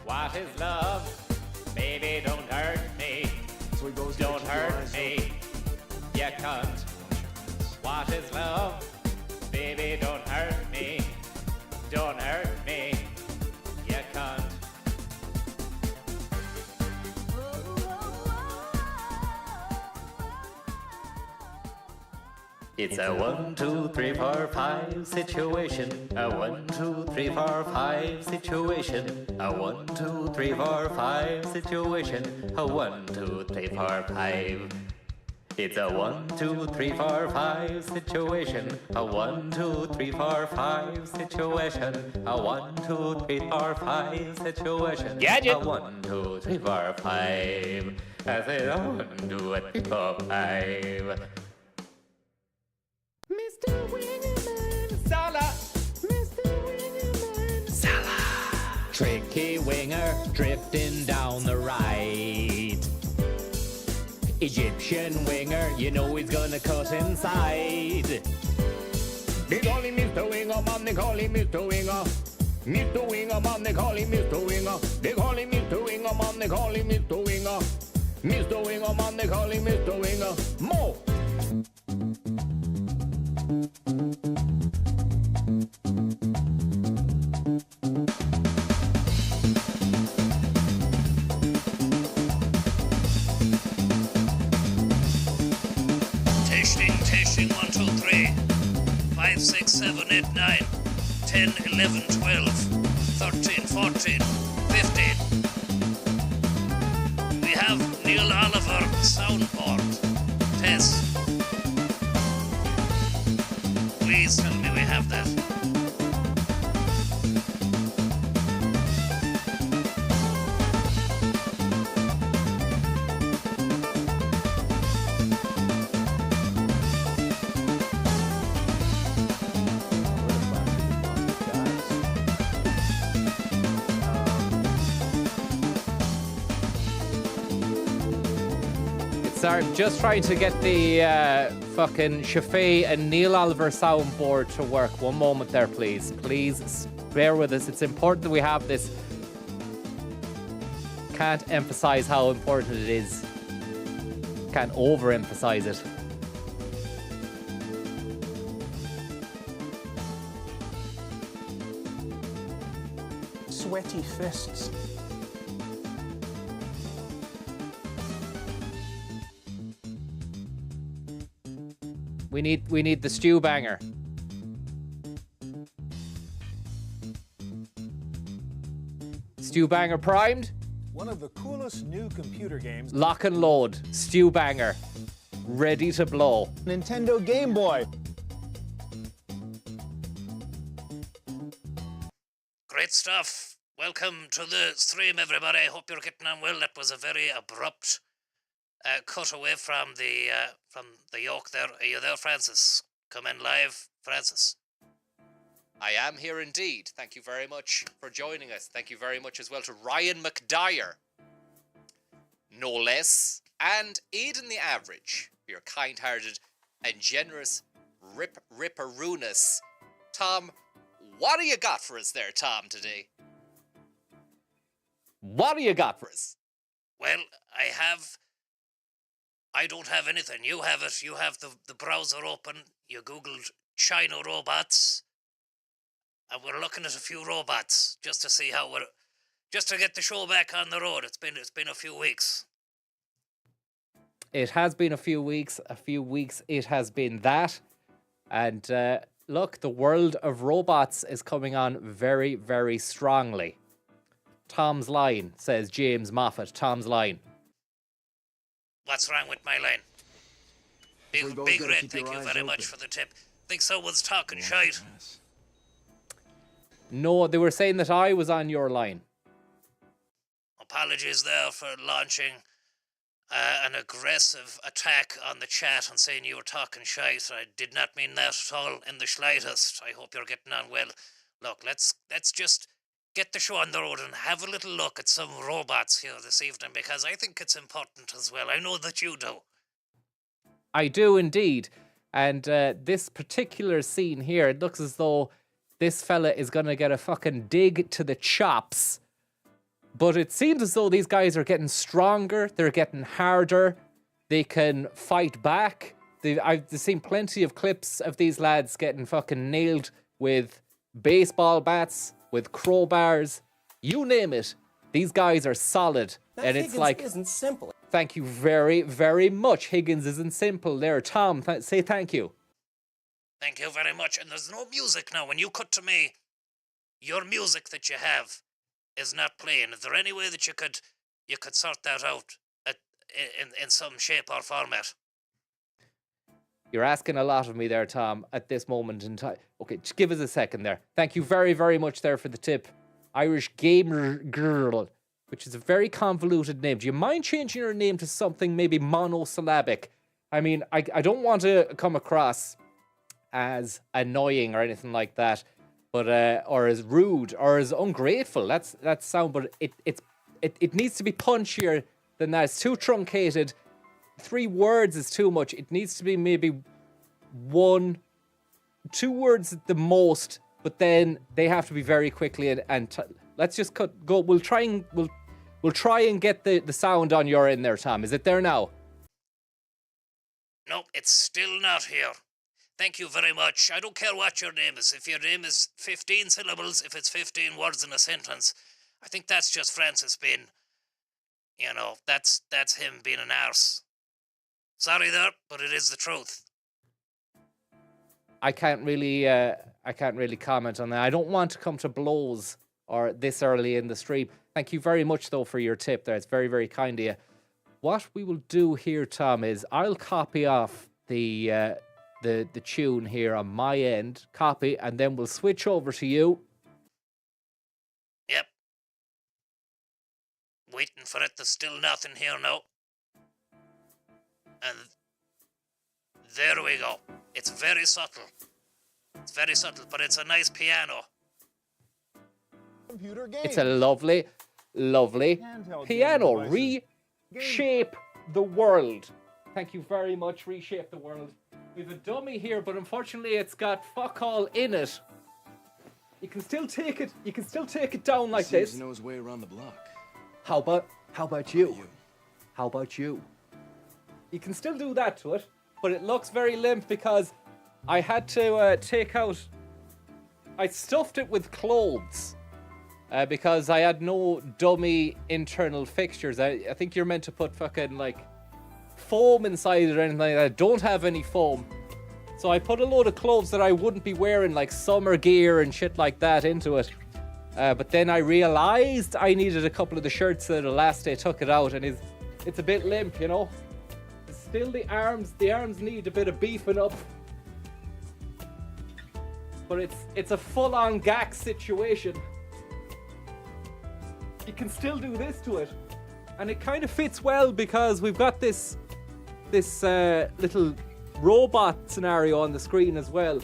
What is love? Baby, don't hurt me. So he goes, Don't hurt me. You cunt. What is love? Baby, don't hurt me. Don't hurt me. You cunt. It's a 1, 2, 3, 4, 5 situation. A 1, 2, 3, 4, 5 situation. A 1, 2, 3, 4, 5 situation. A 1, 2, 3, 4, 5. It's a 1, 2, 3, 4, 5 situation. A 1, 2, 3, 4, 5 situation. A 1, 2, 3, 4, 5 situation. Gadget. A 1, 2, 3, 4, 5. I said a 1, 2, 3, 4, 5. Mr. Wingerman Salah. Mr. Wingerman Salah. Tricky winger drifting down the right. Egyptian winger, you know he's gonna cut inside. They call him Mr. Winger, man, they call him Mr. Winger. Mr. Winger, man, they call him Mr. Winger. They call him Mr. Winger, man, they call him Mr. Winger. Mr. Winger, man, they call him Mr. Winger. Mo! Testing, 1, 2, 3, 5, 6, 7, 8, 9, 10, 11, 12, 13, 14, 15. We have Neil Oliver soundboard. Test. Please tell me we have that. Sorry, just trying to get the fucking Shafee and Neil Oliver soundboard to work. One moment there, please. Please bear with us. It's important that we have this. Can't emphasize how important it is. Can't overemphasize it. Sweaty fists. We need the stew banger. Stew banger primed. One of the coolest new computer games. Lock and load. Stew banger. Ready to blow. Nintendo Game Boy. Great stuff. Welcome to the stream, everybody. Hope you're getting on well. That was a very abrupt cut away from the yoke there. Are you there, Francis? Come in live, Francis. I am here indeed. Thank you very much for joining us. Thank you very much as well to Ryan McDyer, no less, and Aidan the Average, your kind-hearted and generous ripperooness. Tom, what do you got for us there, Tom, today? What do you got for us? Well, I don't have anything. You have it. You have the browser open. You Googled China robots. And we're looking at a few robots just to see how just to get the show back on the road. It's been a few weeks. It has been a few weeks. It has been that. And look, the world of robots is coming on very, very strongly. Tom's line, says James Moffat. Tom's line. What's wrong with my line? Before Big, we go, big gotta red, keep thank your you eyes very open. much for the tip. Think someone's talking shite. Yes. No, they were saying that I was on your line. Apologies there for launching an aggressive attack on the chat and saying you were talking shite. I did not mean that at all in the slightest. I hope you're getting on well. Look, let's just get the show on the road and have a little look at some robots here this evening, because I think it's important as well. I know that you do. I do indeed. And this particular scene here, it looks as though this fella is going to get a fucking dig to the chops. But it seems as though these guys are getting stronger. They're getting harder. They can fight back. I've seen plenty of clips of these lads getting fucking nailed with baseball bats, with crowbars. You name it. These guys are solid. That and it's Higgins like... isn't simple. Thank you very, very much. Higgins isn't simple there. Tom, say thank you. Thank you very much. And there's no music now. When you cut to me, your music that you have is not playing. Is there any way that you could sort that out in some shape or format? You're asking a lot of me there, Tom, at this moment in time. Okay, just give us a second there. Thank you very, very much there for the tip. Irish Gamer Girl, which is a very convoluted name. Do you mind changing your name to something maybe monosyllabic? I mean, I don't want to come across as annoying or anything like that, but or as rude or as ungrateful. That's sound, but it needs to be punchier than that. It's too truncated. 3 words is too much. It needs to be maybe 1, 2 words at the most, but then they have to be very quickly let's just go. We'll try and get the sound on your end there, Tom. Is it there now? Nope, it's still not here. Thank you very much. I don't care what your name is. If your name is 15 syllables, if it's 15 words in a sentence, I think that's just Francis being, that's him being an arse. Sorry there, but it is the truth. I can't really comment on that. I don't want to come to blows or this early in the stream. Thank you very much though for your tip there. It's very, very kind of you. What we will do here, Tom, is I'll copy off the tune here on my end, copy, and then we'll switch over to you. Yep. Waiting for it. There's still nothing here now. And there we go. It's very subtle. It's very subtle, but it's a nice piano. Computer game. It's a lovely, lovely Handheld piano. game Reshape the world. Thank you very much, Reshape the World. We have a dummy here, but unfortunately it's got fuck all in it. You can still take it down like Seems this. to know his way around the block. How about you? How about you? You can still do that to it, but it looks very limp because I had to take out... I stuffed it with clothes because I had no dummy internal fixtures. I think you're meant to put fucking, like, foam inside it or anything like that. I don't have any foam. So I put a load of clothes that I wouldn't be wearing, like summer gear and shit like that, into it. But then I realised I needed a couple of the shirts that the last day took it out, and it's a bit limp, you know? Still the arms need a bit of beefing up. But it's a full-on gack situation. You can still do this to it. And it kind of fits well because we've got this little robot scenario on the screen as well.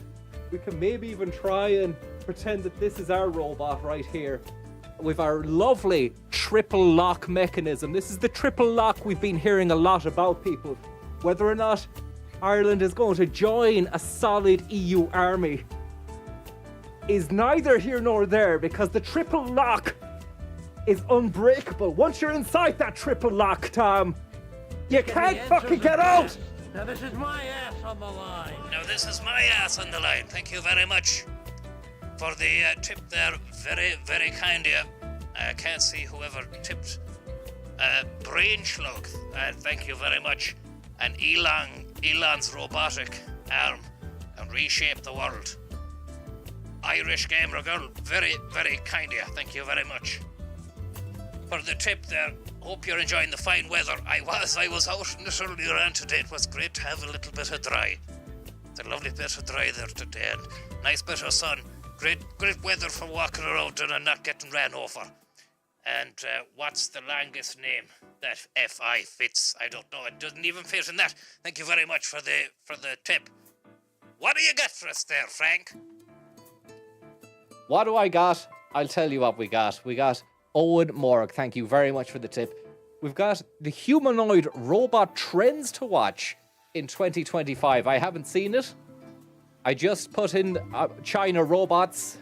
We can maybe even try and pretend that this is our robot right here with our lovely triple lock mechanism. This is the triple lock we've been hearing a lot about, people. Whether or not Ireland is going to join a solid EU army is neither here nor there, because the triple lock is unbreakable. Once you're inside that triple lock, Tom, you can't fucking get out! Now this is my ass on the line. Now this is my ass on the line. Thank you very much for the tip there. Very, very kind of you. I can't see whoever tipped. Brain Slug. Thank you very much. And Elon's robotic arm and reshape the world. Irish Gamer Girl. Very, very kind of you. Thank you very much. for the trip there. Hope you're enjoying the fine weather. I was out in it earlier on today. It was great to have a little bit of dry. It's a lovely bit of dry there today, and nice bit of sun. Great weather for walking around and not getting ran over. And what's the longest name that FI fits? I don't know. It doesn't even fit in that. Thank you very much for the tip. What do you got for us there, Frank? What do I got? I'll tell you what we got. We got Owen Morg. Thank you very much for the tip. We've got the humanoid robot trends to watch in 2025. I haven't seen it. I just put in China robots,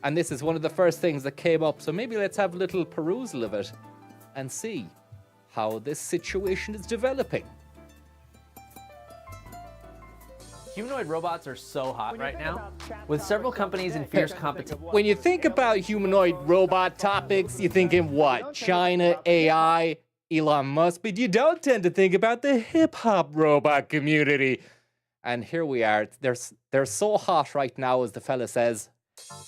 and this is one of the first things that came up. So maybe let's have a little perusal of it and see how this situation is developing. Humanoid robots are so hot right now, with several companies in fierce competition. When you think about humanoid robot topics, you're thinking what? China, AI, Elon Musk, but you don't tend to think about the hip-hop robot community. And here we are. They're so hot right now, as the fella says.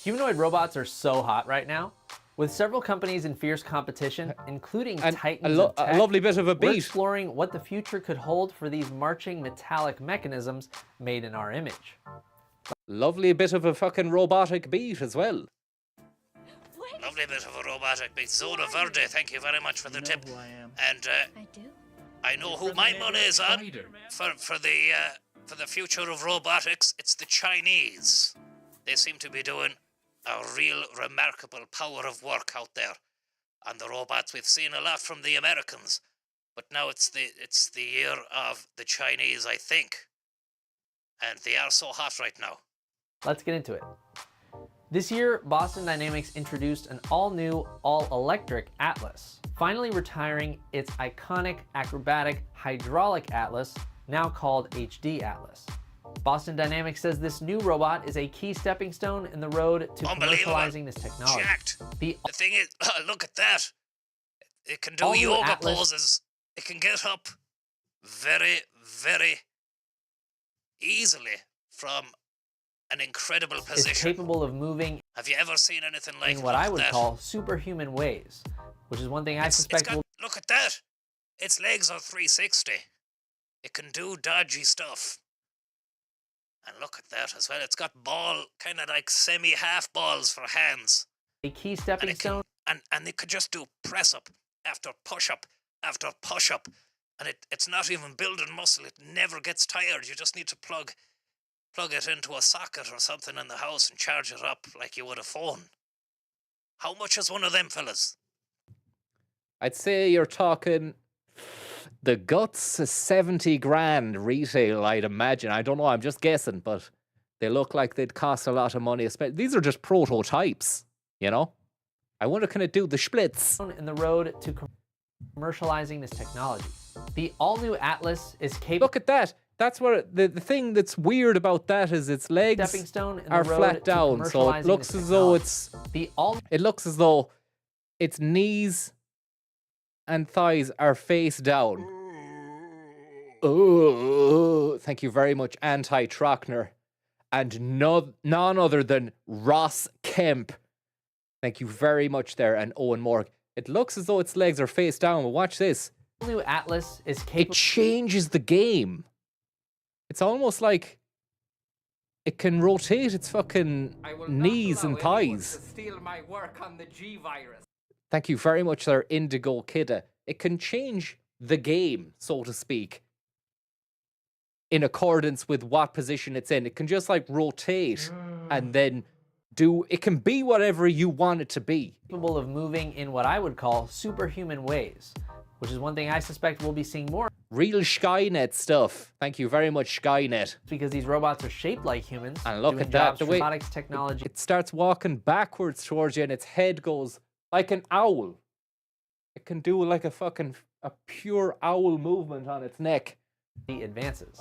Humanoid robots are so hot right now, with several companies in fierce competition, including titans of tech. A lovely bit of a We're beat. exploring what the future could hold for these marching metallic mechanisms made in our image. Lovely bit of a fucking robotic beat as well. Lovely bit of a robotic beat. Zona Verde, thank you very much for the tip. And I do. I know who my money is on for the future of robotics. It's the Chinese. They seem to be doing a real remarkable power of work out there on the robots. We've seen a lot from the Americans, but now it's the year of the Chinese, I think. And they are so hot right now. Let's get into it. This year, Boston Dynamics introduced an all-new, all-electric Atlas, finally retiring its iconic acrobatic hydraulic Atlas, now called HD Atlas. Boston Dynamics says this new robot is a key stepping stone in the road to commercializing this technology. Jacked. The The thing is, look at that. It can do All-new yoga Atlas- poses. It can get up very, very easily from an incredible is position. capable of moving Have you ever seen anything like in what I look would at that? call superhuman ways, which is one thing I It's suspect got, will look at that. Its legs are 360. It can do dodgy stuff. And look at that as well. It's got kind of like semi-half balls for hands. be a key And stepping it can, stone and it could just do press up after push up after push up. And it's not even building muscle. It never gets tired. You just need to plug it into a socket or something in the house and charge it up like you would a phone. How much is one of them, fellas? I'd say you're talking the guts is 70 grand retail, I'd imagine. I don't know, I'm just guessing, but they look like they'd cost a lot of money. These are just prototypes, you know? I wonder, can it do the splits? in the road to commercializing this technology. The all-new Atlas is capable Look at that. That's where the thing that's weird about that is its legs stepping stone in the are road flat to down, so it commercializing looks this as though technology. The all it looks as though its knees and thighs are face down. Oh, thank you very much, Anti-Trockner. And none other than Ross Kemp. Thank you very much there, and Owen Morg. It looks as though its legs are face down, but watch this. new Atlas is It capable changes the game. It's almost like it can rotate its fucking knees and thighs. Steal my work on the G-Virus. Thank you very much there, Indigo Kidda. It can change the game, so to speak, in accordance with what position it's in. It can just like rotate and then it can be whatever you want it to be. capable of moving in what I would call superhuman ways, which is one thing I suspect we'll be seeing more Real Skynet stuff. Thank you very much, Skynet. because these robots are shaped like humans, And look doing at that, jobs the way- robotics technology It starts walking backwards towards you and its head goes like an owl. It can do like a pure owl movement on its neck. advances.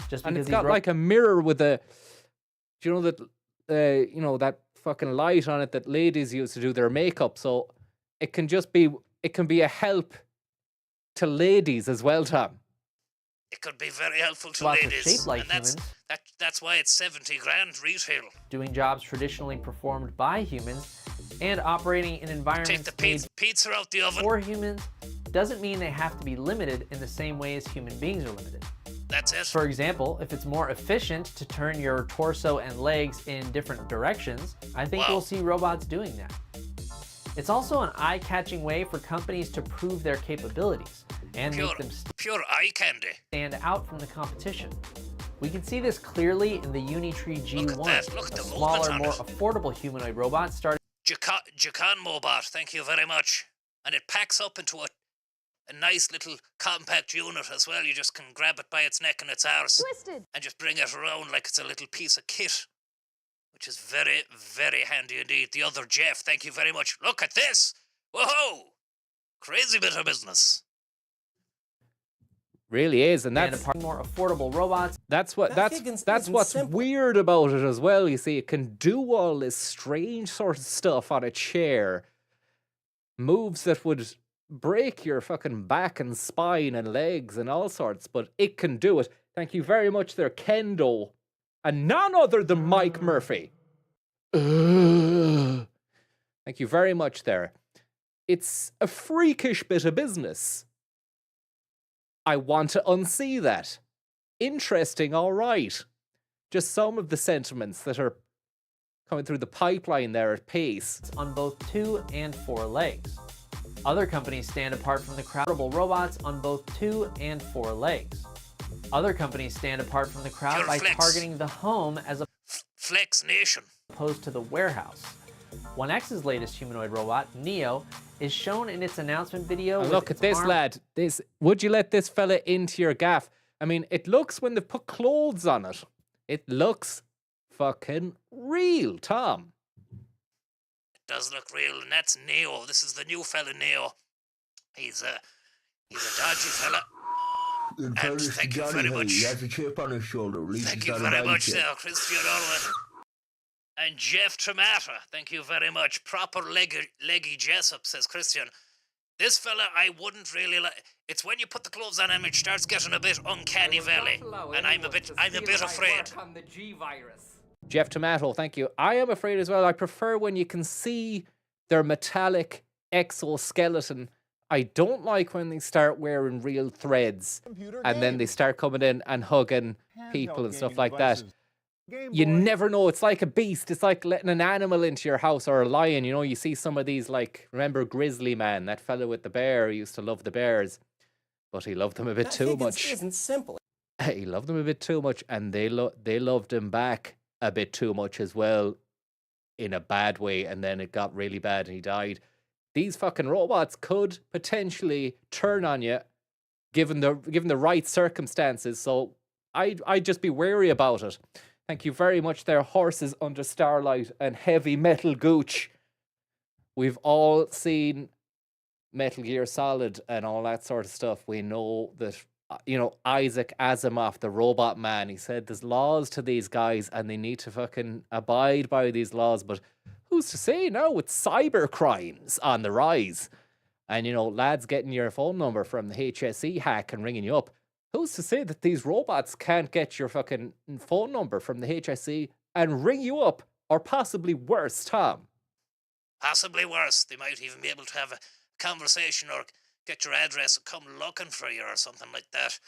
Just And because it's got like a mirror with do you know that, that fucking light on it that ladies use to do their makeup. So it can be a help to ladies as well, Tom. It could be very helpful to robots are ladies. shaped like and that's, humans, that's why it's 70 grand retail. doing jobs traditionally performed by humans, And operating in Take environments the made pizza out the oven. for humans doesn't mean they have to be limited in the same way as human beings are limited. That's it. For example, if it's more efficient to turn your torso and legs in different directions, I think Wow. we'll see robots doing that. It's also an eye-catching way for companies to prove their capabilities and Pure, make them pure eye candy. stand out from the competition. We can see this clearly in the Unitree G1, Look at that. Look at a the smaller, movement on more it. affordable humanoid robot starting Jacan Mobot, thank you very much. And it packs up into a nice little compact unit as well. You just can grab it by its neck and its arse. Twisted. And just bring it around like it's a little piece of kit. Which is very, very handy indeed. The other Jeff, thank you very much. Look at this! Whoa! Crazy bit of business. Really is, and and that's apart more affordable robots. that's what's weird about it as well. You see, it can do all this strange sort of stuff on a chair, moves that would break your fucking back and spine and legs and all sorts, but it can do it. Thank you very much there, Kendo, and none other than Mike Murphy. Thank you very much there. It's a freakish bit of business. I want to unsee that. Interesting, all right. Just some of the sentiments that are coming through the pipeline there at pace. On both 2 and 4 legs. Other companies stand apart from the crowd. Robots on both 2 and 4 legs. Other companies stand apart from the crowd Pure by flex. targeting the home as Flex Nation. opposed to the warehouse. 1X's latest humanoid robot, Neo, is shown in its announcement video. And with look at its this arm- lad. This would you let this fella into your gaff? I mean, it looks when they put clothes on it, it looks fucking real, Tom. It does look real, and that's Neo. This is the new fella, Neo. He's a dodgy fella. And thank you very much. He has a chip on his shoulder. Thank you very much, there, Christian Orwell. And Jeff Tremata, thank you very much. Proper leggy Jessup, says Christian. This fella, I wouldn't really like. It's when you put the clothes on him, it starts getting a bit uncanny valley, and I'm a bit afraid. On the G virus. Jeff Tomato, thank you. I am afraid as well. I prefer when you can see their metallic exoskeleton. I don't like when they start wearing real threads and then they start coming in and hugging people and stuff like that. You never know. It's like a beast. It's like letting an animal into your house, or a lion. You know, you see some of these, like, remember Grizzly Man, that fellow with the bear? He used to love the bears, but he loved them a bit too much. Isn't simple. He loved them a bit too much, and they loved him back a bit too much as well, in a bad way, and then it got really bad and he died. These fucking robots could potentially turn on you, given the right circumstances. So I'd just be wary about it. Thank you very much there, Horses Under Starlight and Heavy Metal Gooch. We've all seen Metal Gear Solid and all that sort of stuff. We know that, you know, Isaac Asimov, the robot man, he said there's laws to these guys and they need to fucking abide by these laws. But who's to say now with cyber crimes on the rise and, you know, lads getting your phone number from the HSE hack and ringing you up? Who's to say that these robots can't get your fucking phone number from the HSE and ring you up, or possibly worse, Tom? Possibly worse. They might even be able to have a conversation or get your address and come looking for you or something like that.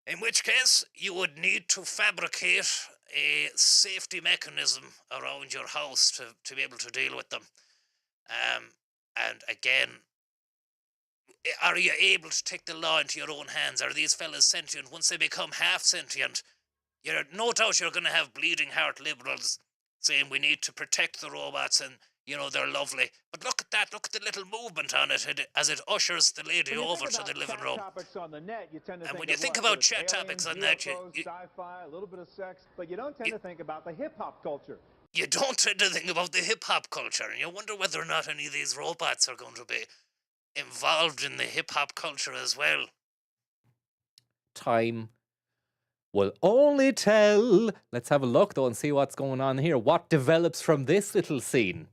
In which case, you would need to fabricate a safety mechanism around your house to be able to deal with them. And again, are you able to take the law into your own hands? Are these fellas sentient? Once they become half sentient, you're no doubt you're going to have bleeding heart liberals saying we need to protect the robots and, you know, they're lovely. But look at that. Look at the little movement on it as it ushers the lady over to the living room. And when you think about chat topics on that, sci-fi, a little bit of sex, but you don't tend to think about the hip-hop culture. You don't tend to think about the hip-hop culture, and you wonder whether or not any of these robots are going to be involved in the hip-hop culture as well. Time will only tell. Let's have a look, though, and see what's going on here. What develops from this little scene?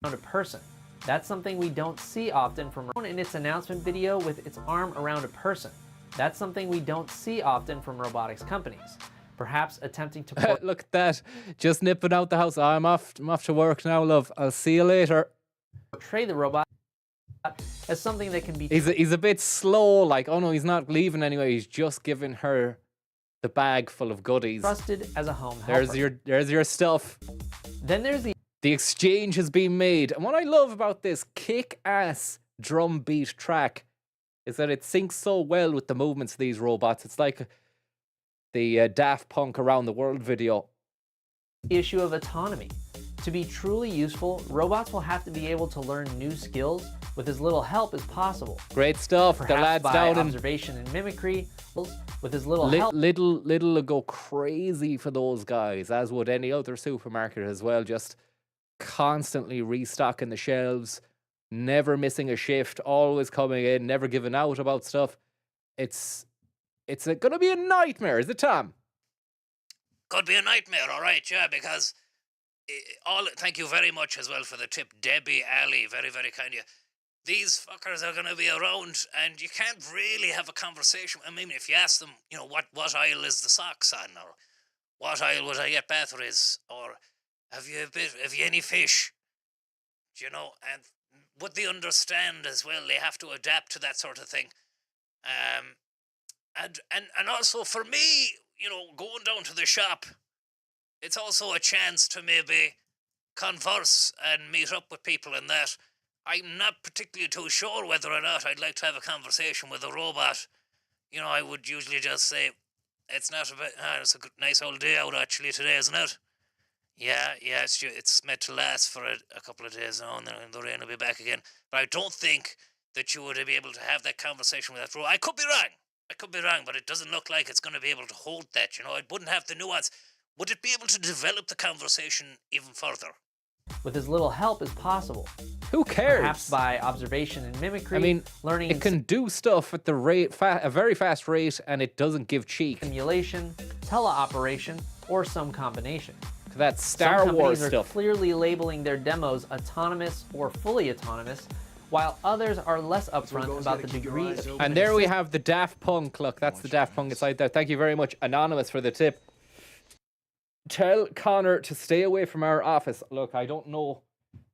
Around a person. That's something we don't see often from in its announcement video with its arm around a person. That's something we don't see often from robotics companies. perhaps attempting to Look at that. Just nipping out the house. I'm off to work now, love. I'll see you later. portray the robot as something that can be He's a bit slow. Like, oh no, he's not leaving anyway. He's just giving her the bag full of goodies. trusted as a home helper. There's your stuff. Then there's The exchange has been made. And what I love about this kick-ass drum beat track is that it syncs so well with the movements of these robots. It's like the Daft Punk Around the World video. issue of autonomy. To be truly useful, robots will have to be able to learn new skills with as little help as possible. Great stuff. Perhaps The lads by down in observation and mimicry, with as little help. Little will go crazy for those guys, as would any other supermarket as well. Just constantly restocking the shelves, never missing a shift, always coming in, never giving out about stuff. It's going to be a nightmare, is it, Tom? Could be a nightmare, all right, yeah, because thank you very much as well for the tip, Debbie, Ali, very, very kind of you. These fuckers are going to be around, and you can't really have a conversation. I mean, if you ask them, you know, what aisle is the socks on, or what aisle would I get batteries, or have you any fish, you know, and would they understand as well? They have to adapt to that sort of thing. And also for me, you know, going down to the shop, it's also a chance to maybe converse and meet up with people and that. I'm not particularly too sure whether or not I'd like to have a conversation with a robot. You know, I would usually just say, it's not a bit, it's a good, nice old day out actually today, isn't it? Yeah, it's meant to last for a couple of days now, and then the rain will be back again. But I don't think that you would be able to have that conversation with that robot. I could be wrong, but it doesn't look like it's going to be able to hold that, you know. It wouldn't have the nuance. Would it be able to develop the conversation even further? With as little help as possible. Who cares? Perhaps by observation and mimicry. I mean, learning it can do stuff at a very fast rate, and it doesn't give cheek. simulation, teleoperation, or some combination. That's Star Some Wars companies are stuff. clearly labeling their demos autonomous or fully autonomous, while others are less upfront about the degree of And there we have the Daft Punk. Look, that's the Daft Punk inside there. Thank you very much, Anonymous, for the tip. Tell Connor to stay away from our office. Look, I don't know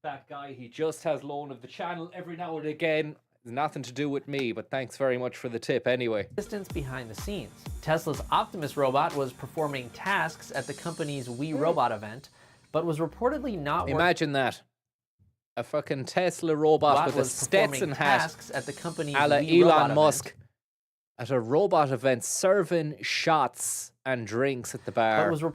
that guy. He just has loan of the channel every now and again. It's nothing to do with me, but thanks very much for the tip anyway. Distance behind the scenes. Tesla's Optimus robot was performing tasks at the company's We Robot event, but was reportedly not Imagine that. A fucking Tesla robot with a Stetson hat tasks at the company's a la We Robot Elon event. Musk at a robot event serving shots and drinks at the bar. But was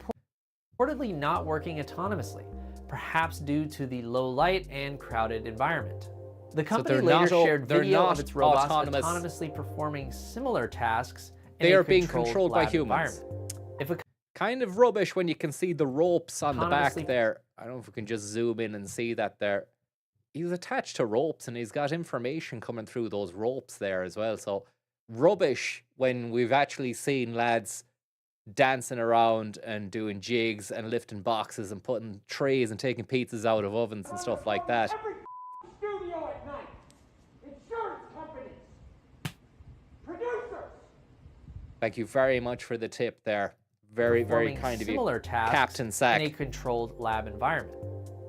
reportedly not working autonomously, perhaps due to the low light and crowded environment. The company they're later not shared video not of its robots autonomous. autonomously performing similar tasks in They a are being controlled controlled by lab humans. environment. If a Kind of rubbish when you can see the ropes on the back Autonomously- there. I don't know if we can just zoom in and see that there. He's attached to ropes and he's got information coming through those ropes there as well. So rubbish when we've actually seen lads dancing around and doing jigs and lifting boxes and putting trays and taking pizzas out of ovens and stuff like that. Every studio at night. Insurance companies. Producers. Thank you very much for the tip there. Very, very performing kind of you, similar tasks Captain Sack. in a controlled lab environment.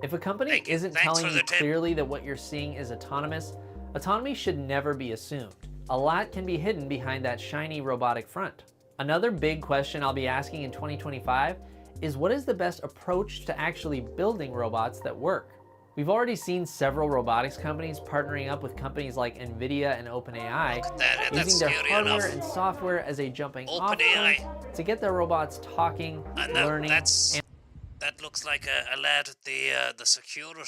If a company Thank you. isn't Thanks telling for you the tip. clearly that what you're seeing is autonomous, autonomy should never be assumed. A lot can be hidden behind that shiny robotic front. Another big question I'll be asking in 2025 is what is the best approach to actually building robots that work? We've already seen several robotics companies partnering up with companies like NVIDIA and OpenAI, Look at that, that's using their scary hardware enough. and software as a jumping off OpenAI. point to get their robots talking, And learning, that looks like a lad at the security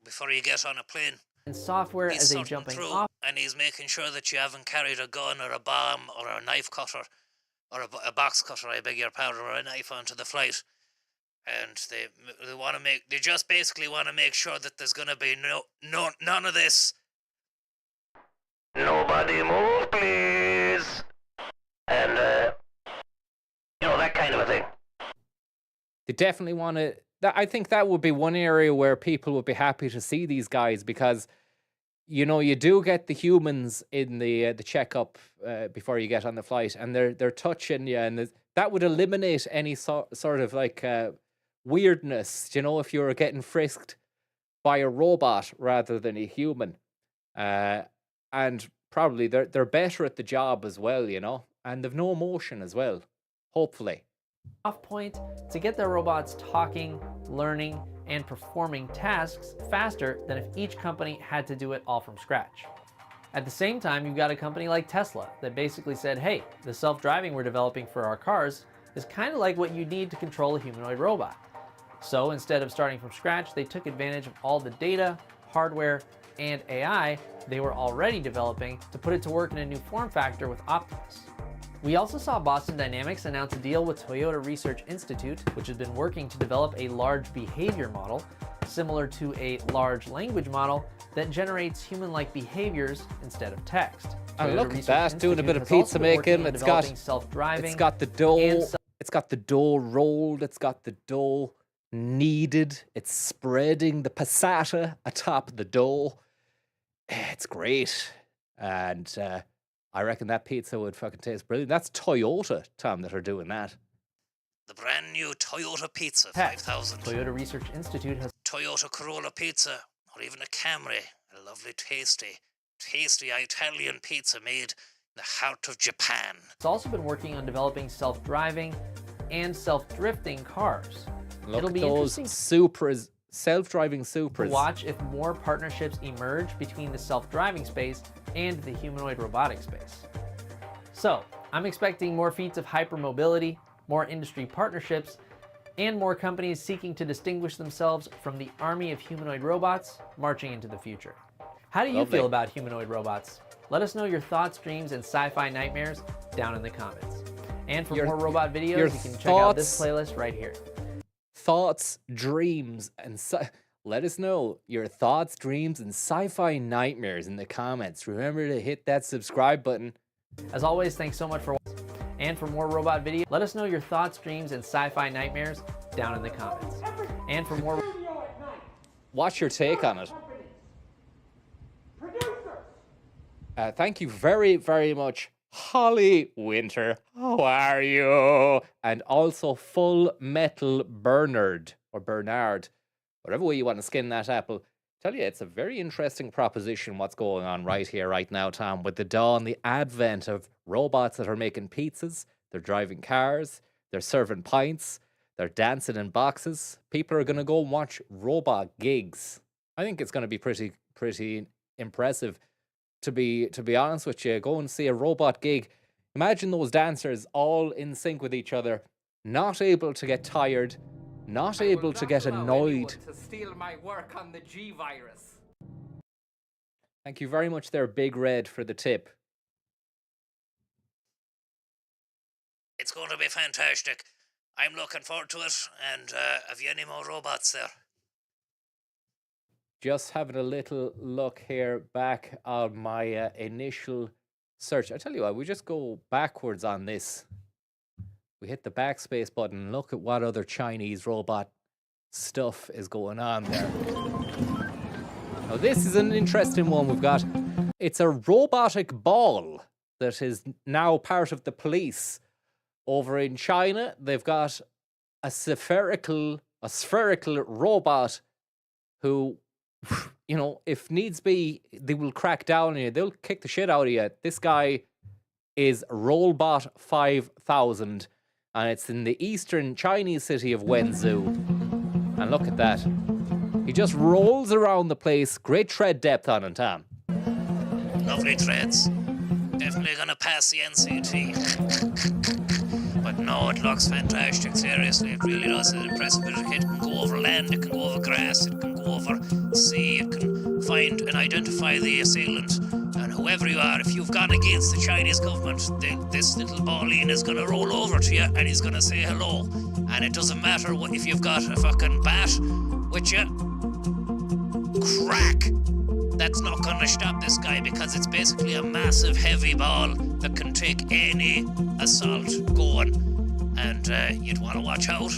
before you get on a plane. and software He's as a sorting jumping through, off and he's making sure that you haven't carried a gun or a bomb or a knife cutter or a box cutter, I beg your pardon, or a knife onto the flight. And they want to they just basically want to make sure that there's going to be none of this. Nobody move, please. And that kind of a thing. They definitely want to. I think that would be one area where people would be happy to see these guys because, you know, you do get the humans in the checkup before you get on the flight, and they're touching you, and that would eliminate any sort of like weirdness, you know, if you were getting frisked by a robot rather than a human. And probably they're better at the job as well, you know, and they've no emotion as well, hopefully. Off point to get their robots talking, learning, and performing tasks faster than if each company had to do it all from scratch. At the same time, you've got a company like Tesla that basically said, hey, the self-driving we're developing for our cars is kind of like what you need to control a humanoid robot. So instead of starting from scratch, they took advantage of all the data, hardware, and AI they were already developing to put it to work in a new form factor with Optimus. We also saw Boston Dynamics announce a deal with Toyota Research Institute, which has been working to develop a large behavior model, similar to a large language model that generates human-like behaviors instead of text. And Toyota look at Research that, doing a Institute bit of has also pizza been working making. on developing self-driving It's got the dough. and It's got the dough rolled. It's got the dough kneaded. It's spreading the passata atop the dough. It's great. And I reckon that pizza would fucking taste brilliant. That's Toyota, Tom, that are doing that. The brand new Toyota Pizza Heck, 5000. Toyota Research Institute has Toyota Corolla Pizza, or even a Camry. A lovely, tasty Italian pizza made in the heart of Japan. also been working on developing self-driving and self-drifting cars. Look It'll at be those interesting Supras, self-driving to Supras. watch if more partnerships emerge between the self-driving space and the humanoid robotic space. So, I'm expecting more feats of hypermobility, more industry partnerships, and more companies seeking to distinguish themselves from the army of humanoid robots marching into the future. How do you Lovely. feel about humanoid robots? Let us know your thoughts, dreams, and sci-fi nightmares down in the comments. And for more robot videos, you can check out this playlist right here. Thoughts, dreams, and let us know your thoughts, dreams, and sci-fi nightmares in the comments. Remember to hit that subscribe button. As always, thanks so much for watching. And for more robot videos, let us know your thoughts, dreams, and sci-fi nightmares down in the comments. And for more... Studio at night. What's your take on it? Companies. Producers. Thank you very, very much, Holly Winter. How are you? And also Full Metal Bernard, or Bernard, whatever way you want to skin that apple. Tell you, it's a very interesting proposition what's going on right here, right now, Tom, with the dawn, the advent of robots that are making pizzas, they're driving cars, they're serving pints, they're dancing in boxes. People are going to go and watch robot gigs. I think it's going to be pretty impressive. To be honest with you, go and see a robot gig. Imagine those dancers all in sync with each other, not able to get tired, not able to get annoyed. To steal my work on the G virus. Thank you very much there, Big Red, for the tip. It's going to be fantastic. I'm looking forward to it. And have you any more robots there? Just having a little look here back on my initial search. I tell you what, we just go backwards on this. We hit the backspace button. Look at what other Chinese robot stuff is going on there. Now, this is an interesting one we've got. It's a robotic ball that is now part of the police. Over in China, they've got a spherical robot who, you know, if needs be, they will crack down on you. They'll kick the shit out of you. This guy is Rollbot 5000, and it's in the eastern Chinese city of Wenzhou. And look at that. He just rolls around the place. Great tread depth on him, Tom. Lovely treads. Definitely gonna pass the NCT. But no, it looks fantastic. Seriously, it really does. It's impressive. It can go over land, it can go over grass, it can go over sea, it can find and identify the assailant. And whoever you are, if you've gone against the Chinese government, this little balleen is gonna roll over to you and he's gonna say hello. And it doesn't matter what if you've got a fucking bat with you. Crack! That's not gonna stop this guy because it's basically a massive heavy ball that can take any assault going. And you'd want to watch out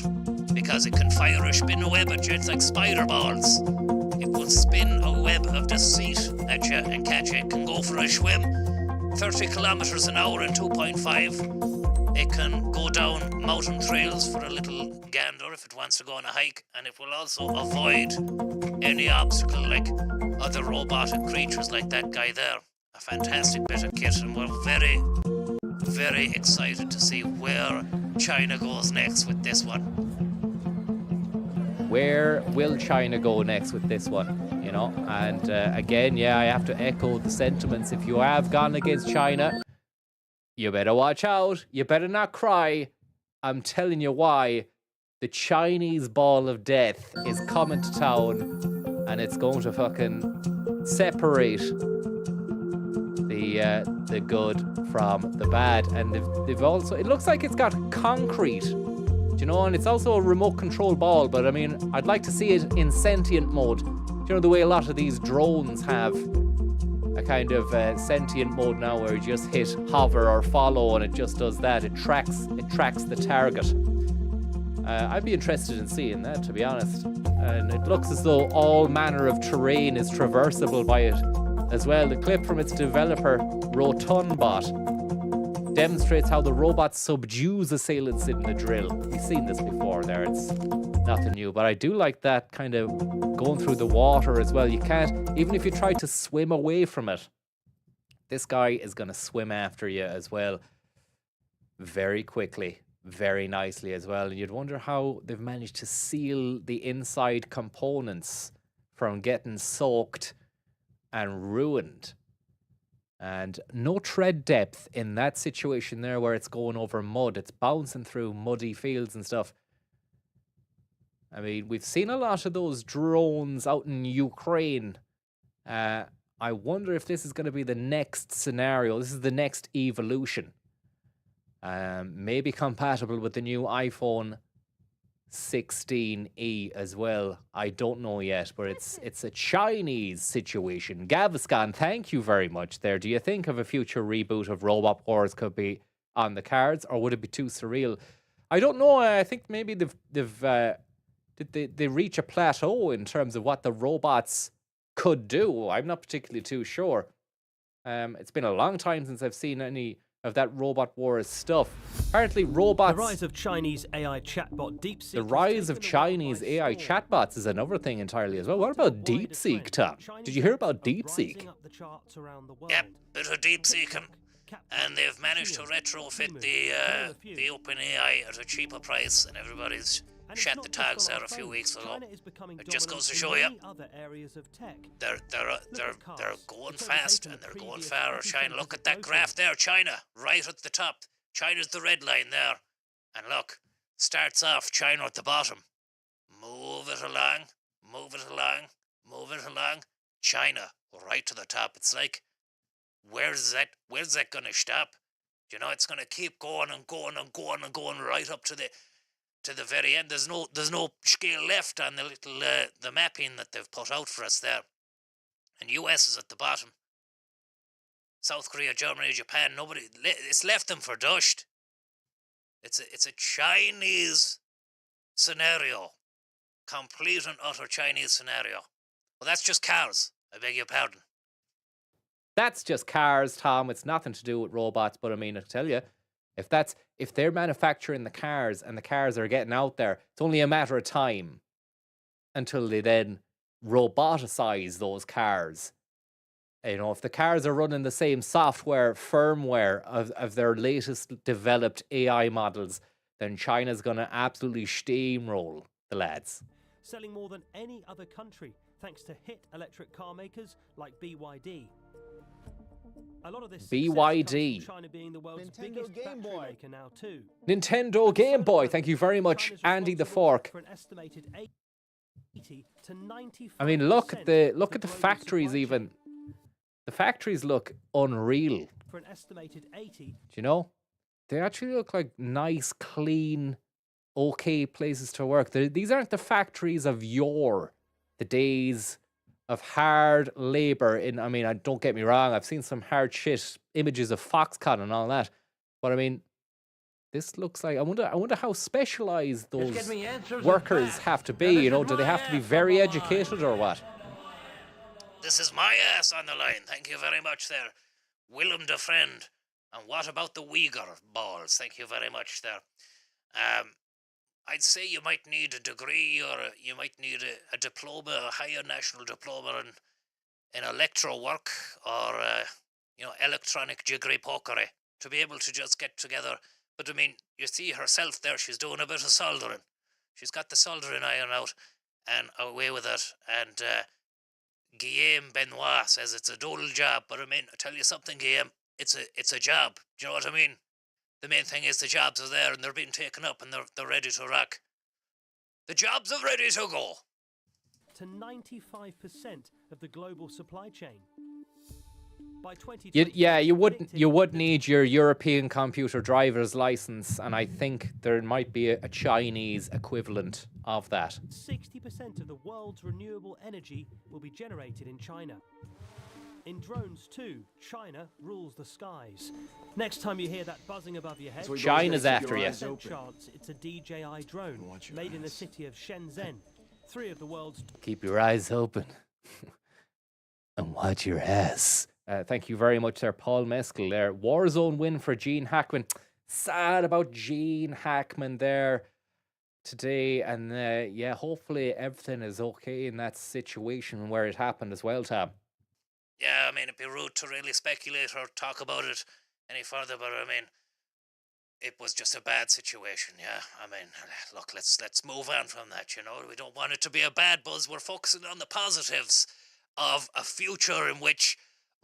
because it can fire or spin a web at you. It's like spider balls. It will spin a web of deceit at you and catch you. It can go for a swim 30 kilometers an hour in 2.5. It can go down mountain trails for a little gander if it wants to go on a hike, and it will also avoid any obstacle like other robotic creatures like that guy there. A fantastic bit of kit, and we're very, very excited to see where China goes next with this one. Where will China go next with this one? You know, and again, yeah, I have to echo the sentiments. If you have gone against China, you better watch out. You better not cry. I'm telling you why. The Chinese ball of death is coming to town, and it's going to fucking separate the good from the bad. And they've also, it looks like it's got concrete, you know, and it's also a remote control ball. But I mean, I'd like to see it in sentient mode. Do you know the way a lot of these drones have a kind of sentient mode now, where you just hit hover or follow and it just does that. It tracks the target. I'd be interested in seeing that, to be honest. And it looks as though all manner of terrain is traversable by it as well. The clip from its developer, Rotonbot, demonstrates how the robot subdues assailants in the drill. We've seen this before there. It's nothing new, but I do like that kind of going through the water as well. You can't, even if you try to swim away from it, this guy is going to swim after you as well very quickly, very nicely as well. And you'd wonder how they've managed to seal the inside components from getting soaked and ruined. And no tread depth in that situation there where it's going over mud. It's bouncing through muddy fields and stuff. I mean, we've seen a lot of those drones out in Ukraine. I wonder if this is going to be the next scenario. This is the next evolution. Maybe compatible with the new iPhone 16e as well. I don't know yet, but it's a Chinese situation. Gaviscon, thank you very much there. Do you think of a future reboot of Robot Wars could be on the cards, or would it be too surreal? I don't know. I think maybe did they reach a plateau in terms of what the robots could do? I'm not particularly too sure. It's been a long time since I've seen any of that Robot Wars stuff. Apparently robots... The rise of Chinese AI chatbot DeepSeek... The rise of Chinese AI chatbots is another thing entirely as well. What about DeepSeek, Tom? Did you hear about DeepSeek? Yep, bit of DeepSeeking. And they've managed to retrofit the OpenAI at a cheaper price, and everybody's shat the tags out a few weeks ago. It just goes to show you, they're going fast and they're going far. China, look at that graph there, China, right at the top. China's the red line there. And look, starts off China at the bottom. Move it along, move it along, move it along. China, right to the top. It's like, where's that going to stop? You know, it's going to keep going and going and going and going right up to the very end. There's no scale left on the little the mapping that they've put out for us there. And US is at the bottom. South Korea, Germany, Japan, nobody. It's left them for dust. It's a Chinese scenario, complete and utter Chinese scenario. Well, that's just cars. I beg your pardon. That's just cars, Tom. It's nothing to do with robots. But I mean, I tell you, if they're manufacturing the cars and the cars are getting out there, it's only a matter of time until they then roboticize those cars. You know, if the cars are running the same software, firmware of their latest developed AI models, then China's going to absolutely steamroll the lads. Selling more than any other country, thanks to hit electric car makers like BYD. A lot of this BYD. China being the world's biggest battery maker now too. Nintendo Game Boy. Thank you very much, Andy the Fork. For an estimated 80 to 95%. I mean, look at the factories even. The factories look unreal. For an estimated 80. Do you know? They actually look like nice, clean, okay places to work. These aren't the factories of yore, the days of hard labor I mean, don't get me wrong, I've seen some hard shit images of Foxconn and all that. But I mean, this looks like, I wonder how specialized those workers have to be, you know, do they have to be very educated or what? This is my ass on the line. Thank you very much there. Willem de Friend And what about the Uyghur balls? Thank you very much there. I'd say you might need a degree, or you might need a diploma, a higher national diploma in electro work, or electronic jiggery pokery to be able to just get together. But I mean, you see herself there, she's doing a bit of soldering. She's got the soldering iron out and away with it. And Guillaume Benoit says it's a dull job, but I mean, I tell you something, Guillaume, it's a job. Do you know what I mean? The main thing is the jobs are there and they're being taken up and they're ready to rock. The jobs are ready to go. To 95% of the global supply chain. By 2020, you would need your European computer driver's license, and I think there might be a Chinese equivalent of that. 60% of the world's renewable energy will be generated in China. In drones too, China rules the skies. Next time you hear that buzzing above your head, China's after you. Chance it's a DJI drone made in the city of Shenzhen. 3 of the world's... Keep your eyes open and watch your ass. Thank you very much there, Paul Meskel there. Warzone win for Gene Hackman. Sad about Gene Hackman there today. And hopefully everything is okay in that situation where it happened as well, Tom. Yeah, I mean, it'd be rude to really speculate or talk about it any further, but I mean, it was just a bad situation, yeah. I mean, look, let's move on from that, you know. We don't want it to be a bad buzz. We're focusing on the positives of a future in which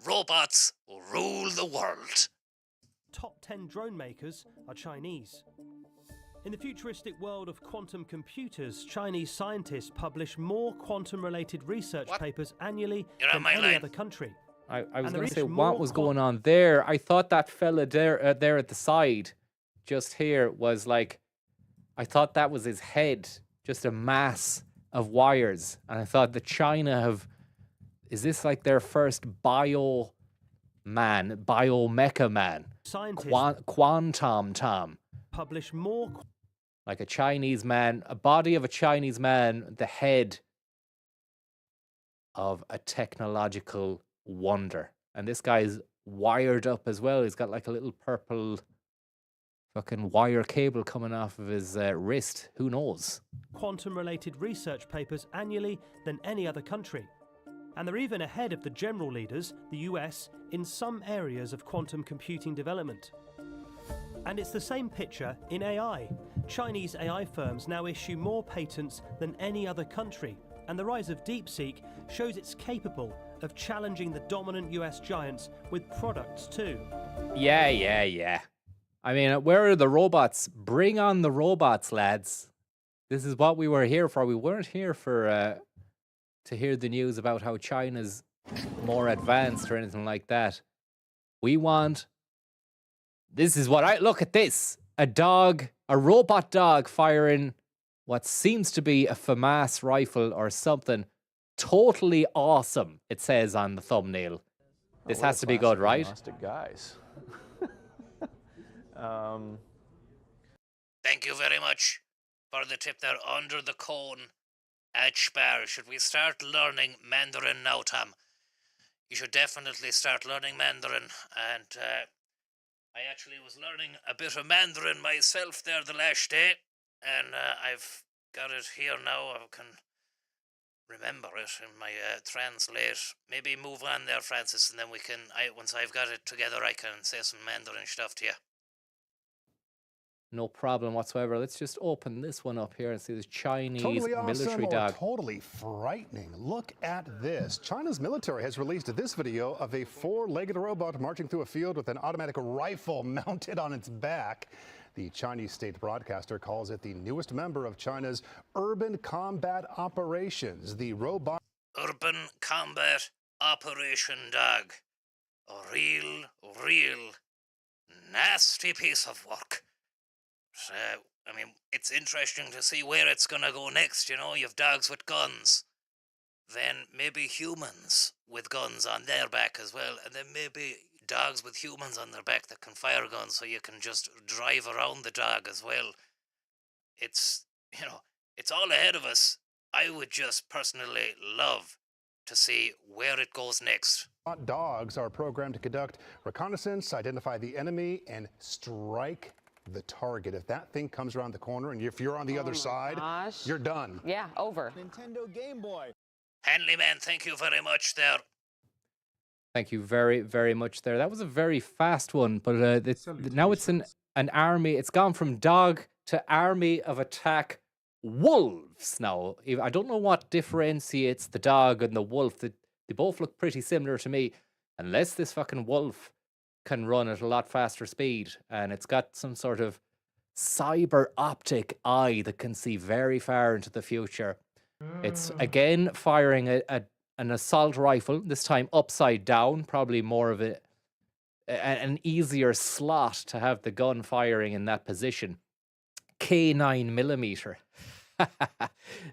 robots will rule the world. Top 10 drone makers are Chinese. In the futuristic world of quantum computers, Chinese scientists publish more quantum-related research papers annually than any other country. I was going to say, what was going on there? I thought that fella there at the side, just here, was like, I thought that was his head, just a mass of wires. And I thought that China is this like their first biomecha man? Scientists Quantum Tom. Publish more... Like a Chinese man, a body of a Chinese man, the head of a technological wonder. And this guy's wired up as well. He's got like a little purple fucking wire cable coming off of his wrist. Who knows? Quantum-related research papers annually than any other country. And they're even ahead of the general leaders, the US, in some areas of quantum computing development. And it's the same picture in AI. Chinese AI firms now issue more patents than any other country, and the rise of DeepSeek shows it's capable of challenging the dominant US giants with products too. Yeah. I mean, where are the robots? Bring on the robots, lads. This is what we were here for. We weren't here for to hear the news about how China's more advanced or anything like that. We want... This is what look at this. A robot dog firing what seems to be a FAMAS rifle or something. Totally awesome, it says on the thumbnail. This has to be good, right? Guys. Thank you very much for the tip there. Under the cone at Spar. Should we start learning Mandarin now, Tom? You should definitely start learning Mandarin. And I actually was learning a bit of Mandarin myself there the last day. And I've got it here now. I can remember it in my translate. Maybe move on there, Francis, and then we can, once I've got it together, I can say some Mandarin stuff to you. No problem whatsoever. Let's just open this one up here and see this Chinese totally awesome military or dog. Totally frightening. Look at this. China's military has released this video of a 4-legged robot marching through a field with an automatic rifle mounted on its back. The Chinese state broadcaster calls it the newest member of China's urban combat operations. The robot... Urban combat operation dog. A real nasty piece of work. So, I mean, it's interesting to see where it's going to go next, you know. You have dogs with guns, then maybe humans with guns on their back as well, and then maybe dogs with humans on their back that can fire guns so you can just drive around the dog as well. It's, you know, it's all ahead of us. I would just personally love to see where it goes next. Dogs are programmed to conduct reconnaissance, identify the enemy, and strike the target. If that thing comes around the corner and if you're on the other side, you're done. Yeah, over. Nintendo Game Boy. Hanleyman, thank you very much there. Thank you very, very much there. That was a very fast one, but now it's an army. It's gone from dog to army of attack wolves now. I don't know what differentiates the dog and the wolf. They both look pretty similar to me, unless this fucking wolf can run at a lot faster speed, and it's got some sort of cyber optic eye that can see very far into the future. It's again firing an assault rifle, this time upside down, probably more of an easier slot to have the gun firing in that position. K9mm,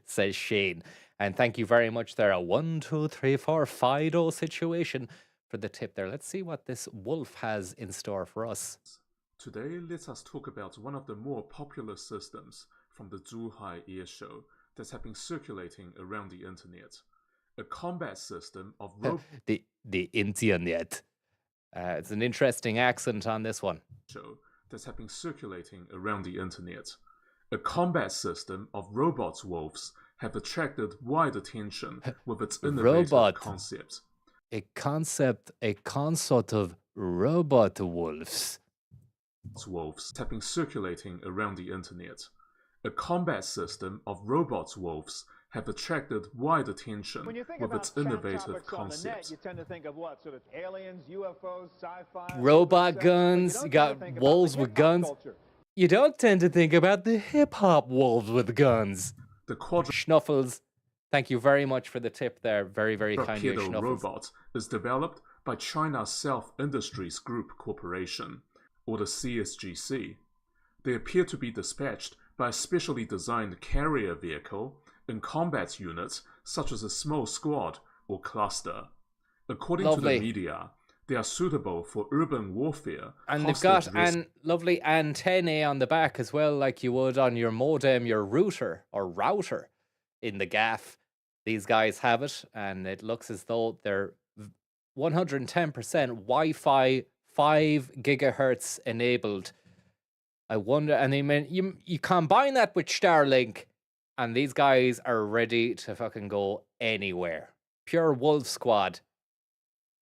says Shane. And thank you very much there. A 1, 2, 3, 4, Fido situation for the tip there. Let's see what this wolf has in store for us. Today, let us talk about one of the more popular systems from the Zhuhai Air Show that have been circulating around the internet. A combat system of the internet. It's an interesting accent on this one. Show that have been circulating around the internet. A combat system of robot wolves have attracted wide attention with its innovative concept. A concept of robot wolves. Wolves have been circulating around the internet. A combat system of robot wolves have attracted wide attention with its innovative concept. You tend to think of what? Sort of aliens, UFOs, sci-fi, robot guns. You got wolves with guns. You don't tend to think about the hip-hop wolves with guns. The Schnuffles, thank you very much for the tip there. Very, very kind of you, Schnuffles. Robot is developed by China's Self Industries Group Corporation, or the CSGC. They appear to be dispatched by a specially designed carrier vehicle in combat units such as a small squad or cluster. According to the media, they are suitable for urban warfare. And they've got lovely antennae on the back as well, like you would on your modem, your router in the gaff. These guys have it, and it looks as though they're 110% Wi-Fi 5 gigahertz enabled. I wonder, and I mean, you combine that with Starlink, and these guys are ready to fucking go anywhere. Pure Wolf Squad.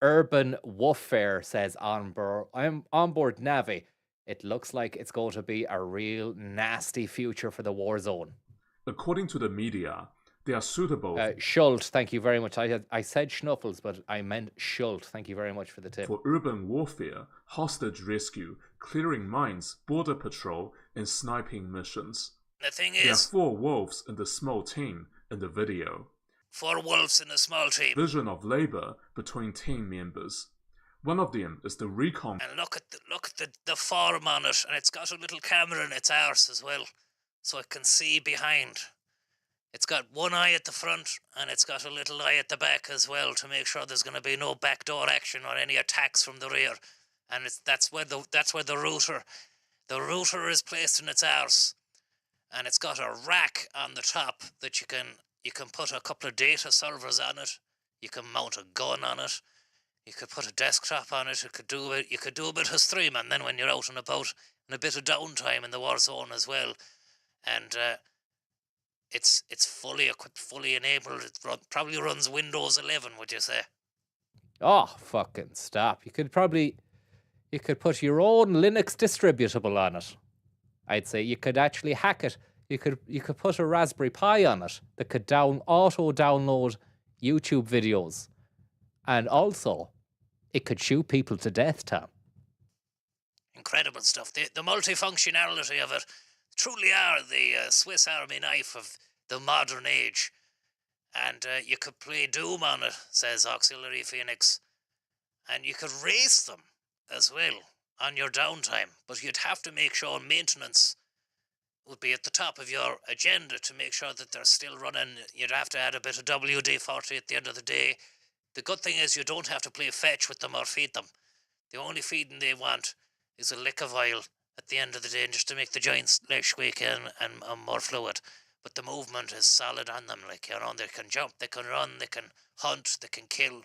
Urban warfare, says I'm on board Navi. It looks like it's going to be a real nasty future for the war zone. According to the media, they are suitable. Schult, thank you very much. I said Schnuffles, but I meant Schult. Thank you very much for the tip. For urban warfare, hostage rescue, clearing mines, border patrol, and sniping missions. The thing there is, are 4 wolves in the small team in the video. 4 wolves in a small team. Division of labor between team members. One of them is the recon. And look at the form on it, and it's got a little camera in its arse as well, so it can see behind. It's got one eye at the front, and it's got a little eye at the back as well to make sure there's going to be no backdoor action or any attacks from the rear. And that's where the router is placed in its arse, and it's got a rack on the top that you can put a couple of data servers on it. You can mount a gun on it. You could put a desktop on it. You could do a bit of streaming then when you're out and about, and a bit of downtime in the war zone as well. And it's fully equipped, fully enabled. It probably runs Windows 11, would you say? Oh, fucking stop. You could put your own Linux distributable on it. I'd say you could actually hack it. You could put a Raspberry Pi on it that could auto-download YouTube videos. And also, it could shoot people to death, Tom. Incredible stuff. The multifunctionality of it truly are the Swiss Army knife of the modern age. And you could play Doom on it, says Auxiliary Phoenix. And you could race them as well on your downtime. But you'd have to make sure maintenance would be at the top of your agenda to make sure that they're still running. You'd have to add a bit of WD-40 at the end of the day. The good thing is you don't have to play fetch with them or feed them. The only feeding they want is a lick of oil at the end of the day, just to make the joints less squeaky and more fluid. But the movement is solid on them. Like, you know, they can jump, they can run, they can hunt, they can kill.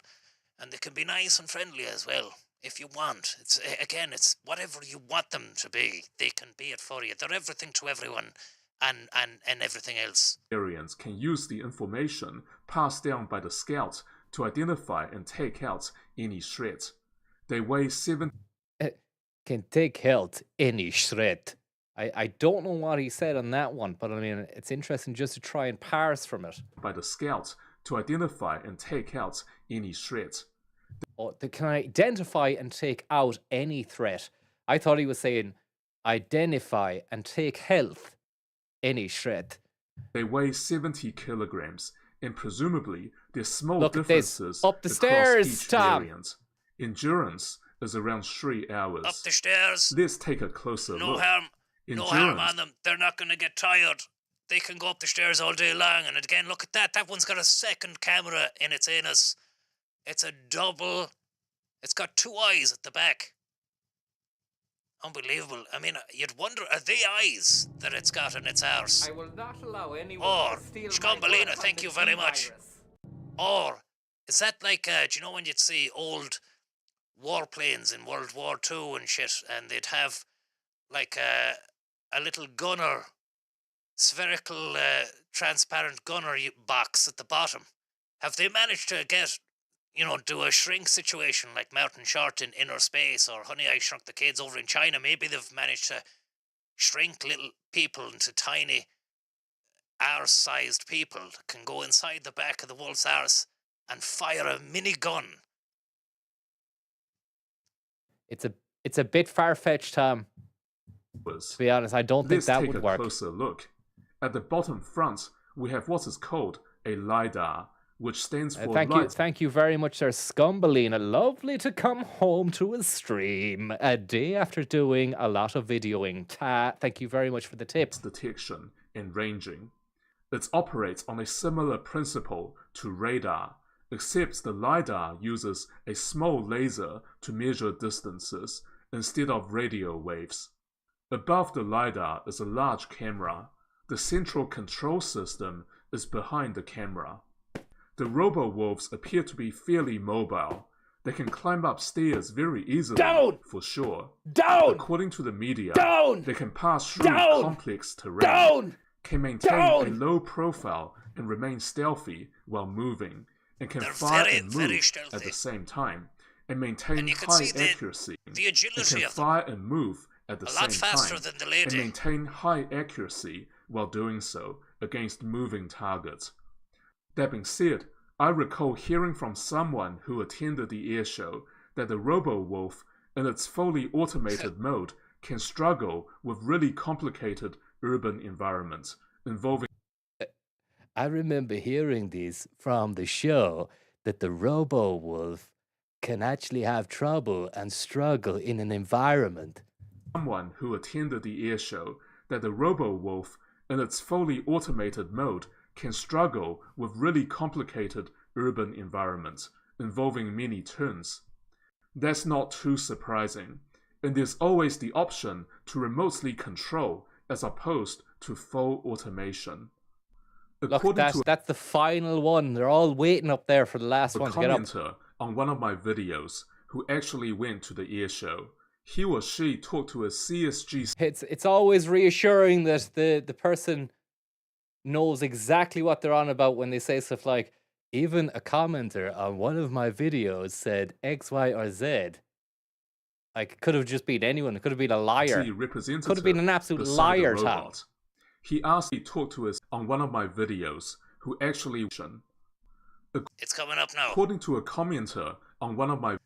And they can be nice and friendly as well, if you want. It's whatever you want them to be. They can be it for you. They're everything to everyone, and everything else. Aliens can use the information passed down by the scouts to identify and take out any threat. They weigh 7 Can take out any threat. I don't know what he said on that one, but I mean, it's interesting just to try and parse from it. by the scouts to identify and take out any threat. Oh, they can identify and take out any threat. I thought he was saying identify and take health any threat. They weigh 70 kilograms, and presumably there's small Look at this. differences Up the across stairs, each Tom. variant. Endurance is around 3 hours. Up the stairs. Let's take a closer No look. harm. No harm Endurance on them. They're not going to get tired. They can go up the stairs all day long. And again, look at that. That one's got a second camera in its anus. It's a double. It's got 2 eyes at the back. Unbelievable. I mean, you'd wonder, are they eyes that it's got in its arse? I will not allow anyone Or, to steal my Scombalina, work on thank the you very G much. virus. Or, is that like, do you know when you'd see old warplanes in World War II and shit, and they'd have like a little gunner, spherical, transparent gunner box at the bottom? Have they managed to get, do a shrink situation like Martin Short in Inner Space or Honey, I Shrunk the Kids over in China? Maybe they've managed to shrink little people into tiny arse-sized people that can go inside the back of the wolf's arse and fire a mini gun. It's a bit far-fetched, Tom. To be honest, I don't think Let's that take would a work. closer look. At the bottom front, we have what is called a LiDAR, which stands for Thank you very much, Sir Scumbalina. Lovely to come home to a stream a day after doing a lot of videoing. Thank you very much for the tip. detection and ranging. It operates on a similar principle to radar, except the LiDAR uses a small laser to measure distances instead of radio waves. Above the LiDAR is a large camera. The central control system is behind the camera. The robo-wolves appear to be fairly mobile. They can climb up stairs very easily, Down! for sure. Down! According to the media, Down! they can pass through Down! complex terrain, Down! can maintain Down! a low profile and remain stealthy while moving, and can They're fire very, and very move stealthy. at the same time, and maintain And you can high see the accuracy, and agility can of them. fire and move at the A same lot faster time, than the and lady. maintain high accuracy while doing so against moving targets. That being said, I recall hearing from someone who attended the air show that the Robo-Wolf, in its fully automated mode, can struggle with really complicated urban environments involving. I remember hearing this from the show that the Robo-Wolf can actually have trouble and struggle in an environment. Someone who attended the air show that the Robo-Wolf, in its fully automated mode, can struggle with really complicated urban environments involving many turns. That's not too surprising, and there's always the option to remotely control as opposed to full automation. Look, that's the final one. They're all waiting up there for the last A one to get up. commenter on one of my videos who actually went to the air show, he or she talked to a CSG. It's always reassuring that the person knows exactly what they're on about when they say stuff like, even a commenter on one of my videos said X, Y, or Z. Like, it could have just been anyone. It could have been a liar. Representative Could have been an absolute beside liar, the Tom. robot. He asked me to talk to us on one of my videos who actually. It's coming up now. According to a commenter on one of my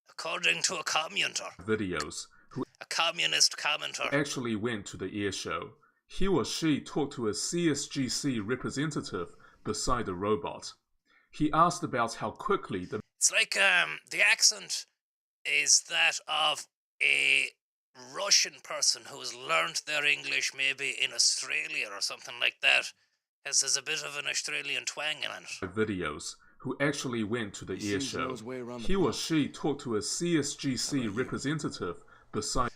According to a commenter. videos who A communist commenter. actually went to the air show, he or she talked to a CSGC representative beside the robot. He asked about how quickly the It's like the accent is that of a Russian person who's learned their English maybe in Australia or something like that. There's a bit of an Australian twang in it. videos who actually went to the air show. He or she talked to a CSGC representative beside.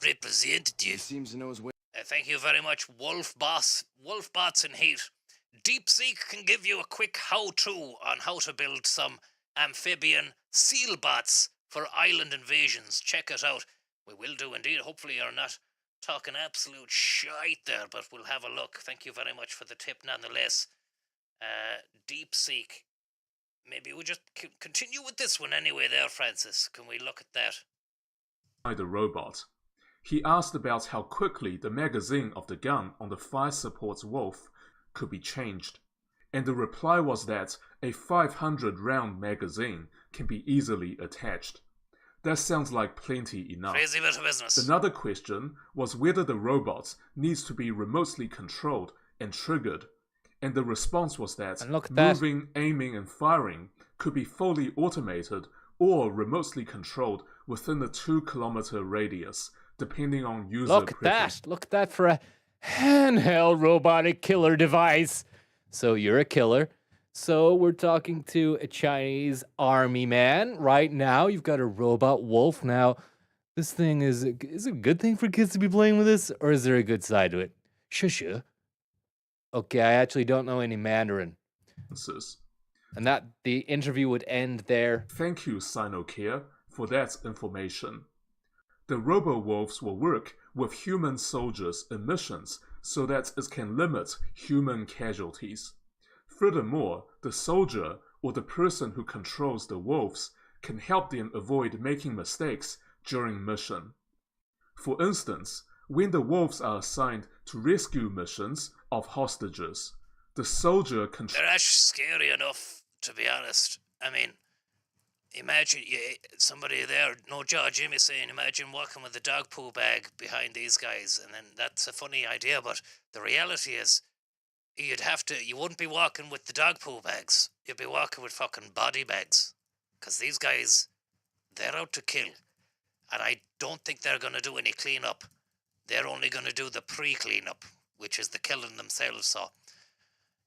Representative. Seems to know his way. Thank you very much, Wolfbots in Heat. DeepSeek can give you a quick how-to on how to build some amphibian seal bots for island invasions. Check it out. We will do indeed. Hopefully you're not talking absolute shite there, but we'll have a look. Thank you very much for the tip nonetheless. DeepSeek. Maybe we'll just continue with this one anyway there, Francis. Can we look at that? By the robot. He asked about how quickly the magazine of the gun on the fire support's Wolf could be changed. And the reply was that a 500-round magazine can be easily attached. That sounds like plenty enough. Crazy bit of business. Another question was whether the robot needs to be remotely controlled and triggered. And the response was that moving, aiming, and firing could be fully automated or remotely controlled within a 2-kilometer radius, depending on user preference. Look at that for a handheld robotic killer device. So you're a killer. So we're talking to a Chinese army man right now. You've got a robot wolf. Now, this thing is it a good thing for kids to be playing with this, or is there a good side to it? Shusha. Okay, I actually don't know any Mandarin. And that the interview would end there. Thank you, Sinocare, for that information. The robo-wolves will work with human soldiers in missions so that it can limit human casualties. Furthermore, the soldier or the person who controls the wolves can help them avoid making mistakes during mission. For instance, when the wolves are assigned to rescue missions of hostages, the soldier can... They're actually scary enough, to be honest. I mean, imagine somebody there, no jaw, Jimmy saying, imagine walking with a dog poo bag behind these guys, and then that's a funny idea, but the reality is, you wouldn't be walking with the dog poo bags, you'd be walking with fucking body bags, because these guys, they're out to kill, and I don't think they're going to do any cleanup. They're only going to do the pre-cleanup, which is the killing themselves, so...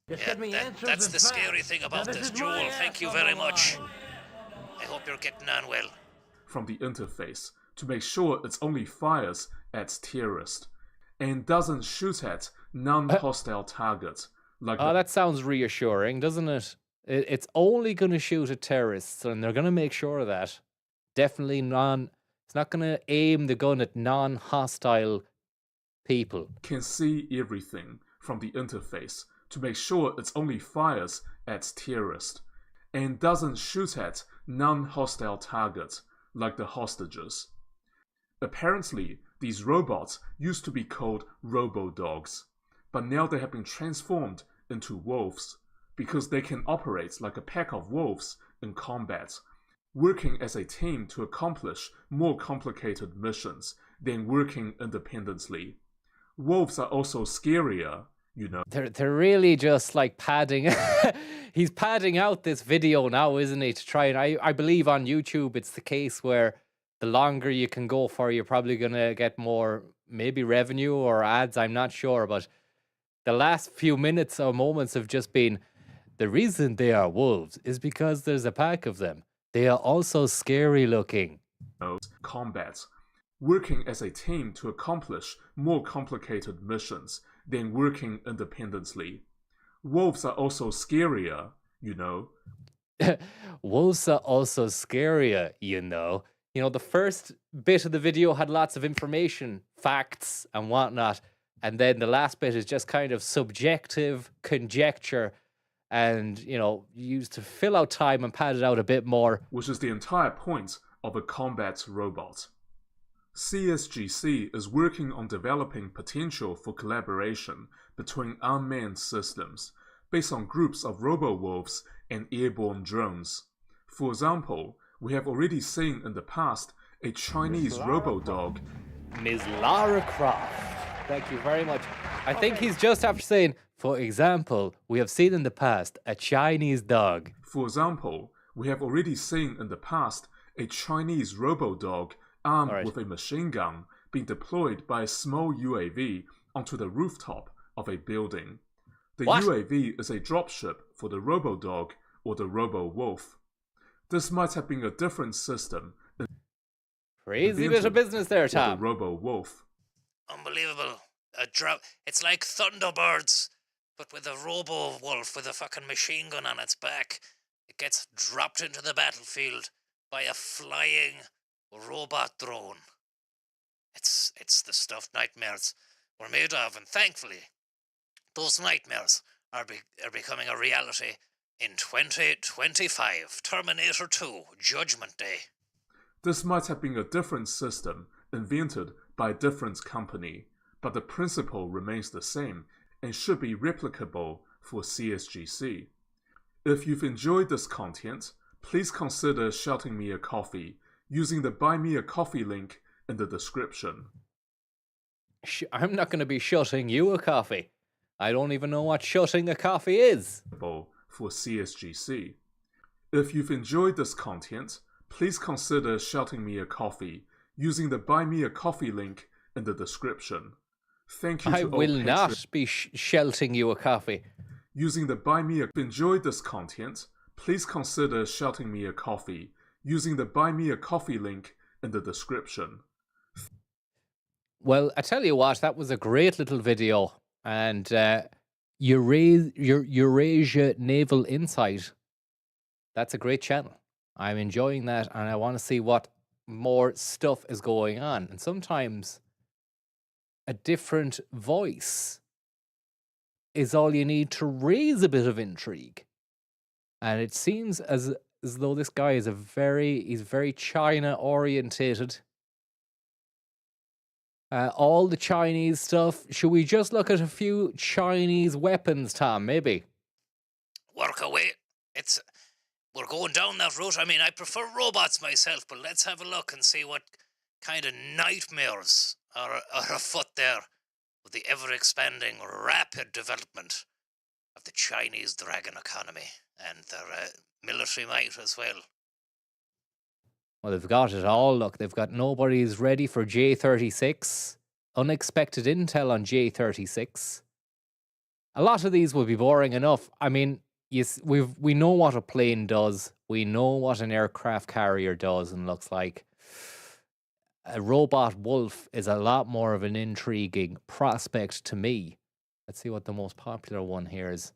that's the scary thing about this, Joel. Thank you very much. I hope you're getting on well. From the interface to make sure it only fires at terrorists and doesn't shoot at non-hostile targets. That sounds reassuring, doesn't it? It's only going to shoot at terrorists, and they're going to make sure of that. Definitely it's not going to aim the gun at non-hostile people. Can see everything from the interface to make sure it only fires at terrorists and doesn't shoot at non-hostile targets like the hostages. Apparently, these robots used to be called robo-dogs, but now they have been transformed into wolves because they can operate like a pack of wolves in combat, working as a team to accomplish more complicated missions than working independently. Wolves are also scarier, you know. They're really just like padding. He's padding out this video now, isn't he? To try and I believe on YouTube it's the case where the longer you can go for, you're probably gonna get more maybe revenue or ads. I'm not sure, but the last few minutes or moments have just been the reason they are wolves is because there's a pack of them. They are also scary looking. Combat, working as a team to accomplish more complicated missions than working independently. Wolves are also scarier, you know. Wolves are also scarier, you know. You know, the first bit of the video had lots of information, facts and whatnot. And then the last bit is just kind of subjective conjecture and, you know, used to fill out time and pad it out a bit more. Which is the entire point of a combat robot. CSGC is working on developing potential for collaboration between unmanned systems based on groups of robo-wolves and airborne drones. For example, we have already seen in the past a Chinese robo-dog. Ms. Lara Croft. Thank you very much. I think he's just after saying, for example, we have seen in the past a Chinese dog. For example, we have already seen in the past a Chinese robo-dog armed with a machine gun being deployed by a small UAV onto the rooftop of a building. The UAV is a dropship for the robo-dog or the robo-wolf. This might have been a different system. Crazy bit of business there, Tom. The robo-wolf. Unbelievable. It's like Thunderbirds, but with a robo-wolf with a fucking machine gun on its back. it gets dropped into the battlefield by a flying robot drone. It's the stuff nightmares were made of, and thankfully, those nightmares are becoming a reality in 2025. Terminator 2, Judgment Day. This might have been a different system invented by a different company, but the principle remains the same and should be replicable for CSGC. If you've enjoyed this content, please consider shouting me a coffee using the Buy Me a Coffee link in the description. I'm not going to be shutting you a coffee. I don't even know what shutting a coffee is. For CSGC. If you've enjoyed this content, please consider shouting me a coffee using the Buy Me a Coffee link in the description. Thank you to I will not be shouting you a coffee. Using the Buy Me a... If you've enjoyed this content, please consider shouting me a coffee using the Buy Me a Coffee link in the description. Well, I tell you what, that was a great little video. And Eurasia Naval Insight, that's a great channel. I'm enjoying that, and I want to see what more stuff is going on. And sometimes a different voice is all you need to raise a bit of intrigue. And it seems as though this guy is he's very China orientated. All the Chinese stuff. Should we just look at a few Chinese weapons, Tom? Maybe. Work away. We're going down that route. I mean, I prefer robots myself, but let's have a look and see what kind of nightmares are afoot there with the ever-expanding, rapid development of the Chinese dragon economy and their military might as well. Well, they've got it all. Look, they've got nobody's ready for J-36. Unexpected intel on J-36. A lot of these will be boring enough. I mean, we know what a plane does. We know what an aircraft carrier does and looks like. A robot wolf is a lot more of an intriguing prospect to me. Let's see what the most popular one here is.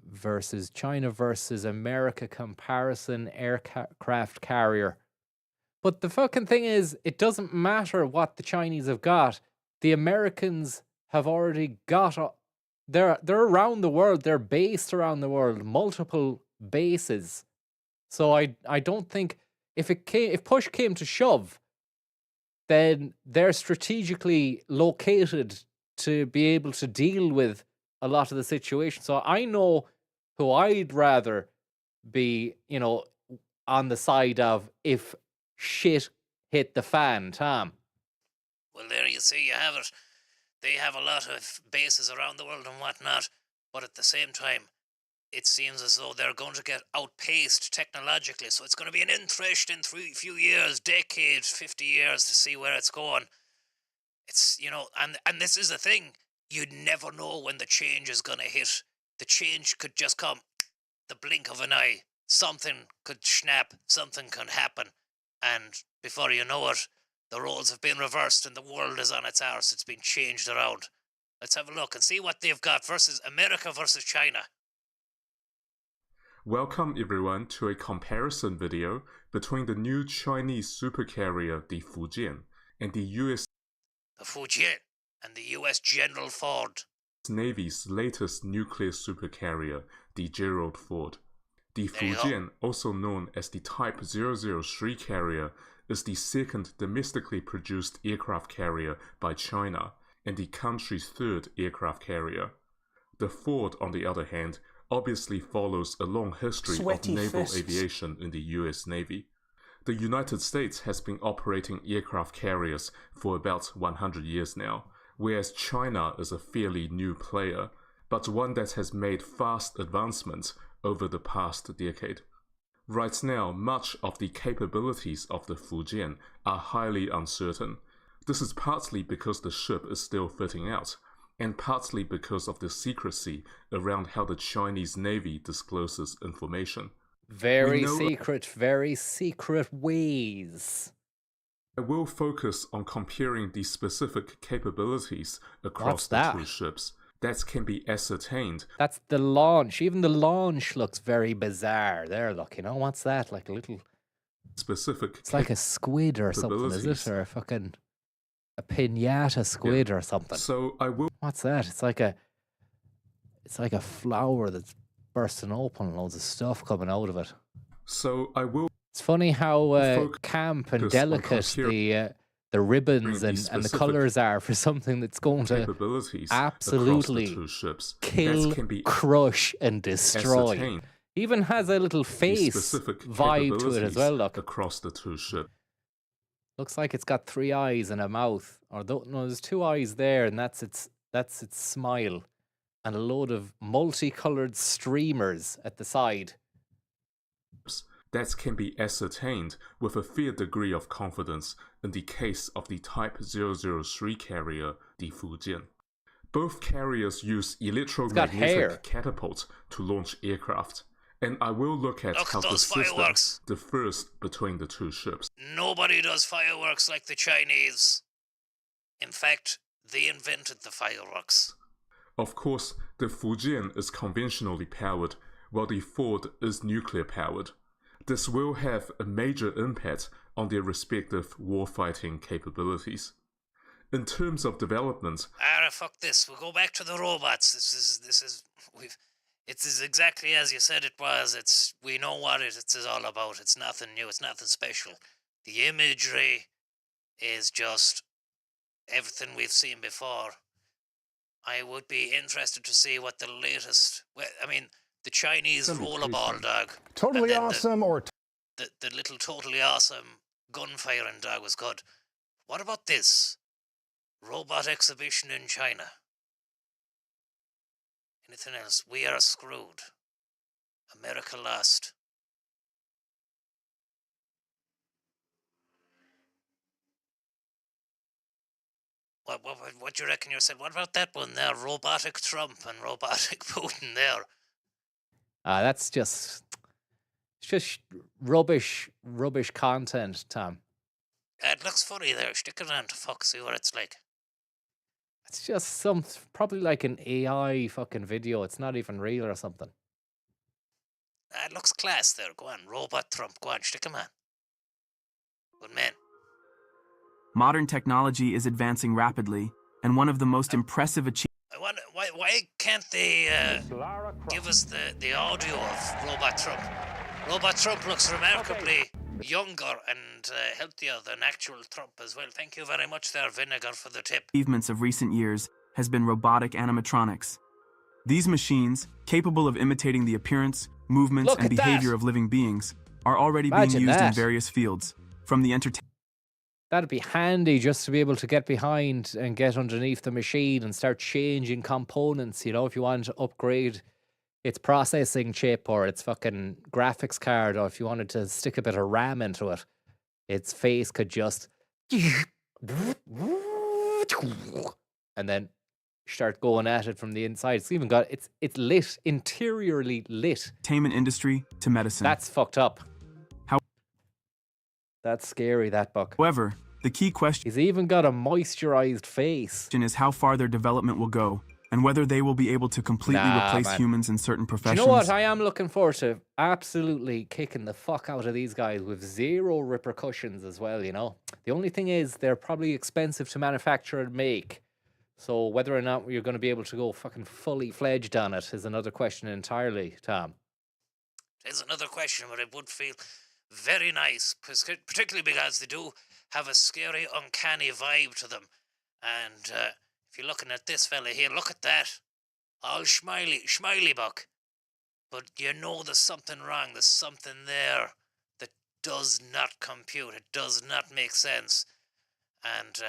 Versus China versus America comparison aircraft carrier. But the fucking thing is, it doesn't matter what the Chinese have got. The Americans have already got... They're around the world. They're based around the world. Multiple bases. So I don't think... If push came to shove, then they're strategically located to be able to deal with a lot of the situation. So I know who I'd rather be, on the side of if shit hit the fan, Tom. Well, there you see, you have it. They have a lot of bases around the world and whatnot, but at the same time, it seems as though they're going to get outpaced technologically. So it's going to be an interesting few years, decades, 50 years to see where it's going. It's, and this is the thing. You never know when the change is going to hit. The change could just come, the blink of an eye. Something could snap, something can happen. And before you know it, the roles have been reversed and the world is on its arse. It's been changed around. Let's have a look and see what they've got versus America versus China. Welcome everyone to a comparison video between the new Chinese supercarrier, the Fujian, and the US... The Fujian and the US General Ford. Navy's latest nuclear supercarrier, the Gerald Ford. The Fujian, also known as the Type 003 carrier, is the second domestically produced aircraft carrier by China and the country's third aircraft carrier. The Ford, on the other hand, obviously follows a long history of naval aviation in the US Navy. The United States has been operating aircraft carriers for about 100 years now, whereas China is a fairly new player, but one that has made fast advancements over the past decade. Right now, much of the capabilities of the Fujian are highly uncertain. This is partly because the ship is still fitting out, and partly because of the secrecy around how the Chinese Navy discloses information. Very secret ways. I will focus on comparing the specific capabilities across the two ships that can be ascertained. That's the launch. Even the launch looks very bizarre. There, look, you know, what's that? Like a little... Specific. It's like a squid or something, is it? Or a fucking... a pinata squid or something. So I will... What's that? It's like a flower that's bursting open and loads of stuff coming out of it. So I will... It's funny how camp and delicate the ribbons and the colours are for something that's going to absolutely kill, crush and destroy. Even has a little face vibe to it as well, look. Across the two ships. Looks like it's got 3 eyes and a mouth. Or no, there's 2 eyes there, and that's its smile. And a load of multicoloured streamers at the side. That can be ascertained with a fair degree of confidence in the case of the Type 003 carrier, the Fujian. Both carriers use electromagnetic catapults to launch aircraft, and I will look at how the system differs between the two ships. Nobody does fireworks like the Chinese. In fact, they invented the fireworks. Of course, the Fujian is conventionally powered, while the Ford is nuclear powered. This will have a major impact on their respective warfighting capabilities. In terms of development... fuck this. We'll go back to the robots. It's exactly as you said it was. We know what it is all about. It's nothing new. It's nothing special. The imagery is just everything we've seen before. I would be interested to see what the latest... the Chinese rollerball dog. Totally awesome the little totally awesome gun-firing dog was good. What about this? Robot exhibition in China. Anything else? We are screwed. America lost. What do you reckon yourself? What about that one there? Robotic Trump and robotic Putin there. That's just... it's just rubbish content, Tom. It looks funny there. Stick it on to fuck, see what it's like. It's just probably like an AI fucking video. It's not even real or something. It looks class there. Go on, Robot Trump. Go on, stick him on. Good man. Modern technology is advancing rapidly, and one of the most impressive achievements... I wonder, why can't they give us the audio of Robot Trump? Robot Trump looks remarkably younger and healthier than actual Trump as well. Thank you very much there, Vinegar, for the tip. Achievements of recent years has been robotic animatronics. These machines, capable of imitating the appearance, movements, and behavior of living beings, are already being used in various fields, from the entertainment... That'd be handy just to be able to get behind and get underneath the machine and start changing components, you know, if you want to upgrade its processing chip or its fucking graphics card, or if you wanted to stick a bit of RAM into it, its face could just... and then start going at it from the inside. It's even got... It's lit, interiorly lit. Entertainment industry to medicine. That's fucked up. That's scary, that book. However, the key question... He's even got a moisturized face. ...is how far their development will go, and whether they will be able to completely replace humans in certain professions. You know what I am looking forward to? Absolutely kicking the fuck out of these guys with zero repercussions as well, you know? The only thing is, they're probably expensive to manufacture and make. So whether or not you're going to be able to go fucking fully fledged on it is another question entirely, Tom. There's another question, but it would feel... very nice, particularly because they do have a scary, uncanny vibe to them. And if you're looking at this fella here, look at that. All schmiley buck. But you know there's something wrong. There's something there that does not compute. It does not make sense. And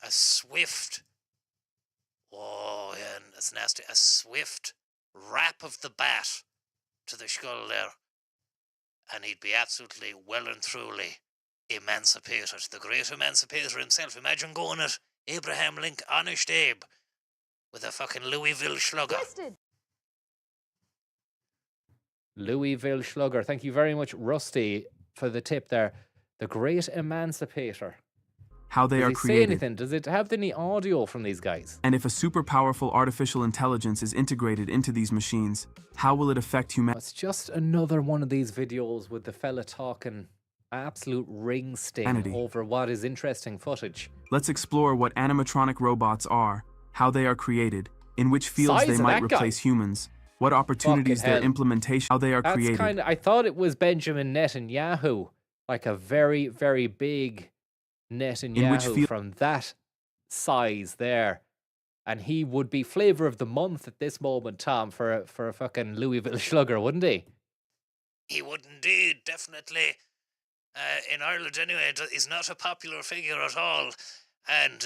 a swift... oh, yeah, that's nasty. A swift rap of the bat to the skull there. And he'd be absolutely well and truly emancipated. The great emancipator himself. Imagine going at Abraham Lincoln, Honest Abe, with a fucking Louisville slugger. Louisville slugger. Thank you very much, Rusty, for the tip there. The great emancipator. how they Does are he say created, anything? Does it have any audio from these guys? and if a super powerful artificial intelligence is integrated into these machines, how will it affect humanity? It's just another one of these videos with the fella talking absolute ring sting over what is interesting footage. Let's explore what animatronic robots are, how they are created, in which fields they might replace humans, what opportunities their implementation, how they are created. I thought it was Benjamin Netanyahu, like a very, very big Netanyahu from that size there. And he would be flavor of the month at this moment, Tom, for a fucking Louisville Slugger, wouldn't he? He would indeed, definitely. In Ireland, anyway, he's not a popular figure at all. And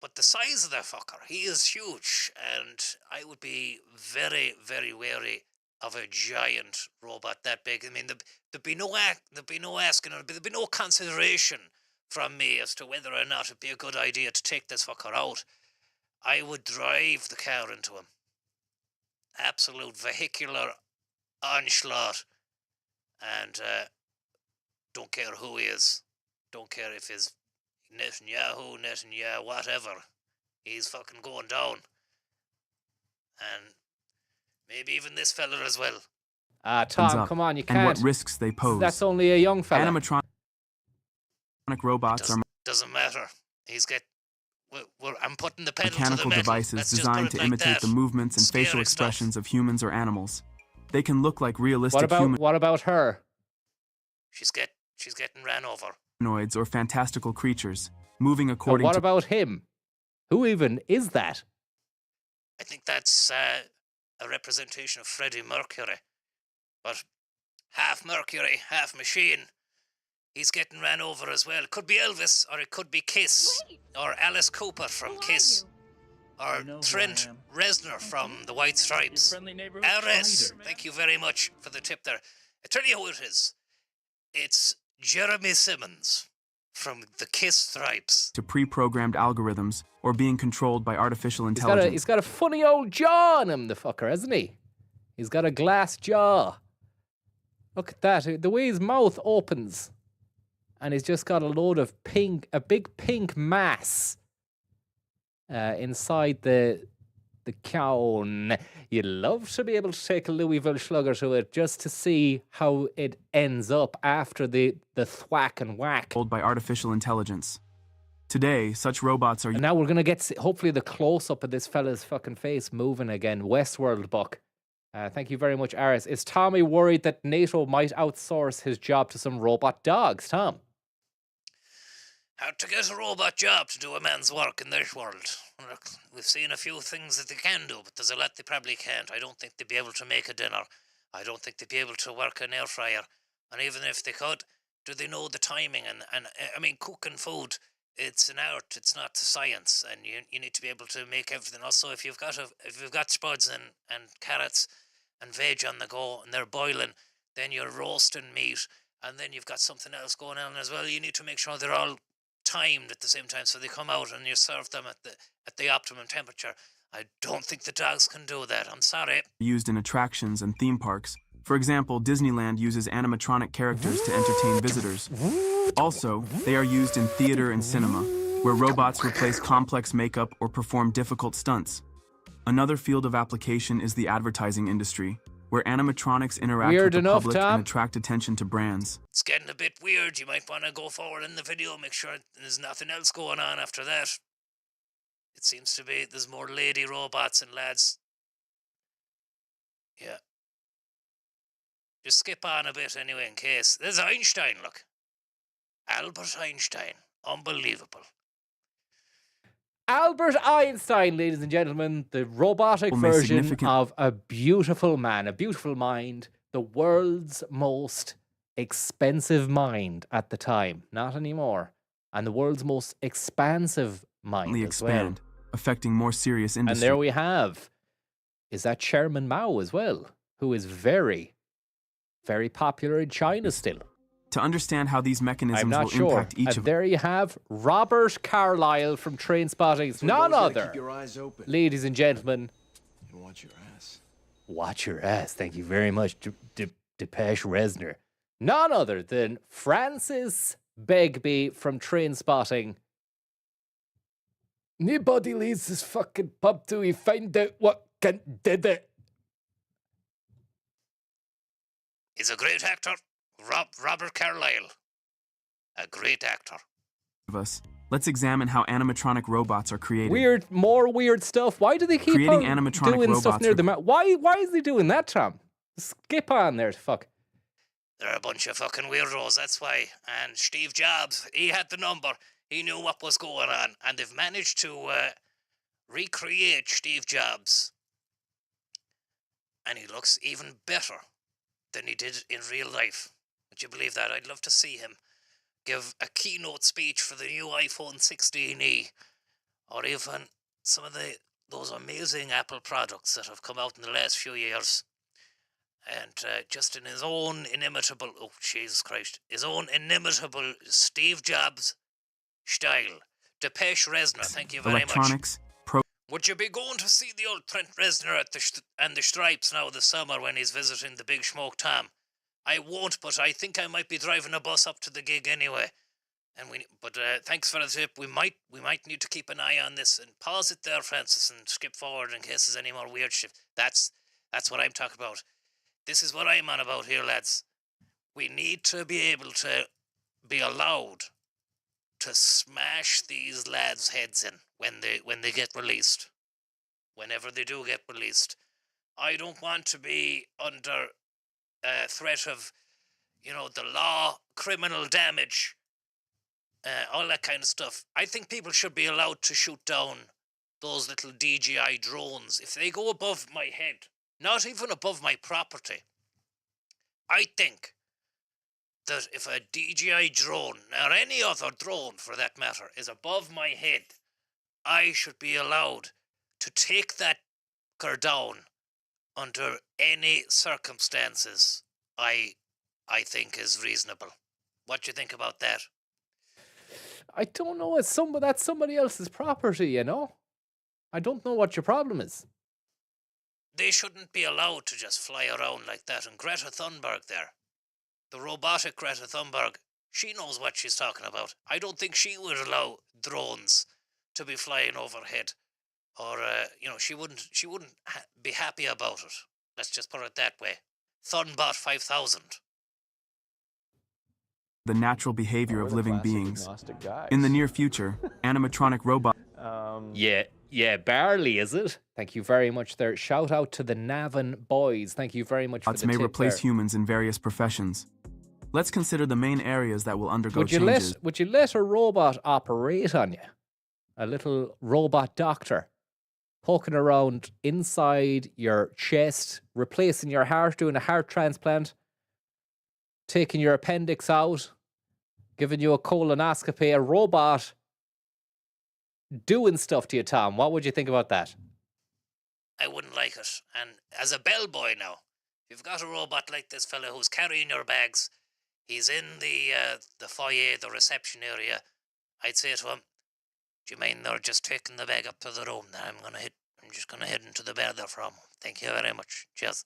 but the size of that fucker, he is huge, and I would be very, very wary of a giant robot that big. I mean, there'd be no asking, or there'd be no consideration from me as to whether or not it'd be a good idea to take this fucker out. I would drive the car into him. Absolute vehicular onslaught. And don't care who he is. Don't care if he's Netanyahu, whatever. He's fucking going down. And maybe even this fella as well. Tom, come on, you can't. And what risks they pose. That's only a young fella. Animatronic robots are doesn't matter. I'm putting the pedal mechanical to the metal. devices designed to imitate the movements and facial expressions of humans or animals. They can look like realistic What about her? She's getting ran over. Humanoids or fantastical creatures, moving according to... What about him? Who even is that? I think that's a representation of Freddie Mercury. But half Mercury, half machine. He's getting ran over as well. It could be Elvis, or it could be Kiss, or Alice Cooper from Kiss, or Trent Reznor from the White Stripes. RS, thank you very much for the tip there. I tell you who it is. It's Jeremy Simmons from the Kiss Stripes. To pre-programmed algorithms or being controlled by artificial intelligence. He's got a funny old jaw on him, the fucker, hasn't he? He's got a glass jaw. Look at that. The way his mouth opens. And he's just got a load of a big pink mass inside the cone. You'd love to be able to take a Louisville Slugger to it just to see how it ends up after the thwack and whack. By artificial intelligence. Today, such robots are... And now we're going to get, hopefully, the close-up of this fella's fucking face moving again. Westworld Buck. Thank you very much, Aris. Is Tommy worried that NATO might outsource his job to some robot dogs, Tom? How to get a robot job to do a man's work in this world. Look, we've seen a few things that they can do, but there's a lot they probably can't. I don't think they'd be able to make a dinner. I don't think they'd be able to work an air fryer. And even if they could, do they know the timing? And I mean, cooking food, it's an art, it's not a science. And you need to be able to make everything. Also, if you've got spuds and carrots and veg on the go and they're boiling, then you're roasting meat, and then you've got something else going on as well. You need to make sure they're all timed at the same time, so they come out and you serve them at the optimum temperature. I don't think the dogs can do that. I'm sorry. Used in attractions and theme parks. For example, Disneyland uses animatronic characters to entertain visitors. Also, they are used in theater and cinema, where robots replace complex makeup or perform difficult stunts. Another field of application is the advertising industry, where animatronics interact with the public and attract attention to brands. It's getting a bit weird. You might want to go forward in the video, make sure there's nothing else going on after that. It seems to be there's more lady robots and lads. Yeah. Just skip on a bit anyway in case. There's Einstein, look. Albert Einstein. Unbelievable. Albert Einstein, ladies and gentlemen, the robotic version of a beautiful man, a beautiful mind, the world's most expensive mind at the time, not anymore, and the world's most expansive mind as well. Affecting more serious industries. And there we have, is that Chairman Mao as well, who is very, very popular in China still. To understand how these mechanisms will impact each of... There you have Robert Carlyle from Trainspotting. None other, ladies and gentlemen. And watch your ass. Watch your ass. Thank you very much, Depeche Reznor. None other than Francis Begbie from Trainspotting. Nobody leaves this fucking pub till we find out what cunt did it. He's a great actor. Robert Carlyle. A great actor. Let's examine how animatronic robots are created. More weird stuff. Why do they keep Creating on animatronic doing robots stuff near the mouth? Why is he doing that, Tom? Skip on there, fuck. They're a bunch of fucking weirdos, that's why. And Steve Jobs, he had the number. He knew what was going on. And they've managed to recreate Steve Jobs. And he looks even better than he did in real life. Would you believe that? I'd love to see him give a keynote speech for the new iPhone 16e, or even some of those amazing Apple products that have come out in the last few years. And just in his own inimitable, oh Jesus Christ, his own inimitable Steve Jobs style. Depeche Reznor, thank you very much. Would you be going to see the old Trent Reznor at the Stripes now this summer when he's visiting the Big Smoke Tom? I won't, but I think I might be driving a bus up to the gig anyway. But thanks for the tip. We might need to keep an eye on this and pause it there, Francis, and skip forward in case there's any more weird shit. That's what I'm talking about. This is what I'm on about here, lads. We need to be able to be allowed to smash these lads' heads in when they get released. Whenever they do get released. I don't want to be under threat of, the law, criminal damage, all that kind of stuff. I think people should be allowed to shoot down those little DJI drones. If they go above my head, not even above my property, I think that if a DJI drone, or any other drone for that matter, is above my head, I should be allowed to take that car down under any circumstances I think is reasonable. What do you think about that? I don't know. That's somebody else's property, I don't know what your problem is. They shouldn't be allowed to just fly around like that. And Greta Thunberg there, the robotic Greta Thunberg, she knows what she's talking about. I don't think she would allow drones to be flying overhead. Or, she wouldn't be happy about it. Let's just put it that way. Thunbot 5000. The natural behavior of living beings. In the near future, animatronic robots. Yeah, barely, is it? Thank you very much there. Shout out to the Navan boys. Thank you very much for the tip may replace there. humans in various professions. Let's consider the main areas that will undergo changes. Would you let a robot operate on you? A little robot doctor poking around inside your chest, replacing your heart, doing a heart transplant, taking your appendix out, giving you a colonoscopy, a robot doing stuff to you, Tom. What would you think about that? I wouldn't like it. And as a bellboy now, if you've got a robot like this fella who's carrying your bags, he's in the foyer, the reception area, I'd say to him, do you mind they're just taking the bag up to the room that I'm just gonna head into the bed there for him. Thank you very much. Cheers.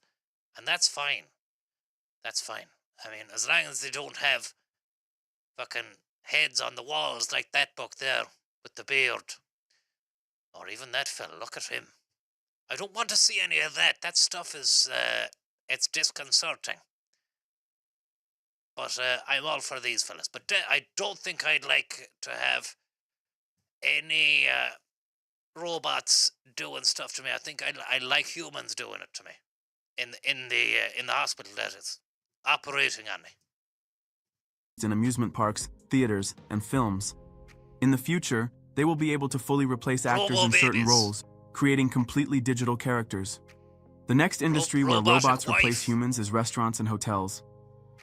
And that's fine. That's fine. I mean, as long as they don't have fucking heads on the walls like that book there with the beard. Or even that fella, look at him. I don't want to see any of that. That stuff is, it's disconcerting. But I'm all for these fellas. But I don't think I'd like to have any robots doing stuff to me. I think I like humans doing it to me. In the hospital, that is. Operating on me. In amusement parks, theaters, and films. In the future, they will be able to fully replace actors in certain roles, creating completely digital characters. The next industry where robots replace humans is restaurants and hotels.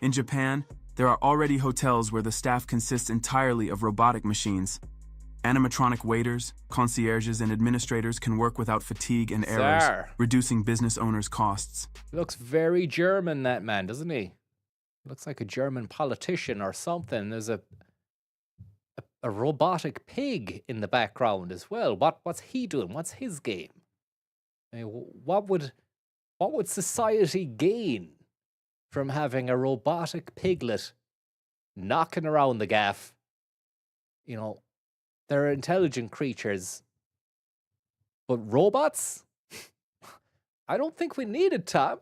In Japan, there are already hotels where the staff consists entirely of robotic machines. Animatronic waiters, concierges, and administrators can work without fatigue and errors, reducing business owners' costs. Looks very German, that man, doesn't he? Looks like a German politician or something. There's a robotic pig in the background as well. What's he doing? What's his game? I mean, what would society gain from having a robotic piglet knocking around the gaff? They're intelligent creatures. But robots? I don't think we need it, Tom.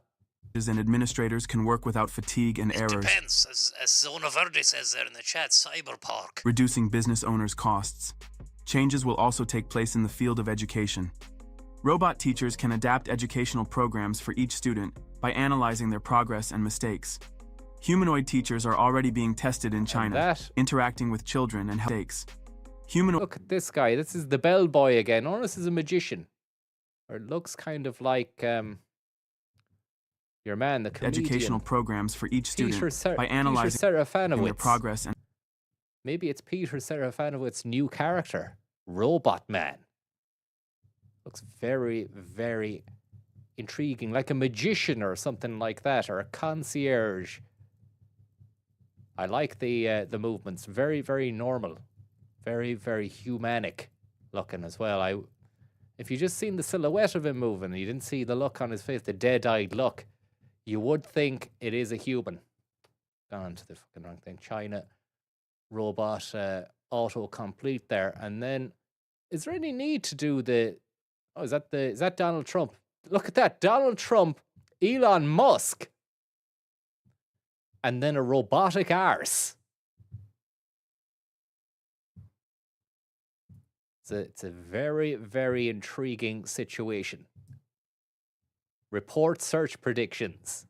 And administrators can work without fatigue and errors. Depends, as Zona Verde says there in the chat, cyberpark. Reducing business owners' costs. Changes will also take place in the field of education. Robot teachers can adapt educational programs for each student by analyzing their progress and mistakes. Humanoid teachers are already being tested in China, interacting with children and mistakes. Look at this guy. This is the bellboy again. Oh, this is a magician. Or it looks kind of like your man, the comedian. Educational programs for each student by analyzing their progress. And maybe it's Peter Serafinowicz' new character, Robot Man. Looks very, very intriguing, like a magician or something like that, or a concierge. I like the movements. Very, very normal. Very, very humanic looking as well. If you just seen the silhouette of him moving, you didn't see the look on his face, the dead-eyed look, you would think it is a human. Gone on to the fucking wrong thing. China robot autocomplete there. And then, is there any need to do the... Oh, is that Donald Trump? Look at that. Donald Trump, Elon Musk, and then a robotic arse. It's a very, very intriguing situation. Report search predictions.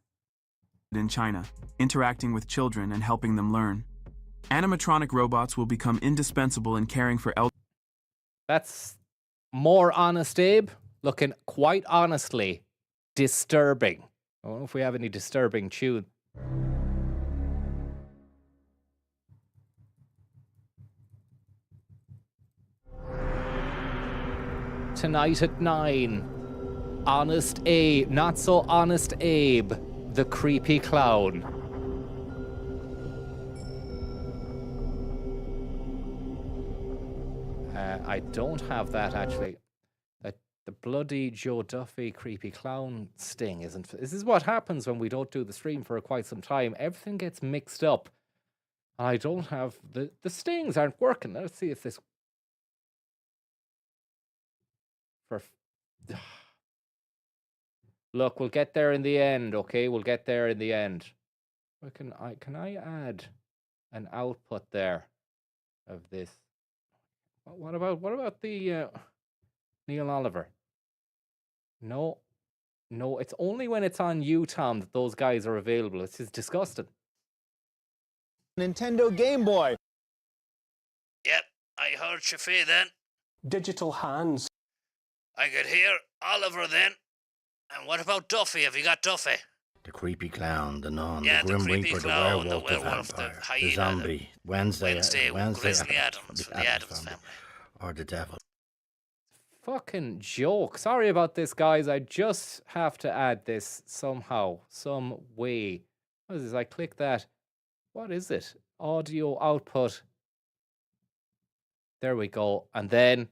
In China, interacting with children and helping them learn. Animatronic robots will become indispensable in caring for elderly. That's more honest, Abe. Looking quite honestly disturbing. I don't know if we have any disturbing tune. Tonight at 9, Honest Abe, Not So Honest Abe, the creepy clown. I don't have that actually. The bloody Joe Duffy creepy clown sting isn't. This is what happens when we don't do the stream for quite some time. Everything gets mixed up. I don't have the stings aren't working. Let's see if this. Look, we'll get there in the end, okay? We'll get there in the end. Can I add an output there of this? What about the Neil Oliver? No, it's only when it's on you, Tom, that those guys are available. It's just disgusting. Nintendo Game Boy. Yep, I heard Shafi then. Digital hands. I could hear Oliver then. And what about Duffy? Have you got Duffy? The creepy clown, the nun, yeah, the grim creepy reaper, clown, the werewolf, the vampire, hyena, the zombie, Wednesday Grizzly Adams from the Addams family. Or the devil. Fucking joke. Sorry about this, guys. I just have to add this somehow, some way. What is this? I click that. What is it? Audio output. There we go. And then,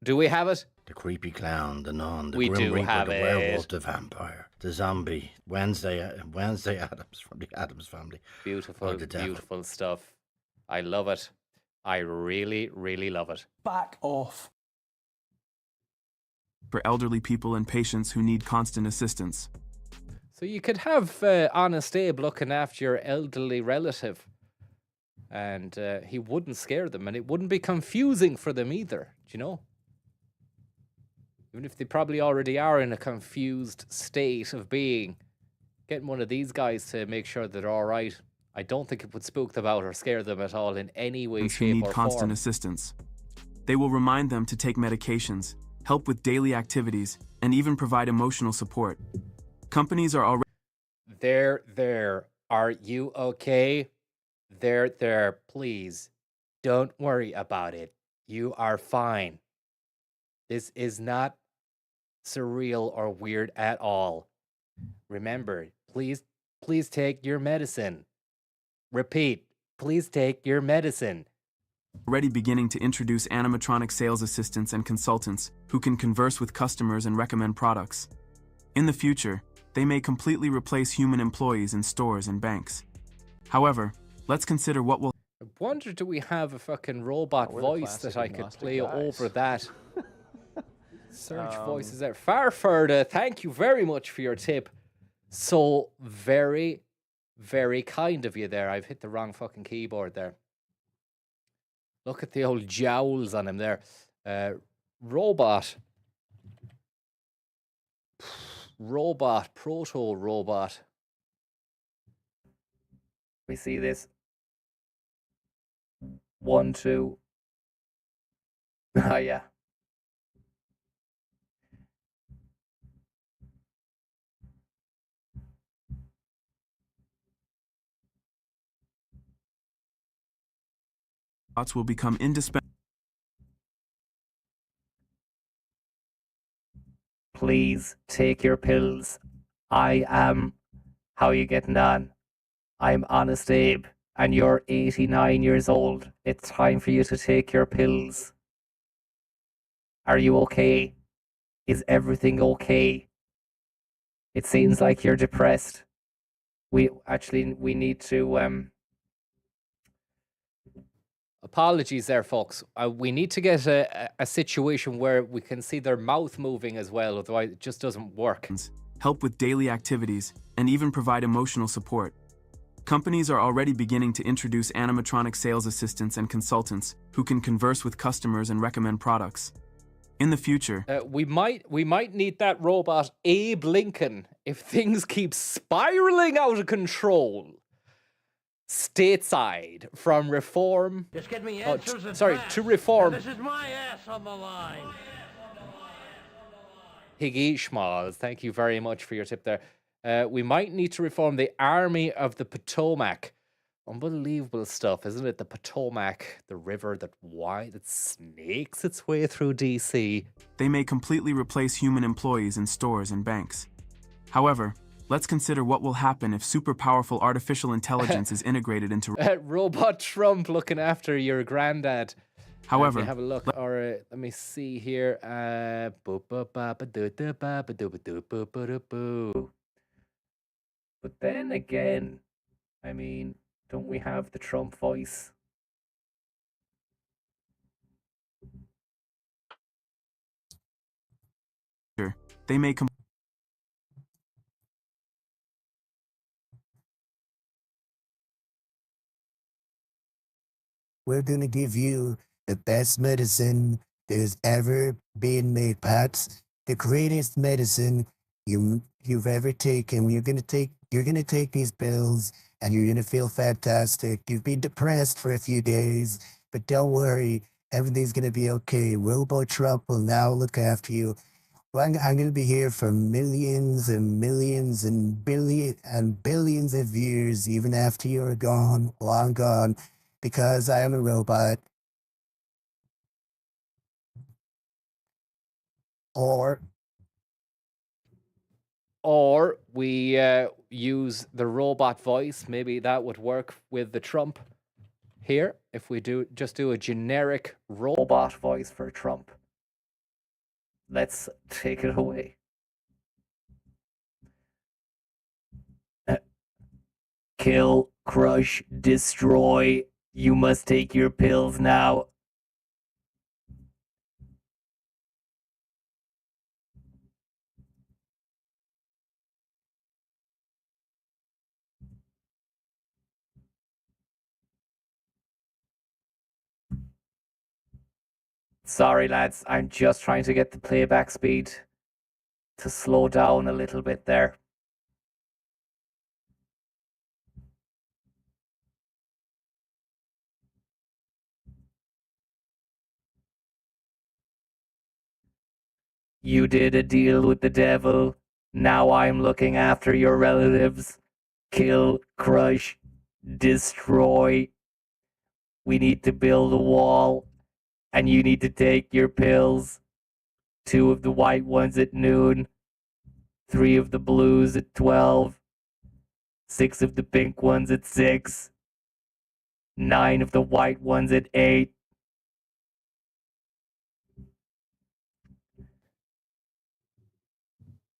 do we have it? The creepy clown, the nun, the we grim reaper, the werewolf, it. the vampire, the zombie, Wednesday Adams from the Addams family. Beautiful, beautiful stuff. I love it. I really, really love it. Back off. For elderly people and patients who need constant assistance. So you could have Honest Abe looking after your elderly relative, and he wouldn't scare them, and it wouldn't be confusing for them either, do you know? Even if they probably already are in a confused state of being, getting one of these guys to make sure that they're all right, I don't think it would spook them out or scare them at all in any way, shape, who need or constant form. Assistance. They will remind them to take medications, help with daily activities, and even provide emotional support. Companies are already... There. Are you okay? There. Please, don't worry about it. You are fine. This is not surreal or weird at all. Remember, please take your medicine. Repeat, please take your medicine. Already beginning to introduce animatronic sales assistants and consultants who can converse with customers and recommend products. In the future, they may completely replace human employees in stores and banks. However, let's consider what will... I wonder, do we have a fucking robot voice that I could play over that? Search voices there. Farfurda, thank you very much for your tip. So very, very kind of you there. I've hit the wrong fucking keyboard there. Look at the old jowls on him there. Robot. Robot, proto-robot. We see this. 1, 2. Ah, yeah. Robots will become indispensable. Please take your pills. I am. How are you getting on? I'm Honest Abe, and you're 89 years old. It's time for you to take your pills. Are you okay? Is everything okay? It seems like you're depressed. We need to Apologies there, folks. We need to get a situation where we can see their mouth moving as well, otherwise it just doesn't work. Help with daily activities, and even provide emotional support. Companies are already beginning to introduce animatronic sales assistants and consultants who can converse with customers and recommend products. In the future, we might need that robot Abe Lincoln if things keep spiraling out of control. Stateside from reform. Just get me answers to reform. This is my ass on the line. Higgy Schmalz, thank you very much for your tip there. We might need to reform the Army of the Potomac. Unbelievable stuff, isn't it? The Potomac, the river that snakes its way through DC. They may completely replace human employees in stores and banks. However, let's consider what will happen if super powerful artificial intelligence is integrated into Robot Trump looking after your granddad. However, let me have a look, or let me see here. But then again, I mean, don't we have the Trump voice? they may We're going to give you the best medicine there's ever been made, Pats. The greatest medicine you've ever taken. You're gonna take these pills and you're gonna feel fantastic. You've been depressed for a few days, but don't worry, everything's gonna be okay. Robo Trump will now look after you. Well, I'm gonna be here for millions and millions and billions of years, even after you're gone, long gone, because I am a robot. Or we use the robot voice. Maybe that would work with the Trump here. If we just do a generic robot voice for Trump. Let's take it away. Kill, crush, destroy. You must take your pills now. Sorry, lads. I'm just trying to get the playback speed to slow down a little bit there. You did a deal with the devil. Now I'm looking after your relatives. Kill, crush, destroy. We need to build a wall. And you need to take your pills. 2 of the white ones at noon. 3 of the blues at 12. 6 of the pink ones at 6. 9 of the white ones at 8.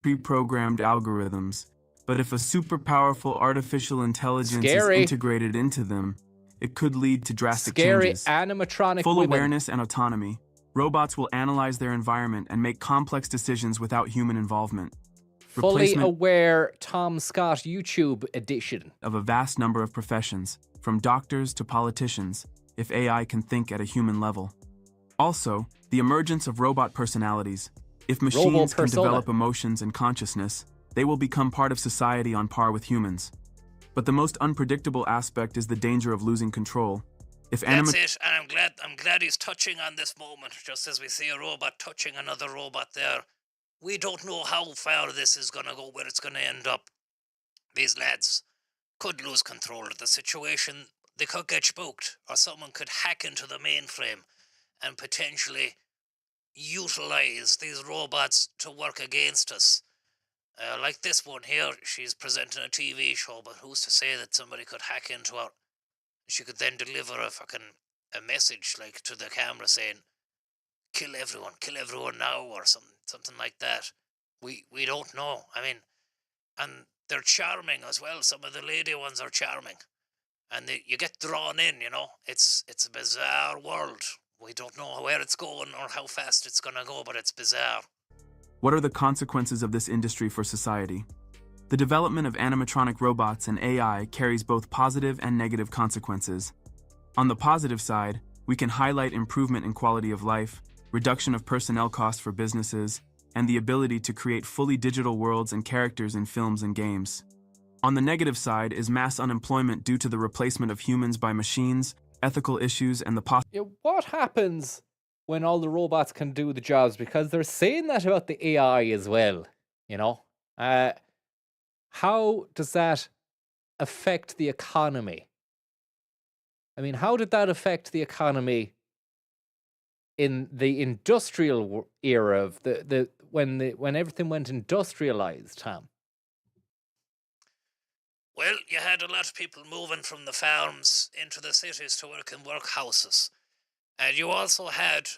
Pre-programmed algorithms, but if a super powerful artificial intelligence is integrated into them, it could lead to drastic changes. Animatronic full women. Awareness and autonomy. Robots will analyze their environment and make complex decisions without human involvement. Fully aware Tom Scott YouTube edition. Of a vast number of professions, from doctors to politicians, if AI can think at a human level. Also, the emergence of robot personalities. If machines can develop emotions and consciousness, they will become part of society on par with humans. But the most unpredictable aspect is the danger of losing control. That's it, and I'm glad he's touching on this moment, just as we see a robot touching another robot there. We don't know how far this is going to go, where it's going to end up. These lads could lose control of the situation. They could get spooked, or someone could hack into the mainframe and potentially utilize these robots to work against us. Like this one here, she's presenting a TV show, but who's to say that somebody could hack into her? She could then deliver a message like to the camera saying, kill everyone now, or something like that. We don't know. I mean, and they're charming as well. Some of the lady ones are charming, and you get drawn in. You know, it's a bizarre world. We don't know where it's going or how fast it's gonna go, but it's bizarre. What are the consequences of this industry for society? The development of animatronic robots and AI carries both positive and negative consequences. On the positive side, we can highlight improvement in quality of life, reduction of personnel costs for businesses, and the ability to create fully digital worlds and characters in films and games. On the negative side is mass unemployment due to the replacement of humans by machines, ethical issues, and the What happens when all the robots can do the jobs? Because they're saying that about the AI as well, you know? How does that affect the economy? I mean, how did that affect the economy in the industrial era of when everything went industrialized, Tom? Well, you had a lot of people moving from the farms into the cities to work in workhouses. And you also had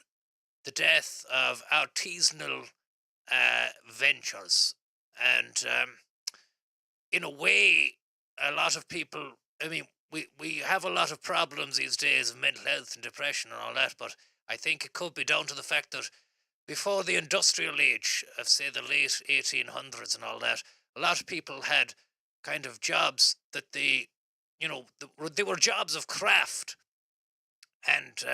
the death of artisanal ventures. And in a way, a lot of people, I mean, we have a lot of problems these days of mental health and depression and all that, but I think it could be down to the fact that before the industrial age of, say, the late 1800s and all that, a lot of people had kind of jobs that they were jobs of craft. And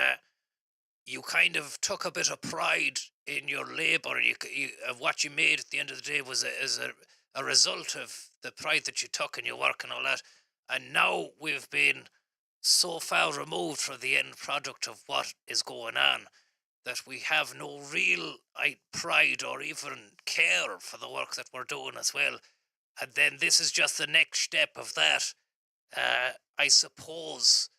you kind of took a bit of pride in your labour, of what you made at the end of the day was a result of the pride that you took in your work and all that. And now we've been so far removed from the end product of what is going on that we have no real pride or even care for the work that we're doing as well. And then this is just the next step of that. I suppose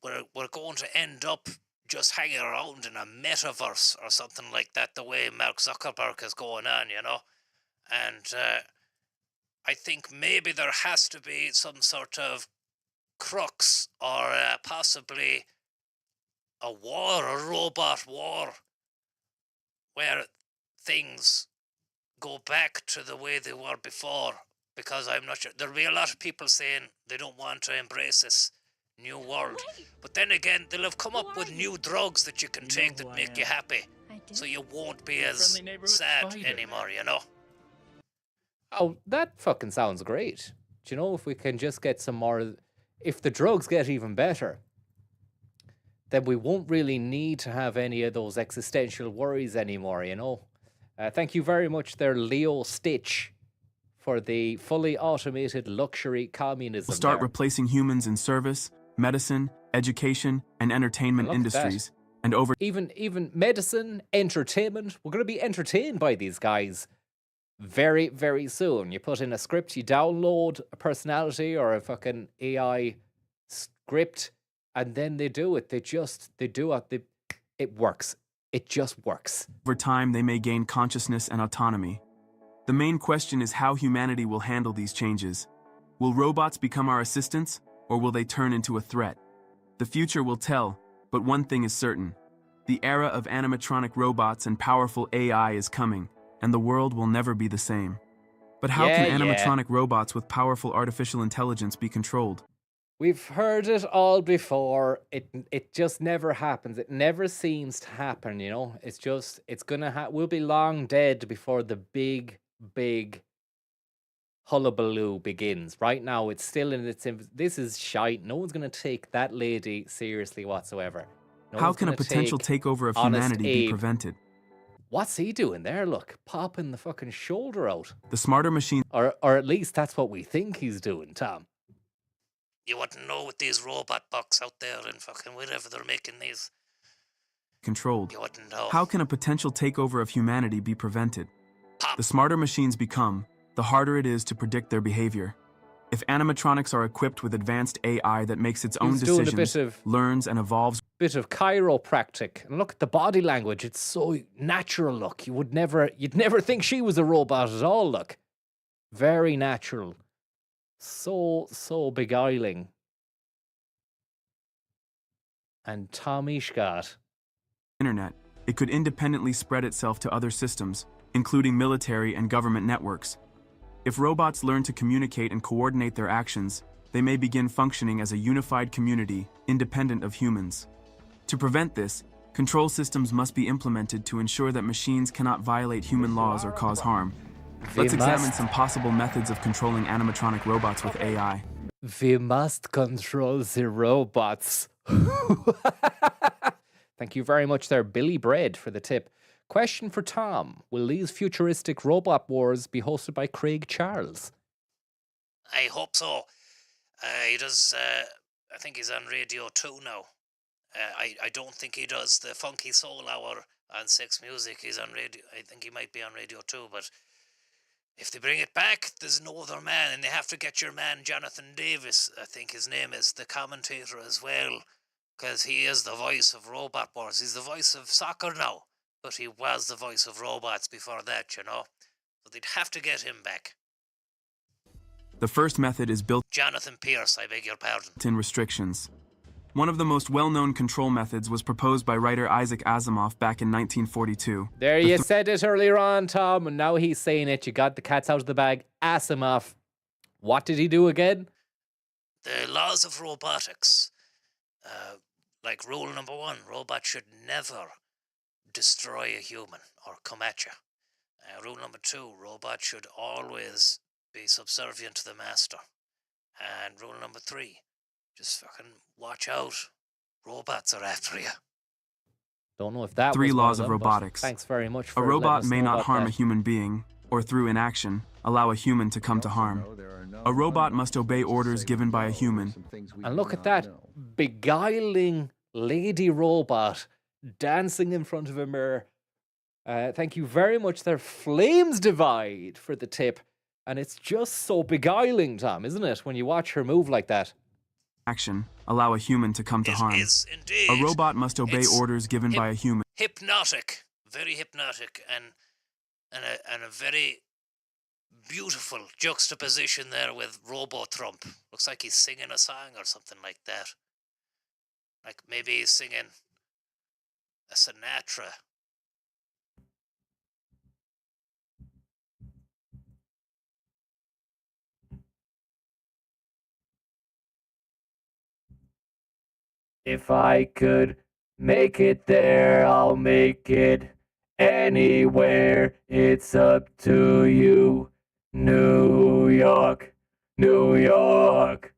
we're going to end up just hanging around in a metaverse or something like that, the way Mark Zuckerberg is going on, you know. And I think maybe there has to be some sort of crux or possibly a war, a robot war, where things go back to the way they were before, because I'm not sure. There'll be a lot of people saying they don't want to embrace this new world. But then again, they'll have come up with new drugs that you can take that make you happy. So you won't be as sad anymore, you know? Oh, that fucking sounds great. Do you know, if we can just get some more... If the drugs get even better, then we won't really need to have any of those existential worries anymore, you know? Thank you very much there, Leo Stitch, for the fully automated luxury communism. We'll start replacing humans in service, medicine, education, and entertainment industries. And over even medicine, entertainment. We're going to be entertained by these guys very, very soon. You put in a script, you download a personality or a fucking AI script, and then they do it. They do it. It works. It just works. Over time, they may gain consciousness and autonomy. The main question is how humanity will handle these changes. Will robots become our assistants, or will they turn into a threat? The future will tell, but one thing is certain. The era of animatronic robots and powerful AI is coming, and the world will never be the same. But how can animatronic robots with powerful artificial intelligence be controlled? We've heard it all before. It just never happens. It never seems to happen, you know? It's gonna we'll be long dead before the big hullabaloo begins. Right now, it's still in its this is shite. No one's gonna take that lady seriously whatsoever. How can a potential takeover of humanity be prevented? What's he doing there? Look, popping the fucking shoulder out. The smarter machine, or at least that's what we think he's doing, Tom. You wouldn't know with these robot bucks out there and fucking whatever they're making these. Controlled. You wouldn't know. How can a potential takeover of humanity be prevented? The smarter machines become, the harder it is to predict their behavior. If animatronics are equipped with advanced AI that makes its own decisions, learns and evolves. Bit of chiropractic. And look at the body language. It's so natural, look. You'd never think she was a robot at all, look. Very natural. So beguiling. And Tommy Scott. Internet, it could independently spread itself to other systems, including military and government networks. If robots learn to communicate and coordinate their actions, they may begin functioning as a unified community, independent of humans. To prevent this, control systems must be implemented to ensure that machines cannot violate human laws or cause harm. Let's examine some possible methods of controlling animatronic robots with AI. We must control the robots. Thank you very much there, Billy Bread, for the tip. Question for Tom. Will these futuristic robot wars be hosted by Craig Charles? I hope so. He does, I think he's on Radio 2 now. I don't think he does the Funky Soul Hour on 6 Music. He's on radio. I think he might be on Radio 2, but if they bring it back, there's no other man, and they have to get your man Jonathan Davis, I think his name is, the commentator as well, because he is the voice of Robot Wars. He's the voice of soccer now, but he was the voice of robots before that, you know. So they'd have to get him back. The first method is built Jonathan Pierce, I beg your pardon. in restrictions. One of the most well-known control methods was proposed by writer Isaac Asimov back in 1942. There you said it earlier on, Tom, and now he's saying it. You got the cats out of the bag. Asimov. What did he do again? The laws of robotics. Like rule number 1, robots should never destroy a human or come at you. Rule number 2, robots should always be subservient to the master. And rule number 3, just fucking watch out. Robots are after you. Don't know if that 3 was laws one of them, robotics. Thanks very much for A robot may not harm that. a human being, or through inaction, allow a human to come to harm. A robot must obey orders given by a human. And look at that beguiling lady robot dancing in front of a mirror. Thank you very much there, Flames Divide, for the tip. And it's just so beguiling, Tom, isn't it, when you watch her move like that? Action, allow a human to come to harm. Is indeed. A robot must obey orders given by a human. Hypnotic, very hypnotic, and a very beautiful juxtaposition there with Robo-Trump. Looks like he's singing a song or something like that. Like maybe he's singing a Sinatra. If I could make it there, I'll make it anywhere. It's up to you. New York, New York.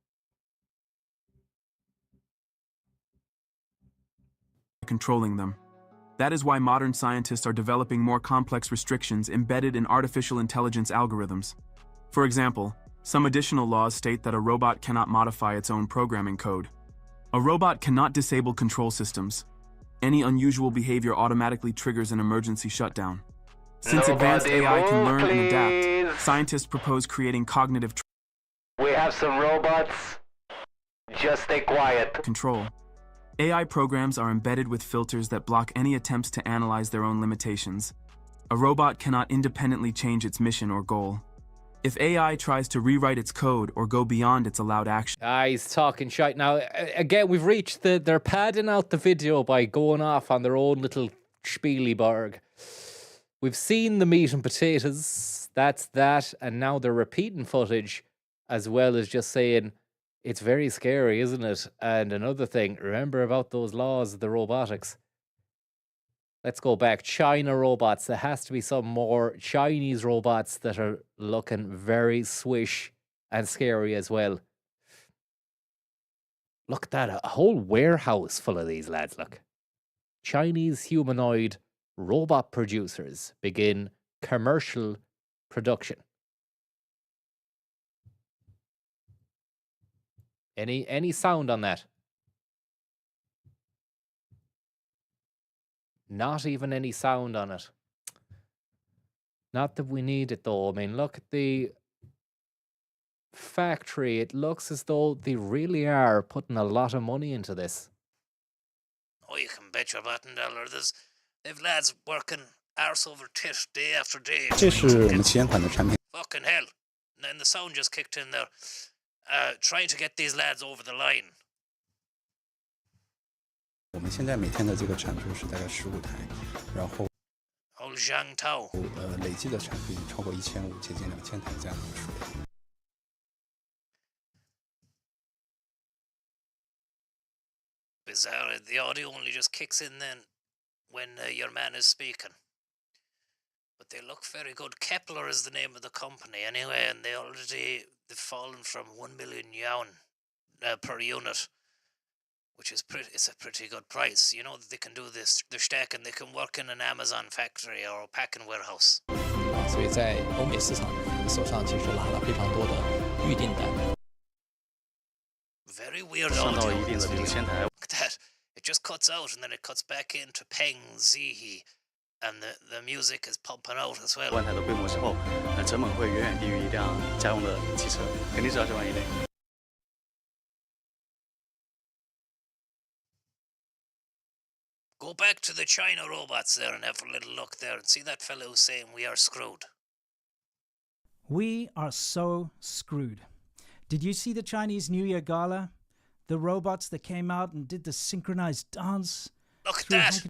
Controlling them. That is why modern scientists are developing more complex restrictions embedded in artificial intelligence algorithms. For example, some additional laws state that a robot cannot modify its own programming code. A robot cannot disable control systems. Any unusual behavior automatically triggers an emergency shutdown. Since advanced AI can learn and adapt, scientists propose creating cognitive We have some robots. Just stay quiet. control. AI programs are embedded with filters that block any attempts to analyze their own limitations. A robot cannot independently change its mission or goal. If AI tries to rewrite its code or go beyond its allowed action. He's talking shite. Now, again, we've reached they're padding out the video by going off on their own little Spielberg. We've seen the meat and potatoes. That's that. And now they're repeating footage as well as just saying, It's very scary, isn't it? And another thing, remember about those laws of the robotics. Let's go back. China robots. There has to be some more Chinese robots that are looking very swish and scary as well. Look at that. A whole warehouse full of these lads, look. Chinese humanoid robot producers begin commercial production. Any sound on that? Not even any sound on it. Not that we need it though. I mean, look at the factory. It looks as though they really are putting a lot of money into this. Oh, you can bet your bottom dollar. They've lads working arse over tit day after day. 这是我们旗舰款的产品。 Fucking hell. And then the sound just kicked in there. Trying to get these lads over the line. 我们现在每天的这个产出是大概15台，然后 Old Zhang Tao. 累计的产出已经超过1500，接近2000台这样的一个数量。 Bizarre. The audio only just kicks in then when your man is speaking. But they look very good. Kepler is the name of the company anyway, and they've fallen from 1 million yuan per unit, which is it's a pretty good price. You know that they can do this. They're stacking. They can work in an Amazon factory or a packing warehouse. 所以在欧美市场手上其实拿了非常多的预订单。 Very weird audio. Look at that. It just cuts out and then it cuts back into Peng Zihi. And the music is pumping out as well. 万台的规模之后，成本会远远低于一辆家用的汽车，肯定是20万以内。 Go back to the China robots there and have a little look there and see that fellow saying we are screwed. We are so screwed. Did you see the Chinese New Year gala? The robots that came out and did the synchronized dance? Look at that!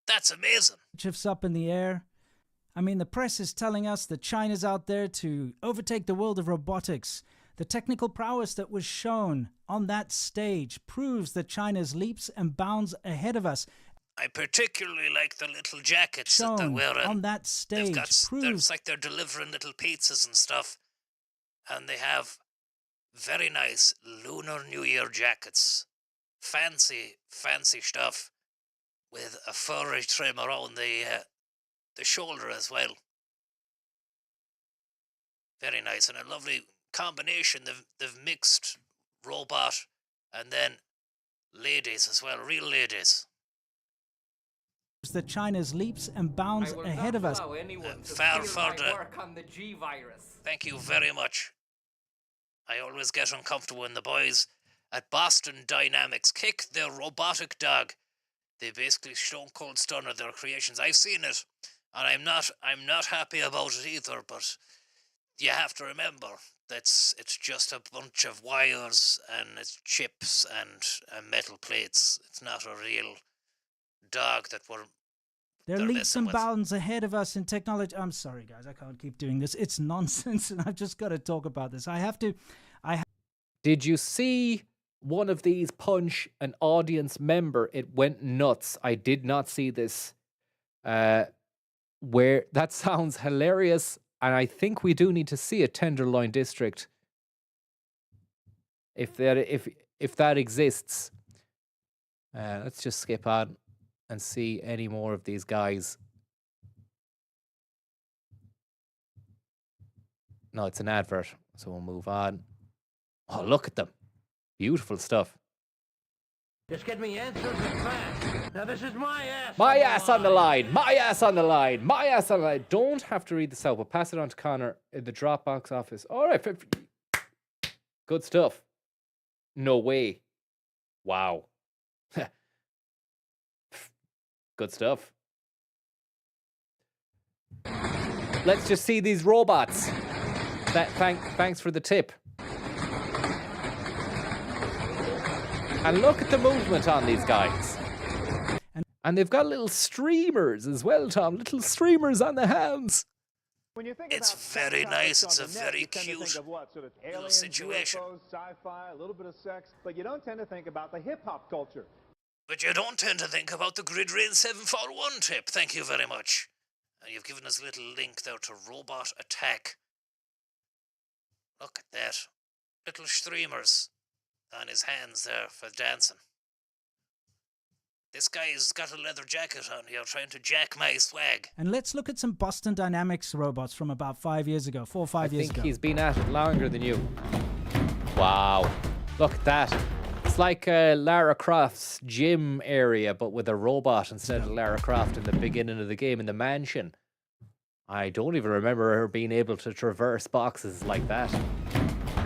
That's amazing. Handkerchiefs up in the air. I mean, the press is telling us that China's out there to overtake the world of robotics. The technical prowess that was shown on that stage proves that China's leaps and bounds ahead of us. I particularly like the little jackets that they're wearing. On that stage it's like they're delivering little pizzas and stuff. And they have very nice Lunar New Year jackets. Fancy, fancy stuff. With a furry trim around the shoulder as well. Very nice and a lovely combination. They've mixed robot and then ladies as well, real ladies. That China's leaps and bounds ahead of us. Far further. Work on the G virus. Thank you very much. I always get uncomfortable when the boys at Boston Dynamics kick their robotic dog. They basically stone cold stunner their creations. I've seen it, and I'm not happy about it either. But you have to remember that's it's just a bunch of wires and it's chips and metal plates. It's not a real dog that they're leaps and bounds ahead of us in technology. I'm sorry, guys, I can't keep doing this. It's nonsense, and I've just got to talk about this. Did you see one of these punch an audience member? It went nuts. I did not see this. Where that sounds hilarious, and I think we do need to see a Tenderloin District if that exists. Let's just skip on and see any more of these guys. No, it's an advert, so we'll move on. Oh, look at them. Beautiful stuff. Just get me answers and facts. Now this is my ass. My ass on the line. My ass on the line. My ass on the line. Don't have to read this out, but pass it on to Connor in the Dropbox office. All right. Good stuff. No way. Wow. Good stuff. Let's just see these robots. Thanks for the tip. And look at the movement on these guys. And they've got little streamers as well, Tom. Little streamers on the hands. When you think It's about very nice. It's a on the net, very you tend to cute think of what? Sort of little aliens, situation. UFOs, sci-fi, a little bit of sex, but you don't tend to think about the hip-hop culture. But you don't tend to think about the Grid Rail 741 tip. Thank you very much. You've given us a little link there to Robot Attack. Look at that. Little streamers on his hands there for dancing. This guy's got a leather jacket on here trying to jack my swag. And let's look at some Boston Dynamics robots from about 5 years ago, 4 or 5 years ago. I think he's been at it longer than you. Wow. Look at that. It's like Lara Croft's gym area, but with a robot instead of Lara Croft in the beginning of the game in the mansion. I don't even remember her being able to traverse boxes like that.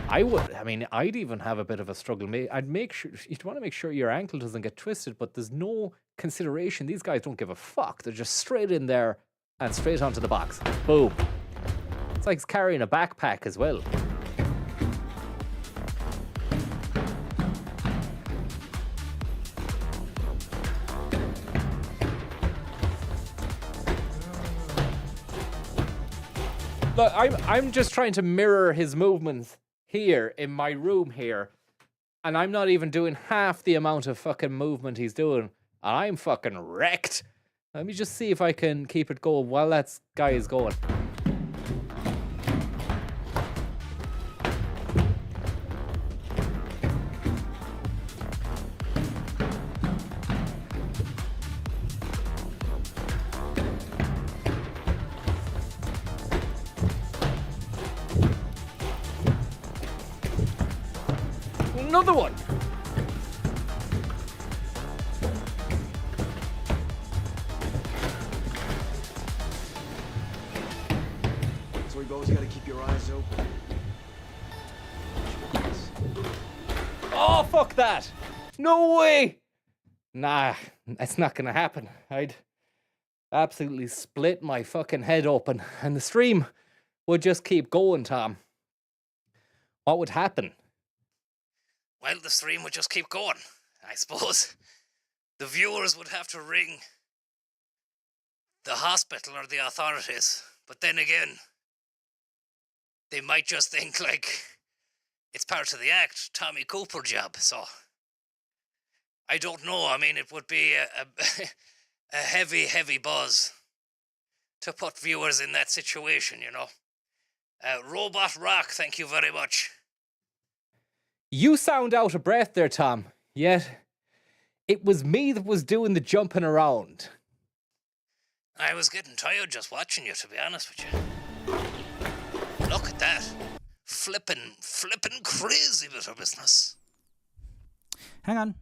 I'd even have a bit of a struggle. I'd make sure, you'd want to make sure your ankle doesn't get twisted, but there's no consideration. These guys don't give a fuck. They're just straight in there and straight onto the box. Boom. It's like he's carrying a backpack as well. Look, I'm just trying to mirror his movements here in my room here, and I'm not even doing half the amount of fucking movement he's doing, and I'm fucking wrecked. Let me just see if I can keep it going while that guy is going. Another one. So we've always got to keep your eyes open. Oh, fuck that. No way. Nah, that's not gonna happen. I'd absolutely split my fucking head open and the stream would just keep going, Tom. What would happen? Well, the stream would just keep going, I suppose. The viewers would have to ring the hospital or the authorities. But then again, they might just think, like, it's part of the act, Tommy Cooper job, so... I don't know. I mean, it would be a heavy, heavy buzz to put viewers in that situation, you know. Robot Rock, thank you very much. You sound out of breath there, Tom. Yet, it was me that was doing the jumping around. I was getting tired just watching you, to be honest with you. Look at that. Flippin' crazy bit of business. Hang on.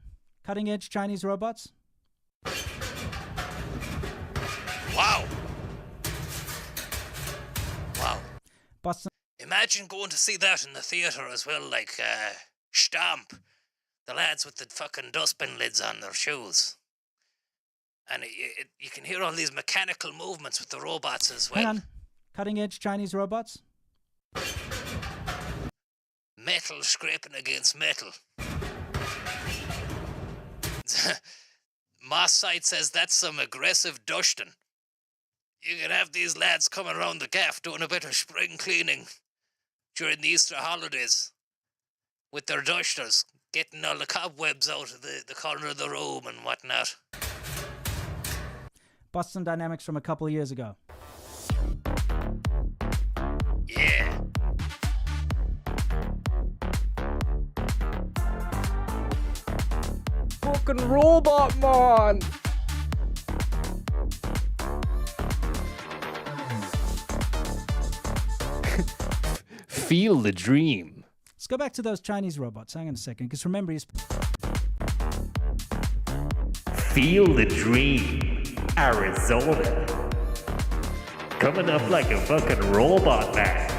Cutting edge Chinese robots? Wow. Wow. Boston. Imagine going to see that in the theatre as well, like Stomp. The lads with the fucking dustbin lids on their shoes. And you can hear all these mechanical movements with the robots as well. Hang on. Cutting edge Chinese robots? Metal scraping against metal. Moss Site says that's some aggressive dusting. You can have these lads coming around the gaff doing a bit of spring cleaning during the Easter holidays with their dusters, getting all the cobwebs out of the corner of the room and whatnot. Boston Dynamics from a couple of years ago. Yeah. Fucking robot man. Feel the dream. Let's go back to those Chinese robots. Hang on a second, because remember he's... Feel the dream, Arizona. Coming up like a fucking robot, man.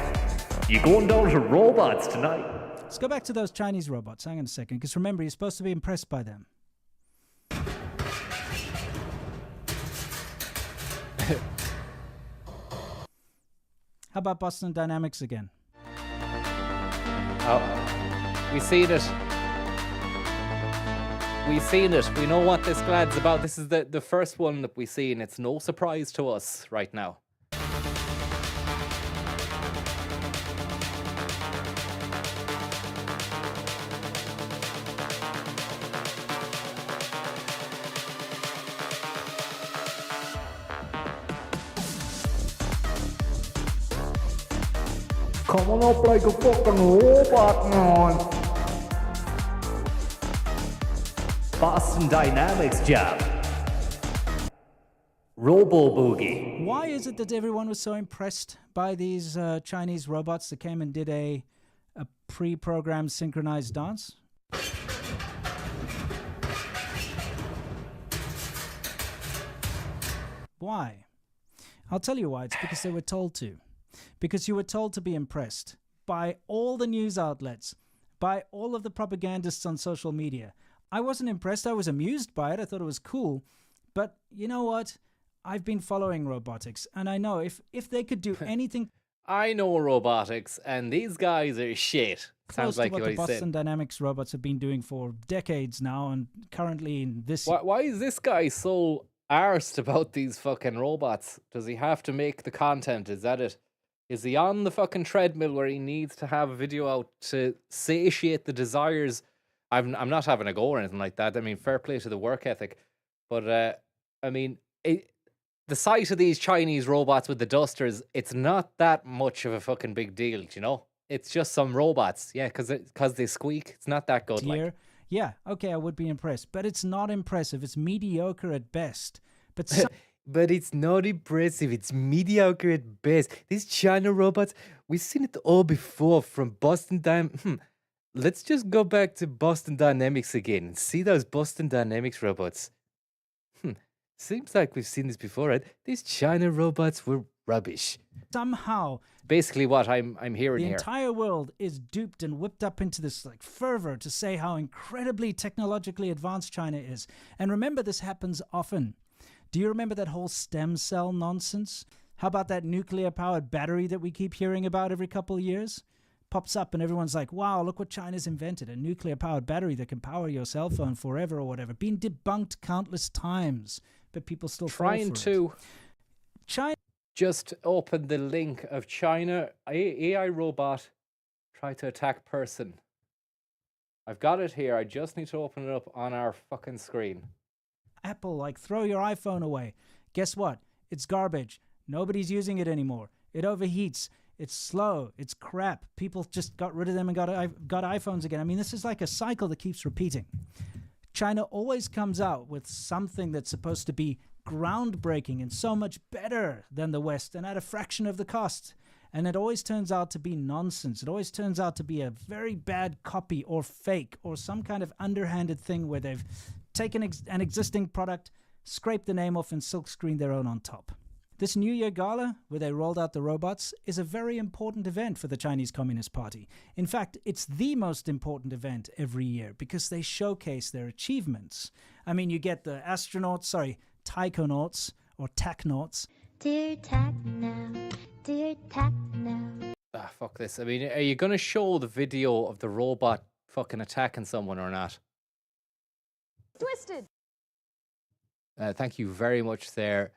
You going down to robots tonight? Let's go back to those Chinese robots. Hang on a second, because remember you're supposed to be impressed by them. How about Boston Dynamics again? Oh, we seen it. We seen it. We know what this glad's about. This is the first one that we seen. It's no surprise to us right now. Coming up like a fucking robot, man. Boston Dynamics job. Robo Boogie. Why is it that everyone was so impressed by these Chinese robots that came and did a pre-programmed synchronized dance? Why? I'll tell you why. It's because they were told to. Because you were told to be impressed by all the news outlets, by all of the propagandists on social media. I wasn't impressed. I was amused by it. I thought it was cool. But you know what? I've been following robotics, and I know if they could do anything... I know robotics, and these guys are shit. Sounds like what what the he Boston said. Dynamics robots have been doing for decades now, and currently in this... Why is this guy so arsed about these fucking robots? Does he have to make the content? Is that it? Is he on the fucking treadmill where he needs to have a video out to satiate the desires? I'm not having a go or anything like that. I mean, fair play to the work ethic. But, I mean... the sight of these Chinese robots with the dusters, it's not that much of a fucking big deal, you know? It's just some robots. Yeah, because they squeak. It's not that good. Like. Yeah, okay, I would be impressed. But it's not impressive. It's mediocre at best. But but it's not impressive. It's mediocre at best. These China robots, we've seen it all before from Boston Dynamics. Let's just go back to Boston Dynamics again and see those Boston Dynamics robots. Seems like we've seen this before, right? These China robots were rubbish. Somehow, basically what I'm hearing the here. The entire world is duped and whipped up into this like fervor to say how incredibly technologically advanced China is. And remember, this happens often. Do you remember that whole stem cell nonsense? How about that nuclear-powered battery that we keep hearing about every couple of years? Pops up and everyone's like, wow, look what China's invented. A nuclear-powered battery that can power your cell phone forever or whatever. Been debunked countless times. But people still trying to China just open the link of China AI robot try to attack person. I've got it here. I just need to open it up on our fucking screen. Apple, like, throw your iPhone away. Guess what? It's garbage. Nobody's using it anymore. It overheats. It's slow. It's crap. People just got rid of them and got iPhones again. I mean, this is like a cycle that keeps repeating. China always comes out with something that's supposed to be groundbreaking and so much better than the West and at a fraction of the cost. And it always turns out to be nonsense. It always turns out to be a very bad copy or fake or some kind of underhanded thing where they've taken an existing product, scraped the name off and silkscreened their own on top. This New Year Gala, where they rolled out the robots, is a very important event for the Chinese Communist Party. In fact, it's the most important event every year because they showcase their achievements. I mean, you get the taikonauts or tachnauts. Dear Techno, dear Techno. Ah, fuck this. I mean, are you going to show the video of the robot fucking attacking someone or not? Twisted. Thank you very much there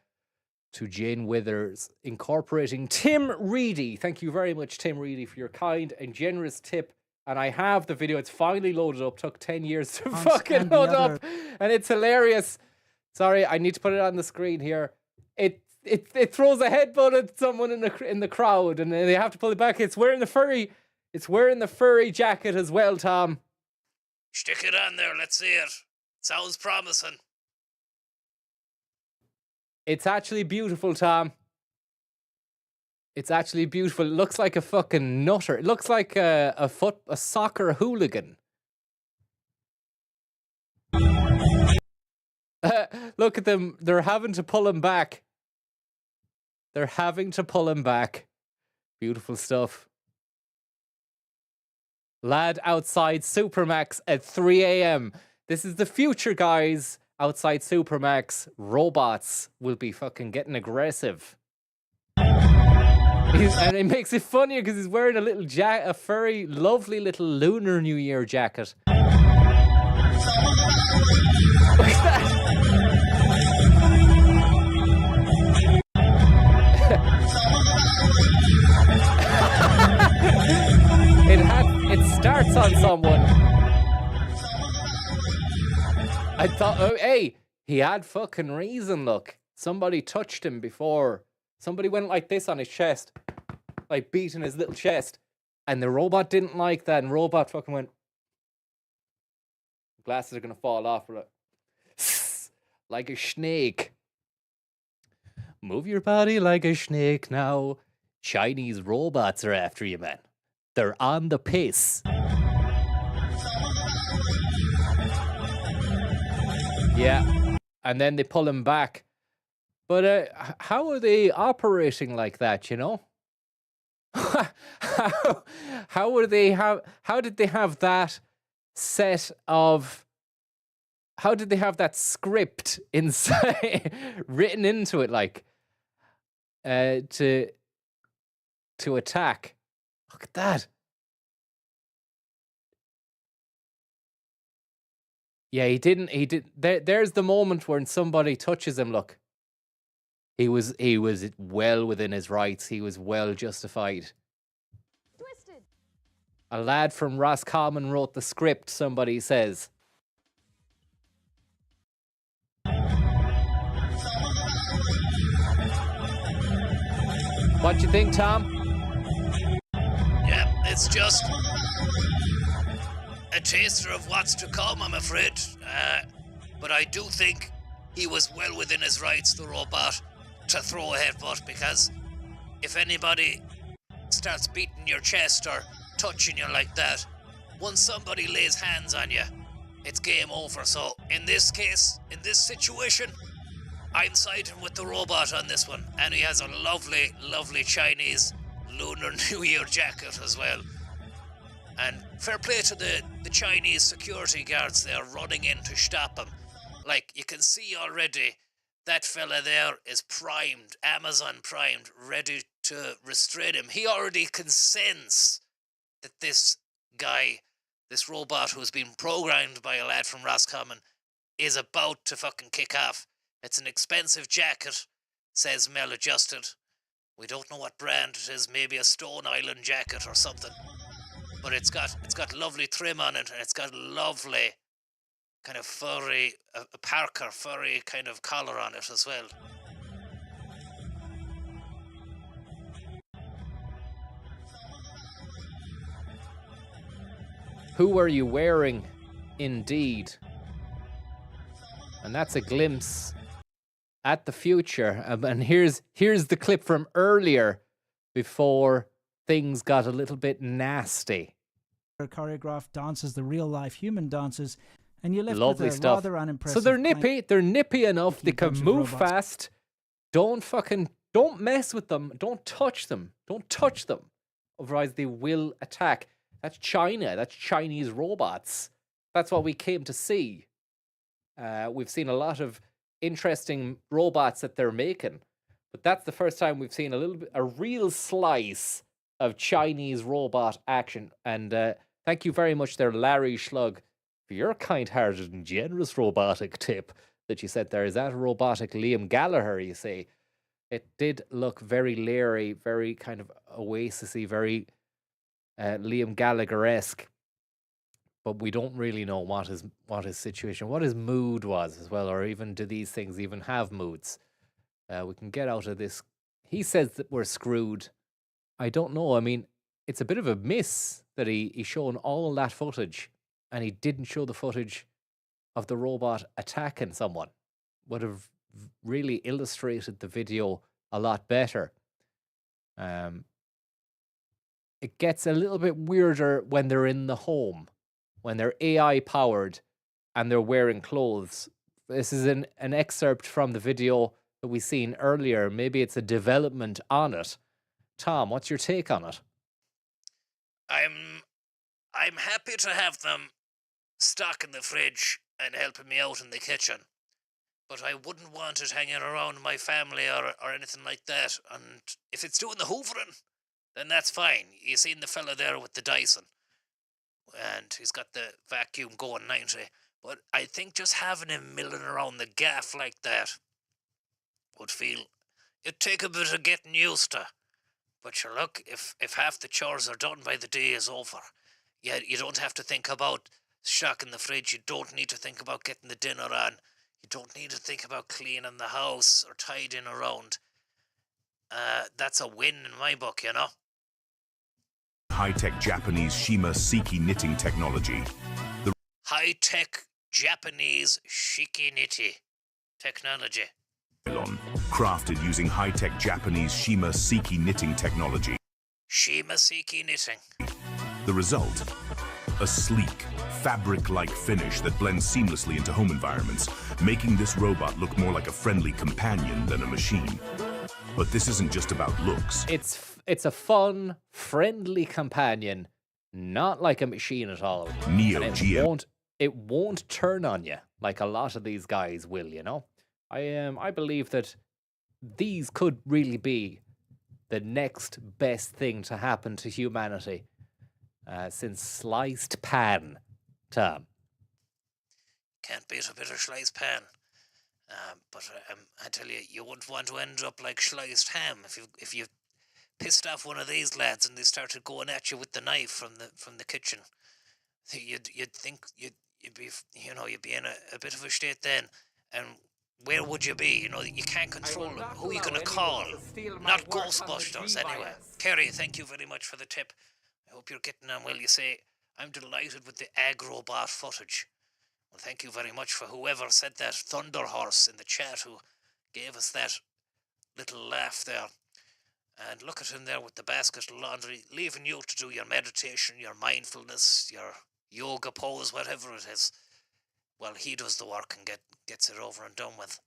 to Jane Withers, incorporating Tim Reedy. Thank you very much, Tim Reedy, for your kind and generous tip. And I have the video. It's finally loaded up. Took 10 years to fucking load up. And it's hilarious. Sorry, I need to put it on the screen here. It throws a headbutt at someone in the crowd, and they have to pull it back. It's wearing the furry jacket as well, Tom. Stick it on there. Let's see it. Sounds promising. It's actually beautiful, Tom. It's actually beautiful. It looks like a fucking nutter. It looks like a soccer hooligan. Look at them. They're having to pull him back. They're having to pull him back. Beautiful stuff. Lad outside Supermax at 3 a.m. This is the future, guys. Outside Supermax, robots will be fucking getting aggressive. And it makes it funnier because he's wearing a furry, lovely little Lunar New Year jacket. Look at that. It starts on someone. I thought, oh, hey, he had fucking reason, look. Somebody touched him before. Somebody went like this on his chest. like beating his little chest. And the robot didn't like that, and robot fucking went, glasses are gonna fall off, like a snake. Move your body like a snake now. Chinese robots are after you, man. They're on the pace. Yeah, and then they pull him back. But how are they operating like that, you know? how did they have that set of, how did they have that script inside written into it, like to attack? Look at that. Yeah, he did. There's the moment when somebody touches him. Look, he was well within his rights. He was well justified. Twisted. A lad from Roscommon wrote the script, somebody says. What do you think, Tom? Yeah, it's just a taster of what's to come, I'm afraid. But I do think he was well within his rights, the robot, to throw a headbutt, because if anybody starts beating your chest or touching you like that, once somebody lays hands on you, it's game over. So in this case, in this situation, I'm siding with the robot on this one. And he has a lovely, lovely Chinese Lunar New Year jacket as well. And fair play to the Chinese security guards there running in to stop him. Like, you can see already that fella there is primed, Amazon primed, ready to restrain him. He already can sense that this guy, this robot who's been programmed by a lad from Roscommon, is about to fucking kick off. It's an expensive jacket, says Mel Adjusted. We don't know what brand it is, maybe a Stone Island jacket or something. But it's got lovely trim on it, and it's got lovely kind of furry, a Parker furry kind of collar on it as well. Who are you wearing? Indeed. And that's a glimpse at the future. And here's the clip from earlier, before things got a little bit nasty. Choreographed dances, the real life human dances, and you're left Lovely with a stuff. rather unimpressive. So they're nippy. They're nippy enough. They can move robots. fast. Don't mess with them. Don't touch them. Don't touch them. Otherwise, they will attack. That's China. That's Chinese robots. That's what we came to see. We've seen a lot of interesting robots that they're making, but that's the first time we've seen a real slice of Chinese robot action. And thank you very much there, Larry Schlug, for your kind-hearted and generous robotic tip that you said there. Is that robotic Liam Gallagher, you say? It did look very leery, very kind of Oasis-y, very Liam Gallagher-esque. But we don't really know what his situation, what his mood was as well, or even do these things even have moods? We can get out of this. He says that we're screwed. I don't know. I mean, it's a bit of a miss that he's shown all that footage and he didn't show the footage of the robot attacking someone. Would have really illustrated the video a lot better. It gets a little bit weirder when they're in the home, when they're AI powered and they're wearing clothes. This is an excerpt from the video that we seen earlier. Maybe it's a development on it. Tom, what's your take on it? I'm happy to have them stocking the fridge and helping me out in the kitchen, but I wouldn't want it hanging around my family or anything like that. And if it's doing the hoovering, then that's fine. You seen the fella there with the Dyson, and he's got the vacuum going 90. But I think just having him milling around the gaff like that it'd take a bit of getting used to. But sure, look, if half the chores are done by the day is over, you don't have to think about stocking the fridge. You don't need to think about getting the dinner on. You don't need to think about cleaning the house or tidying around. That's a win in my book, you know. high-tech Japanese Shima Siki knitting technology. The high-tech Japanese shiki-niti technology. nylon, crafted using high-tech Japanese Shima Siki knitting technology. Shima Siki knitting. The result? A sleek, fabric-like finish that blends seamlessly into home environments, making this robot look more like a friendly companion than a machine. But this isn't just about looks. It's a fun, friendly companion, not like a machine at all. It won't turn on you like a lot of these guys will, you know. I believe that these could really be the next best thing to happen to humanity since sliced pan, Tom. Can't beat a bit of sliced pan. But I tell you, you wouldn't want to end up like sliced ham if you pissed off one of these lads and they started going at you with the knife from the kitchen. You'd think you'd be in a bit of a state then, and where would you be? You know, you can't control them. Who are you going to call? Not Ghostbusters, anyway. Kerry, thank you very much for the tip. I hope you're getting on well. You say, I'm delighted with the Agrobot footage. Well, thank you very much for whoever said that, Thunder Horse in the chat, who gave us that little laugh there. And look at him there with the basket of laundry, leaving you to do your meditation, your mindfulness, your yoga pose, whatever it is. Well, he does the work and gets it over and done with.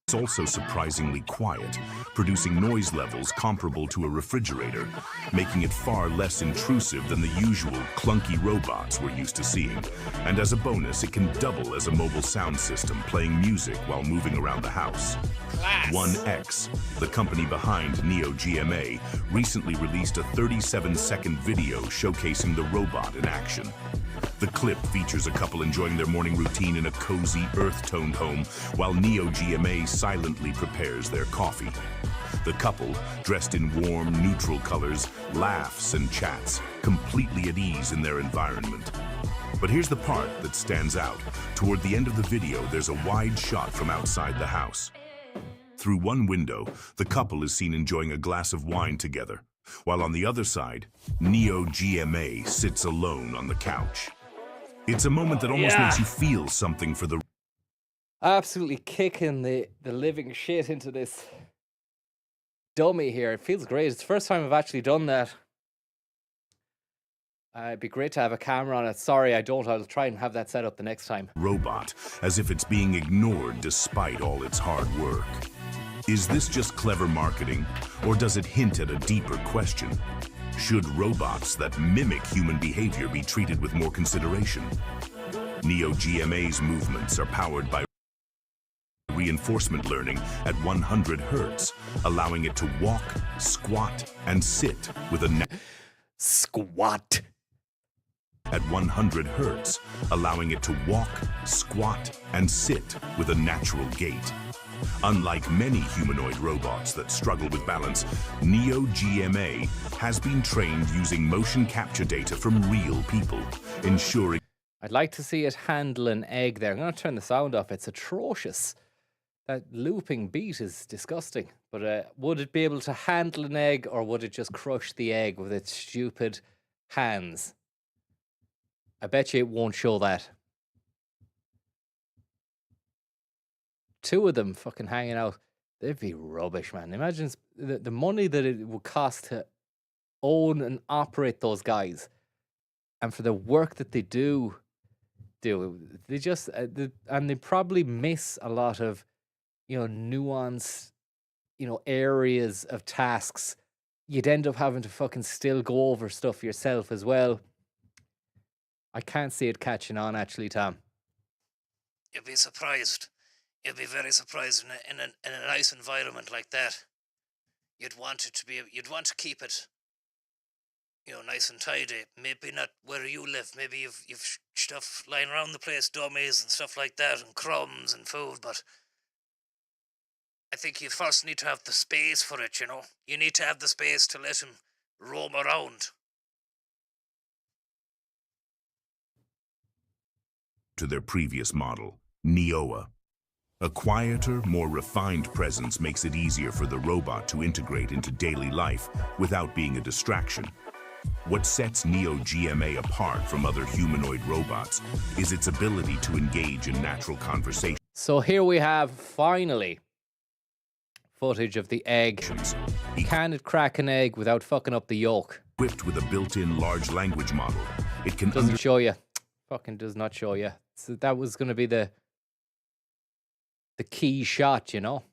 It's also surprisingly quiet, producing noise levels comparable to a refrigerator, making it far less intrusive than the usual clunky robots we're used to seeing. And as a bonus, it can double as a mobile sound system, playing music while moving around the house. Class. 1X, the company behind Neo GMA, recently released a 37-second video showcasing the robot in action. The clip features a couple enjoying their morning routine in a cozy, earth-toned home, while Neo GMA silently prepares their coffee. The couple, dressed in warm, neutral colors, laughs and chats, completely at ease in their environment. But here's the part that stands out. Toward the end of the video, there's a wide shot from outside the house. Through one window, the couple is seen enjoying a glass of wine together, while on the other side, Neo GMA sits alone on the couch. It's a moment that almost makes you feel something for the... Absolutely kicking the living shit into this dummy here. It feels great. It's the first time I've actually done that. It'd be great to have a camera on it. Sorry, I don't. I'll try and have that set up the next time. Robot, as if it's being ignored despite all its hard work. Is this just clever marketing, or does it hint at a deeper question? Should robots that mimic human behavior be treated with more consideration? Neo GMA's movements are powered by reinforcement learning at 100 Hertz, allowing it to walk, squat, and sit with a... Squat! At 100 Hertz, allowing it to walk, squat, and sit with a natural gait. Unlike many humanoid robots that struggle with balance, Neo GMA has been trained using motion capture data from real people, ensuring... I'd like to see it handle an egg there. I'm going to turn the sound off. It's atrocious. That looping beat is disgusting. But would it be able to handle an egg, or would it just crush the egg with its stupid hands? I bet you it won't show that. Two of them fucking hanging out. They'd be rubbish, man. Imagine the money that it would cost to own and operate those guys, and for the work that they do. They just and they probably miss a lot of, nuance, areas of tasks. You'd end up having to fucking still go over stuff yourself as well. I can't see it catching on, actually, Tom. You'd be surprised. You'd be very surprised in a nice environment like that. You'd want to keep it, nice and tidy. Maybe not where you live. Maybe you've stuff lying around the place, dummies and stuff like that, and crumbs and food. But I think you first need to have the space for it. You need to have the space to let him roam around. To their previous model, Neoa. A quieter, more refined presence makes it easier for the robot to integrate into daily life without being a distraction. What sets Neo GMA apart from other humanoid robots is its ability to engage in natural conversation. So here we have, finally, footage of the egg. Can it crack an egg without fucking up the yolk? Equipped with a built-in large language model, it can Doesn't show you. Fucking does not show you. So that was going to be the key shot, you know?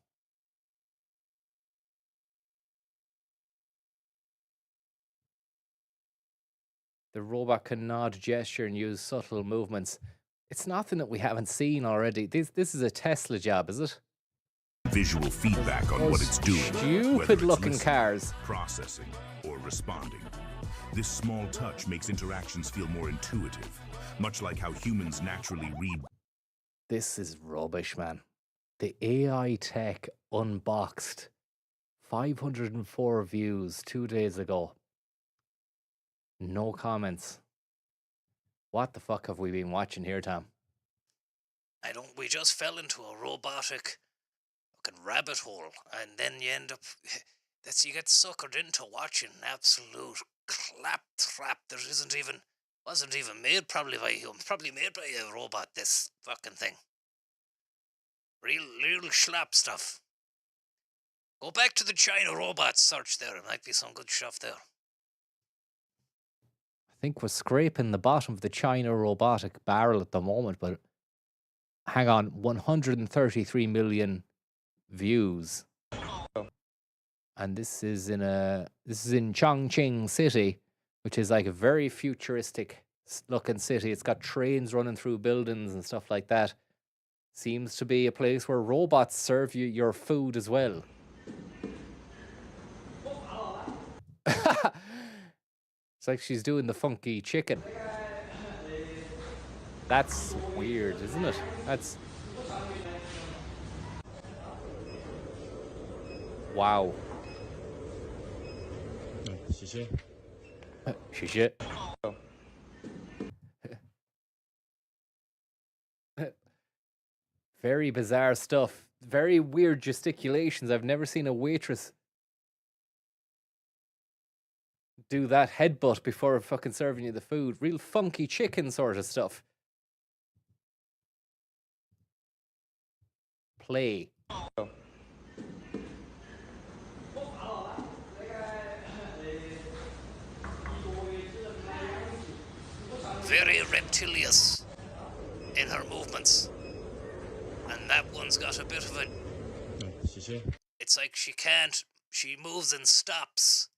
The robot can nod, gesture, and use subtle movements. It's nothing that we haven't seen already. This is a Tesla job, is it? Visual feedback on what it's doing. Stupid-looking cars. Processing, or responding. This small touch makes interactions feel more intuitive, much like how humans naturally read. This is rubbish, man. The AI tech unboxed. 504 views 2 days ago. No comments. What the fuck have we been watching here, Tom? We just fell into a robotic fucking rabbit hole, and then you end up, you get suckered into watching absolute claptrap. Wasn't even made probably by humans, probably made by a robot, this fucking thing. Real schlap stuff. Go back to the China robots search there, it might be some good stuff there. I think we're scraping the bottom of the China robotic barrel at the moment, but hang on, 133 million views. And this is in Chongqing City, which is like a very futuristic looking city. It's got trains running through buildings and stuff like that. Seems to be a place where robots serve you your food as well. It's like she's doing the funky chicken. That's weird, isn't it? That's... Wow. 谢谢。谢谢。Very bizarre stuff. Very weird gesticulations. I've never seen a waitress do that headbutt before fucking serving you the food. Real funky chicken sort of stuff. Play. Very reptilious in her movements. And that one's got a bit of a... It's like she moves and stops.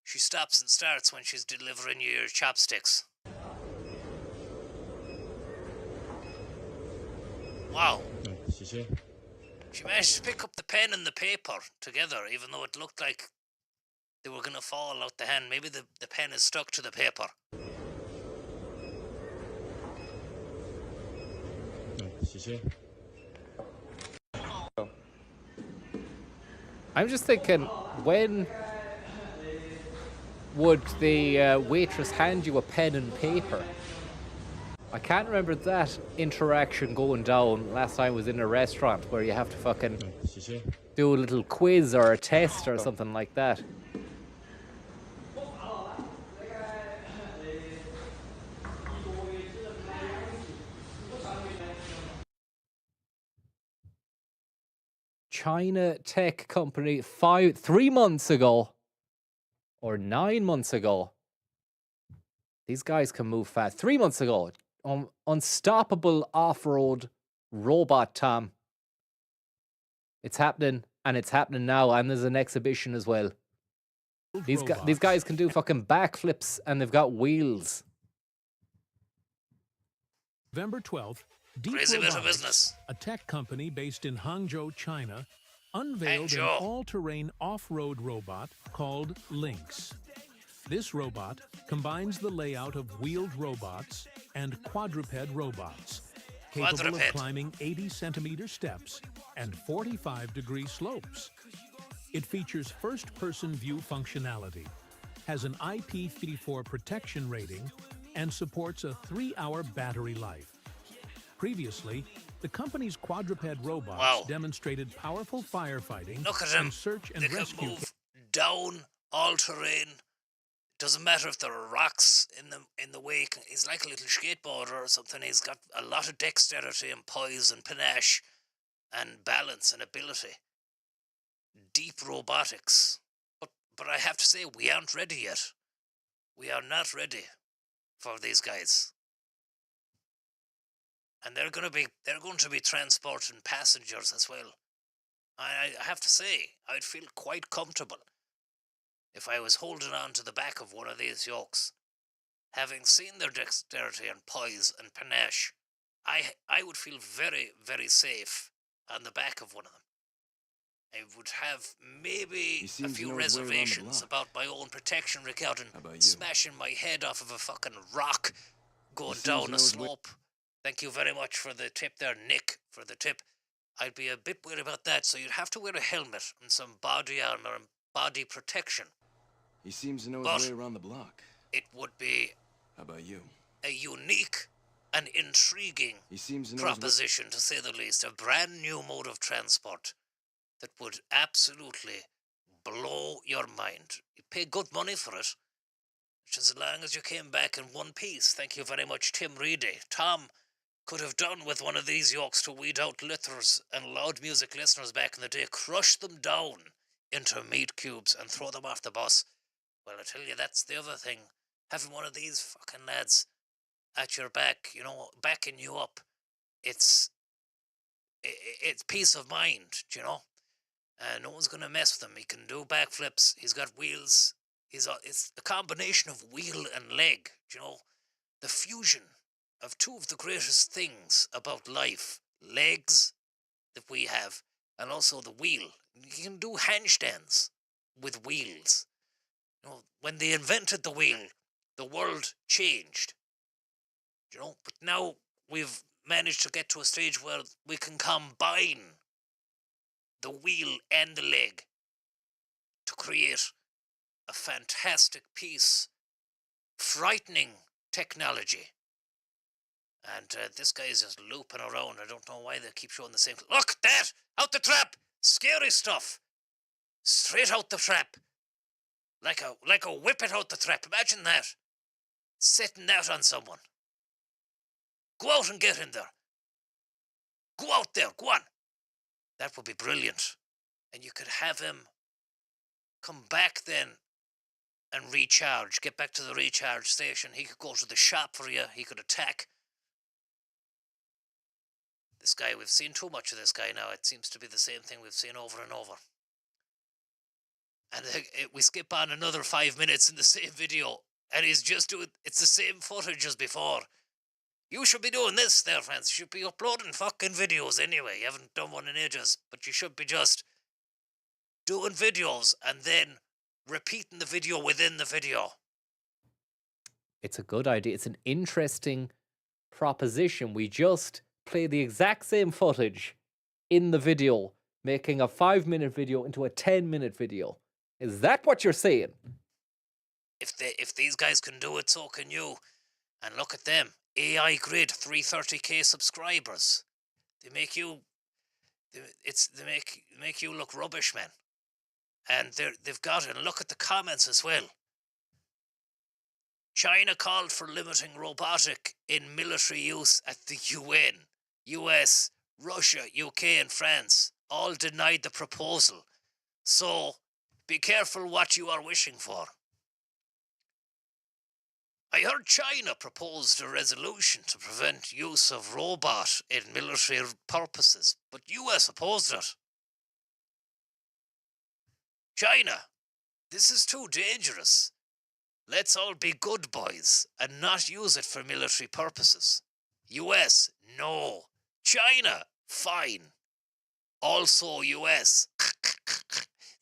She stops and starts when she's delivering you your chopsticks. Wow. She managed to pick up the pen and the paper together, even though it looked like they were going to fall out the hand. Maybe the pen is stuck to the paper. I'm just thinking, when would the waitress hand you a pen and paper? I can't remember that interaction going down last time I was in a restaurant where you have to fucking do a little quiz or a test or something like that. China tech company 3 months ago or 9 months ago. These guys can move fast. 3 months ago, unstoppable off-road robot, Tom. It's happening, and it's happening now, and there's an exhibition as well. These guys can do fucking backflips, and they've got wheels. November 12th, Crazy bit of business. A tech company based in Hangzhou, China, unveiled an all-terrain off-road robot called Lynx. This robot combines the layout of wheeled robots and quadruped robots, capable of climbing 80-centimeter steps and 45-degree slopes. It features first-person view functionality, has an IP54 protection rating, and supports a 3-hour battery life. Previously, the company's quadruped robots demonstrated powerful firefighting and search and rescue. They can move down all terrain, Doesn't matter if there are rocks in the way. He's like a little skateboarder or something. He's got a lot of dexterity and poise and panache and balance and ability. Deep robotics. But I have to say, we aren't ready yet. We are not ready for these guys. And they're going to be transporting passengers as well. I have to say, I'd feel quite comfortable if I was holding on to the back of one of these yokes. Having seen their dexterity and poise and panache, I would feel very, very safe on the back of one of them. I would have maybe a few reservations about my own protection regarding smashing my head off of a fucking rock going down a slope. Thank you very much for the tip there, Nick, for the tip. I'd be a bit worried about that, so you'd have to wear a helmet and some body armor and body protection. He seems to know his way around the block. It would be... How about you? A unique and intriguing proposition, to say the least. A brand new mode of transport that would absolutely blow your mind. You pay good money for it, which as long as you came back in one piece. Thank you very much, Tim Reedy. Tom could have done with one of these yokes to weed out litters and loud music listeners back in the day, crush them down into meat cubes and throw them off the bus. Well, I tell you, that's the other thing. Having one of these fucking lads at your back, you know, backing you up, it's peace of mind, you know? No one's going to mess with him. He can do backflips. He's got wheels. It's a combination of wheel and leg, you know? The fusion of two of the greatest things about life. Legs that we have, and also the wheel. You can do handstands with wheels. You know, when they invented the wheel, the world changed. You know, but now we've managed to get to a stage where we can combine the wheel and the leg to create a fantastic piece, frightening technology. And this guy is just looping around. I don't know why they keep showing the same. Look, that! Out the trap! Scary stuff! Straight out the trap. Like a whip it out the trap. Imagine that. Setting that on someone. Go out and get in there. Go out there. Go on. That would be brilliant. And you could have him come back then and recharge. Get back to the recharge station. He could go to the shop for you. He could attack. This guy, we've seen too much of this guy now. It seems to be the same thing we've seen over and over. And we skip on another 5 minutes in the same video, and he's just doing, it's the same footage as before. You should be doing this there, friends. You should be uploading fucking videos anyway. You haven't done one in ages, but you should be just doing videos and then repeating the video within the video. It's a good idea. It's an interesting proposition. We just play the exact same footage in the video, making a 5-minute video into a 10-minute video. Is that what you're saying? If these guys can do it, so can you. And look at them. AI Grid, 330k subscribers. They make you make you look rubbish, man. And they've got it. And look at the comments as well. China called for limiting robotic in military use at the UN. US, Russia, UK and France all denied the proposal. So, be careful what you are wishing for. I heard China proposed a resolution to prevent use of robot in military purposes, but US opposed it. China, this is too dangerous. Let's all be good boys and not use it for military purposes. US, no. China, fine. Also US.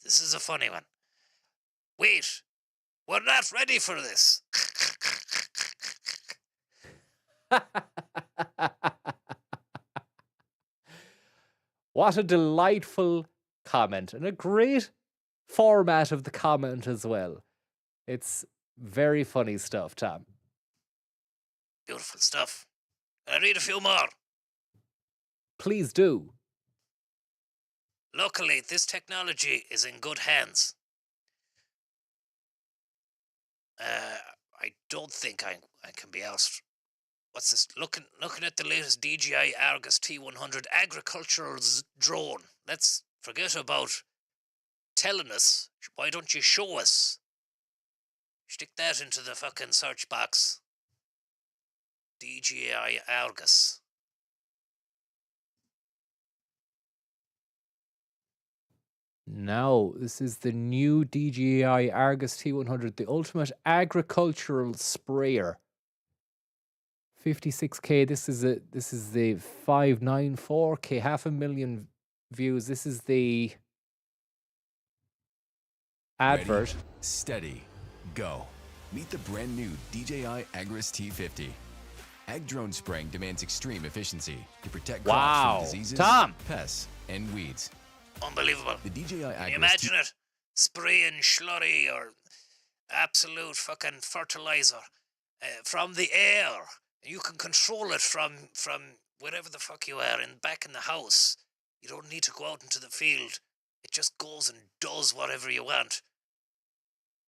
This is a funny one. Wait, we're not ready for this. What a delightful comment, and a great format of the comment as well. It's very funny stuff, Tom. Beautiful stuff. Can I read a few more? Please do. Luckily, this technology is in good hands. I don't think I can be asked. What's this? Looking at the latest DJI Argus T100 agricultural drone. Let's forget about telling us. Why don't you show us? Stick that into the fucking search box. DJI Argus. Now, this is the new DJI Argus T100, the ultimate agricultural sprayer. 56K. This is the 594K, 500,000 views. This is the advert. Ready, steady, go. Meet the brand new DJI Argus T50. Ag drone spraying demands extreme efficiency to protect crops from diseases, pests, and weeds. Unbelievable. The DJI Argus. Can you imagine it? Spraying slurry or absolute fucking fertilizer from the air. You can control it from wherever the fuck you are back in the house. You don't need to go out into the field. It just goes and does whatever you want.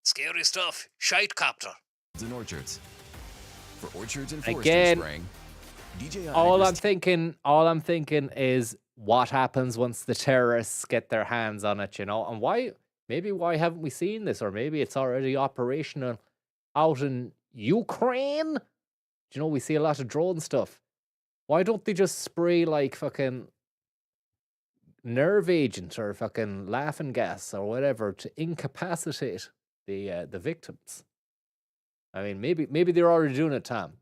Scary stuff. Shite copter. In orchards. For orchards and forestry Again, spraying, DJI all Argus I'm thinking is what happens once the terrorists get their hands on it, and why haven't we seen this? Or maybe it's already operational out in Ukraine. We see a lot of drone stuff. Why don't they just spray like fucking nerve agent or fucking laughing gas or whatever to incapacitate the victims? I mean, maybe they're already doing it, Tom.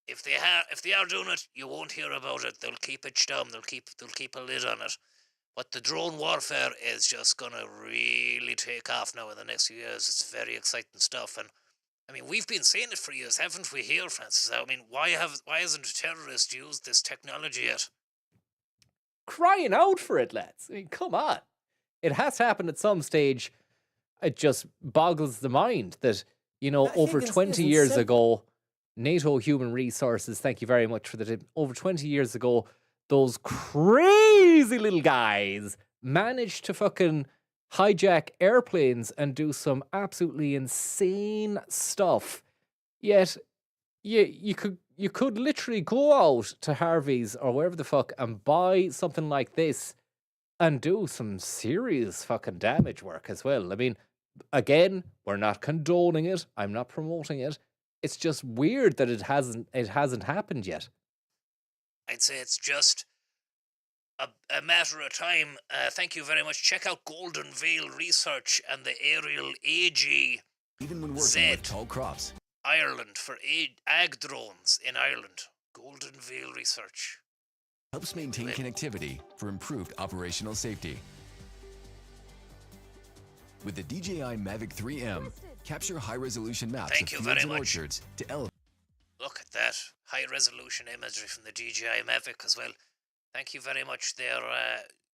If they are doing it, you won't hear about it. They'll keep it dumb. They'll keep a lid on it. But the drone warfare is just gonna really take off now in the next few years. It's very exciting stuff, and I mean, we've been saying it for years, haven't we? Here, Francis. I mean, why hasn't a terrorist used this technology yet? Crying out for it, lads. I mean, come on. It has to happen at some stage. It just boggles the mind that, over 20 years ago, NATO Human Resources, thank you very much for the tip. Over 20 years ago, those crazy little guys managed to fucking hijack airplanes and do some absolutely insane stuff. Yet, you could literally go out to Harvey's or wherever the fuck and buy something like this and do some serious fucking damage work as well. I mean, again, we're not condoning it. I'm not promoting it. It's just weird that it hasn't happened yet. I'd say it's just a matter of time. Thank you very much. Check out Golden Veil Research and the Aerial AG even when working with tall crops. Ireland for ag drones in Ireland. Golden Veil Research Helps maintain connectivity for improved operational safety. With the DJI Mavic 3M, capture high-resolution maps of fields and orchards to elevate. Look at that high-resolution imagery from the DJI Mavic as well. Thank you very much there,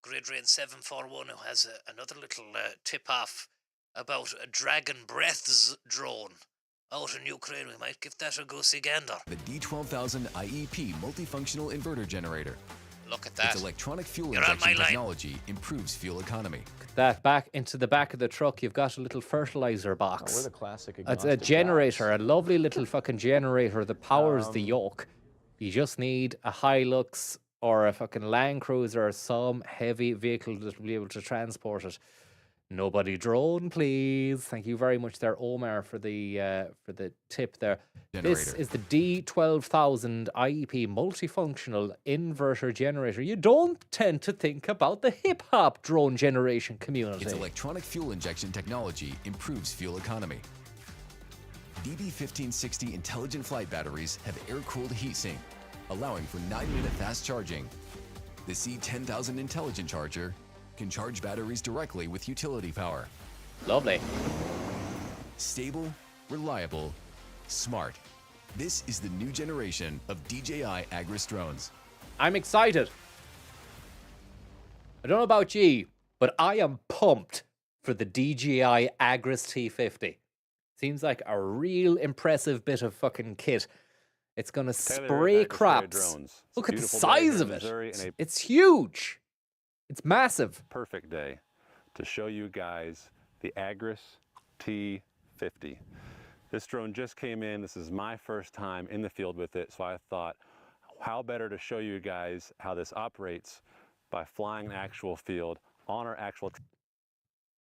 Grid Rain 741, who has another little tip-off about a Dragon Breaths drone out in Ukraine. We might give that a goosey gander. The D12000 IEP multifunctional inverter generator. Look at that. Its electronic fuel injection technology improves fuel economy. That back into the back of the truck, you've got a little fertilizer box. We're the classic. It's a generator, a lovely little fucking generator that powers the yoke. You just need a Hilux or a fucking Land Cruiser or some heavy vehicle that will be able to transport it. Nobody drone, please. Thank you very much there, Omar, for the tip there. Generator. This is the D12000 IEP multifunctional inverter generator. You don't tend to think about the hip-hop drone generation community. Its electronic fuel injection technology improves fuel economy. DB1560 intelligent flight batteries have air-cooled heatsink, allowing for 9-minute fast charging. The C10000 intelligent charger can charge batteries directly with utility power. Lovely. Stable, reliable, smart. This is the new generation of DJI Argus drones. I'm excited. I don't know about you, but I am pumped for the DJI Argus T50. Seems like a real impressive bit of fucking kit. It's going to spray crops. Look at the size of it. It's huge. It's massive. Perfect day to show you guys the Argus T50. 50. This drone just came in. This is my first time in the field with it, so I thought, how better to show you guys how this operates by flying an actual field on our actual.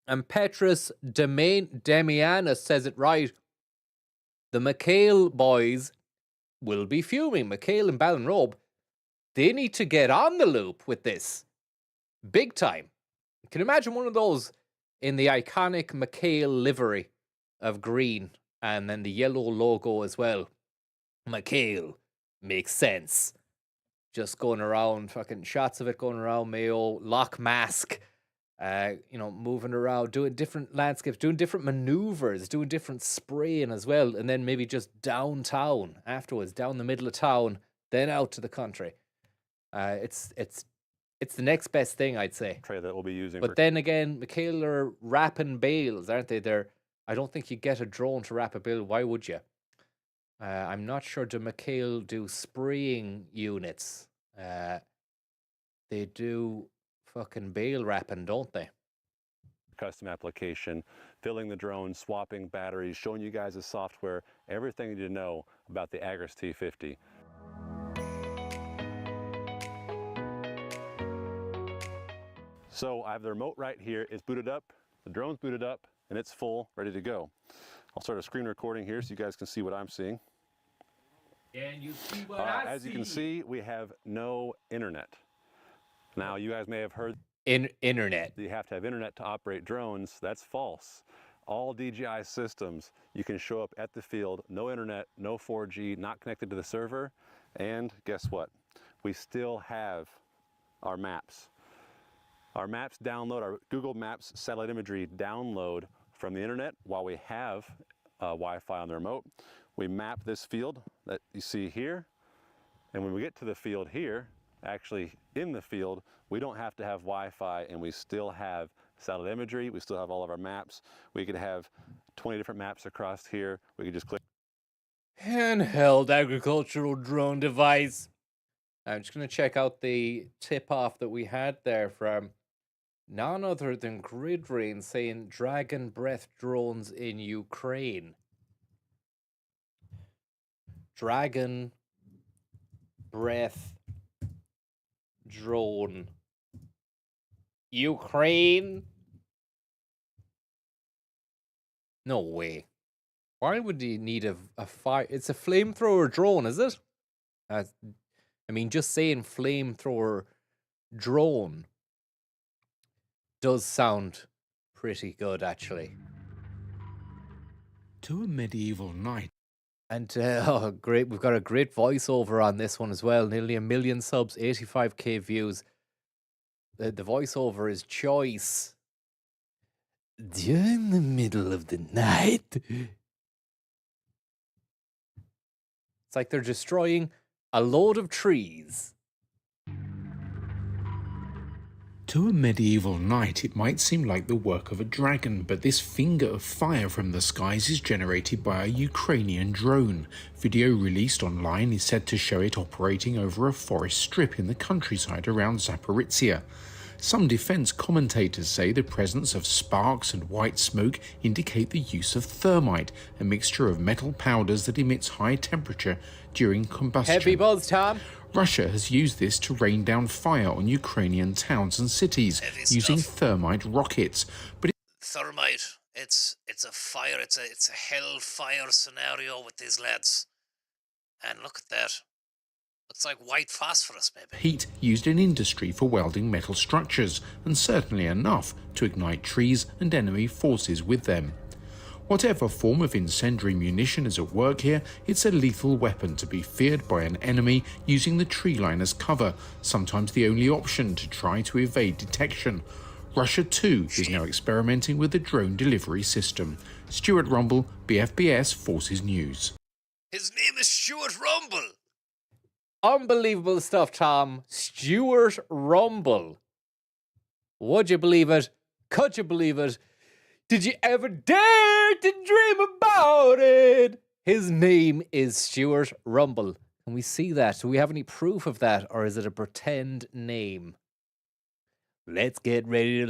And Petrus Demianus says it right. The McHale boys will be fuming. McHale and Ballinrobe, they need to get on the loop with this. Big time. You can imagine one of those in the iconic McHale livery of green and then the yellow logo as well. McHale makes sense. Just going around, fucking shots of it going around Mayo, Loch Mask, moving around, doing different landscapes, doing different maneuvers, doing different spraying as well, and then maybe just downtown afterwards, down the middle of town, then out to the country. It's the next best thing, I'd say. Tray that we'll be using. But then again, McHale are wrapping bales, aren't they? I don't think you get a drone to wrap a bale. Why would you? I'm not sure do McHale do spraying units. They do fucking bale wrapping, don't they? Custom application, filling the drone, swapping batteries, showing you guys the software, everything you need to know about the Agris T50. So I have the remote right here. It's booted up, the drone's booted up, and it's full, ready to go. I'll start a screen recording here so you guys can see what I'm seeing. Can you see what I see? As you can see, we have no internet. Now, you guys may have heard internet. You have to have internet to operate drones. That's false. All DJI systems, you can show up at the field, no internet, no 4G, not connected to the server, and guess what? We still have our maps. Our maps download, our Google Maps satellite imagery download from the internet while we have Wi-Fi on the remote. We map this field that you see here, and when we get to the field here, actually in the field, we don't have to have Wi-Fi, and we still have satellite imagery. We still have all of our maps. We could have 20 different maps across here. We could just click. Handheld agricultural drone device. I'm just going to check out the tip-off that we had there from none other than Grid Rain saying Dragon Breath drones in Ukraine. Dragon Breath drone. Ukraine? No way. Why would you need a fire? It's a flamethrower drone, is it? I mean, just saying flamethrower drone does sound pretty good, actually. To a medieval knight. And, oh, great. We've got a great voiceover on this one as well. Nearly 1 million subs, 85k views. The voiceover is choice. During the middle of the night. It's like they're destroying a load of trees. To a medieval knight, it might seem like the work of a dragon, but this finger of fire from the skies is generated by a Ukrainian drone. Video released online is said to show it operating over a forest strip in the countryside around Zaporizhia. Some defense commentators say the presence of sparks and white smoke indicate the use of thermite, a mixture of metal powders that emits high temperature during combustion. Heavy buzz, Tom. Russia has used this to rain down fire on Ukrainian towns and cities using thermite rockets. But thermite, it's a fire, it's a hellfire scenario with these lads. And look at that. Looks like white phosphorus, maybe. Heat used in industry for welding metal structures, and certainly enough to ignite trees and enemy forces with them. Whatever form of incendiary munition is at work here, it's a lethal weapon to be feared by an enemy using the tree line as cover, sometimes the only option to try to evade detection. Russia too is now experimenting with the drone delivery system. Stuart Rumble, BFBS Forces News. His name is Stuart Rumble. Unbelievable stuff, Tom. Stuart Rumble. Would you believe it? Could you believe it? Did you ever dare to dream about it? His name is Stuart Rumble. Can we see that? Do we have any proof of that? Or is it a pretend name? Let's get ready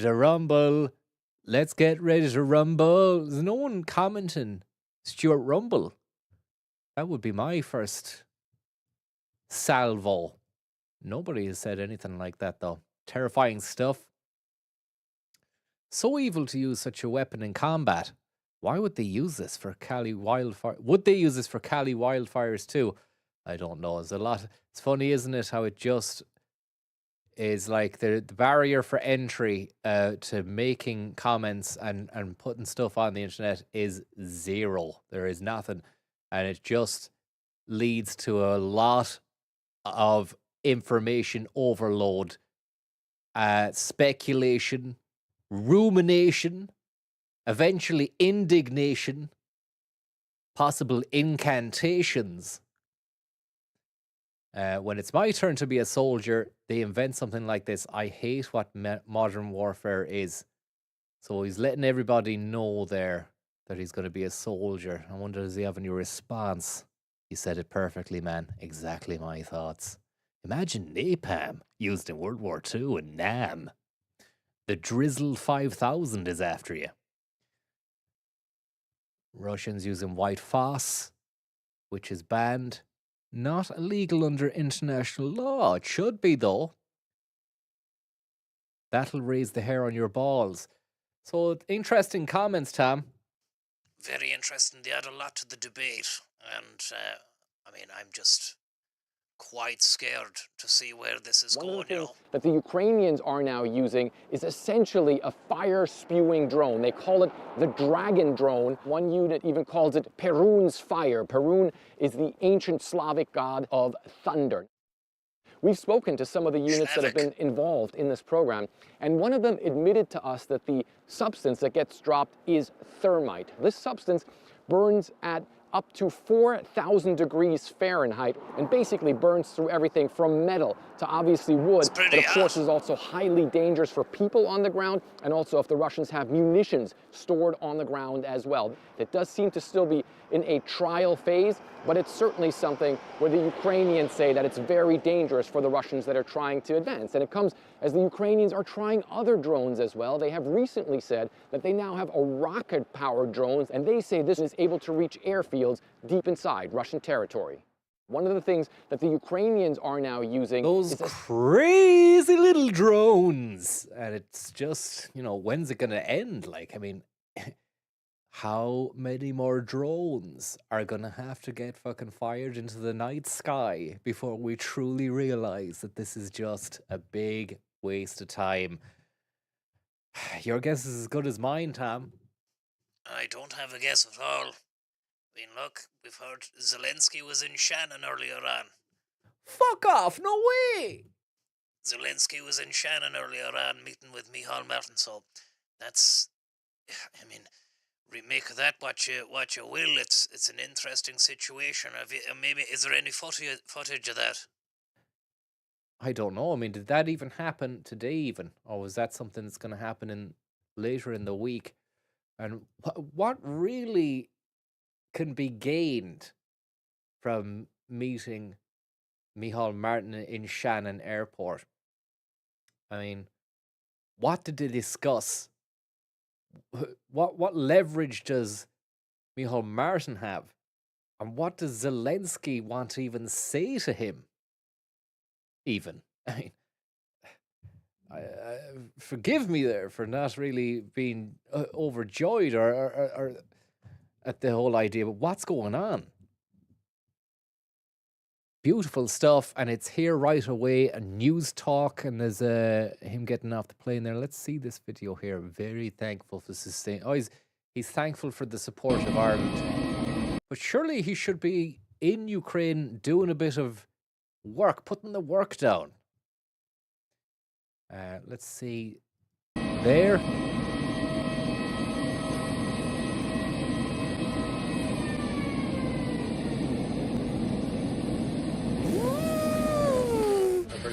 to rumble. Let's get ready to rumble. There's no one commenting Stuart Rumble. That would be my first salvo. Nobody has said anything like that, though. Terrifying stuff. So evil to use such a weapon in combat. Why would they use this for Cali wildfire? Would they use this for Cali wildfires too? I don't know. There's a lot. It's funny, isn't it, how it just is like the barrier for entry to making comments and putting stuff on the internet is zero. There is nothing. And it just leads to a lot of information overload, speculation, rumination, eventually indignation, possible incantations. When it's my turn to be a soldier, they invent something like this. I hate what modern warfare is. So he's letting everybody know there that he's going to be a soldier. I wonder, does he have any response? You said it perfectly, man. Exactly my thoughts. Imagine napalm used in World War II in Nam. The Drizzle 5000 is after you. Russians using white phos, which is banned. Not illegal under international law. It should be, though. That'll raise the hair on your balls. So, interesting comments, Tom. Very interesting. They add a lot to the debate. And, I mean, I'm just quite scared to see where this is going, you know. That the Ukrainians are now using is essentially a fire-spewing drone. They call it the Dragon drone. One unit even calls it Perun's fire. Perun is the ancient Slavic god of thunder. We've spoken to some of the units that have been involved in this program, and one of them admitted to us that the substance that gets dropped is thermite. This substance burns at up to 4,000 degrees Fahrenheit and basically burns through everything from metal to obviously wood. But of course is also highly dangerous for people on the ground, and also if the Russians have munitions stored on the ground as well. It does seem to still be in a trial phase, but it's certainly something where the Ukrainians say that it's very dangerous for the Russians that are trying to advance. And it comes as the Ukrainians are trying other drones as well. They have recently said that they now have a rocket-powered drones, and they say this is able to reach airfields deep inside Russian territory. One of the things that the Ukrainians are now using those crazy little drones. And it's just, you know, when's it going to end? Like, I mean, how many more drones are going to have to get fucking fired into the night sky before we truly realize that this is just a big waste of time? Your guess is as good as mine, Tom. I don't have a guess at all. I mean, look, we've heard Zelensky was in Shannon earlier on. Fuck off, no way! Zelensky was in Shannon earlier on meeting with Michal Martin, so that's, I mean, remake that what you will. It's an interesting situation. Maybe, is there any footage of that? I don't know. I mean, did that even happen today even? Or was that something that's going to happen later in the week? And what really can be gained from meeting Michal Martin in Shannon Airport? I mean, what did they discuss? What leverage does Michal Martin have? And what does Zelensky want to even say to him? Even, I mean, forgive me there for not really being overjoyed or at the whole idea, but what's going on? Beautiful stuff, and it's here right away. A news talk, and there's him getting off the plane there. Let's see this video here. Very thankful for sustain. Oh, he's thankful for the support of Ireland, but surely he should be in Ukraine doing a bit of work, putting the work down. Let's see there.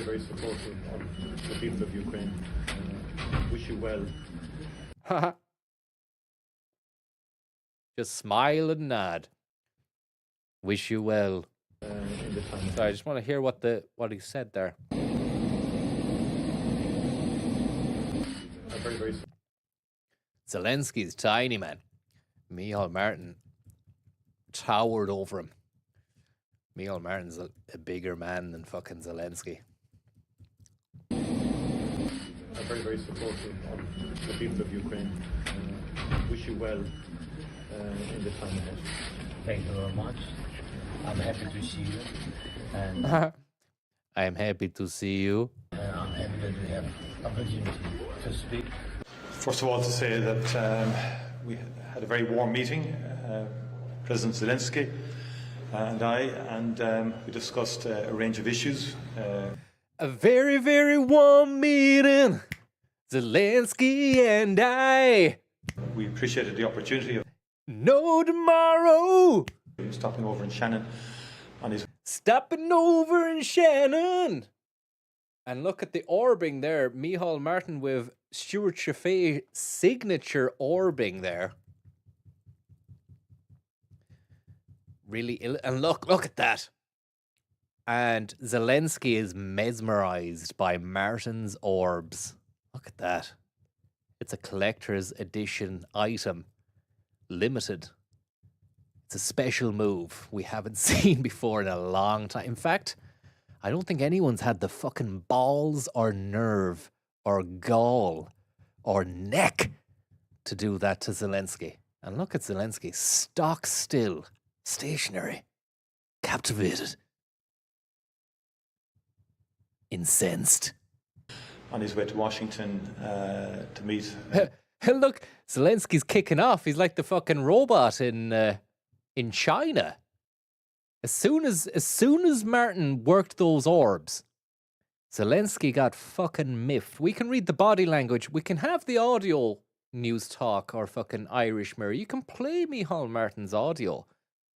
Very supportive of the people of Ukraine. Wish you well. Just smile and nod. Wish you well. So I just want to hear what he said there. Zelensky's tiny, man. Micheál Martin towered over him. Micheál Martin's a bigger man than fucking Zelensky. I'm very, very supportive of the people of Ukraine. Wish you well in the time ahead. Thank you very much. I'm happy to see you. And I'm happy to see you. I'm happy that we have opportunity to speak. First of all, to say that we had a very warm meeting, President Zelensky and I, and we discussed a range of issues. A very, very warm meeting, Zelensky and I. We appreciated the opportunity of no tomorrow. Stopping over in Shannon on his stopping over in Shannon. And look at the orbing there. Micheál Martin with Stuart Chaffee signature orbing there. Really ill. And look at that. And Zelensky is mesmerized by Martin's orbs. Look at that. It's a collector's edition item. Limited. It's a special move we haven't seen before in a long time. In fact, I don't think anyone's had the fucking balls or nerve or gall or neck to do that to Zelensky. And look at Zelensky, stock still, stationary, captivated, incensed. On his way to Washington to meet. Look, Zelensky's kicking off. He's like the fucking robot in China. As soon as Martin worked those orbs, Zelensky got fucking miffed. We can read the body language. We can have the audio news talk or fucking Irish Mirror. You can play Micheál Martin's audio.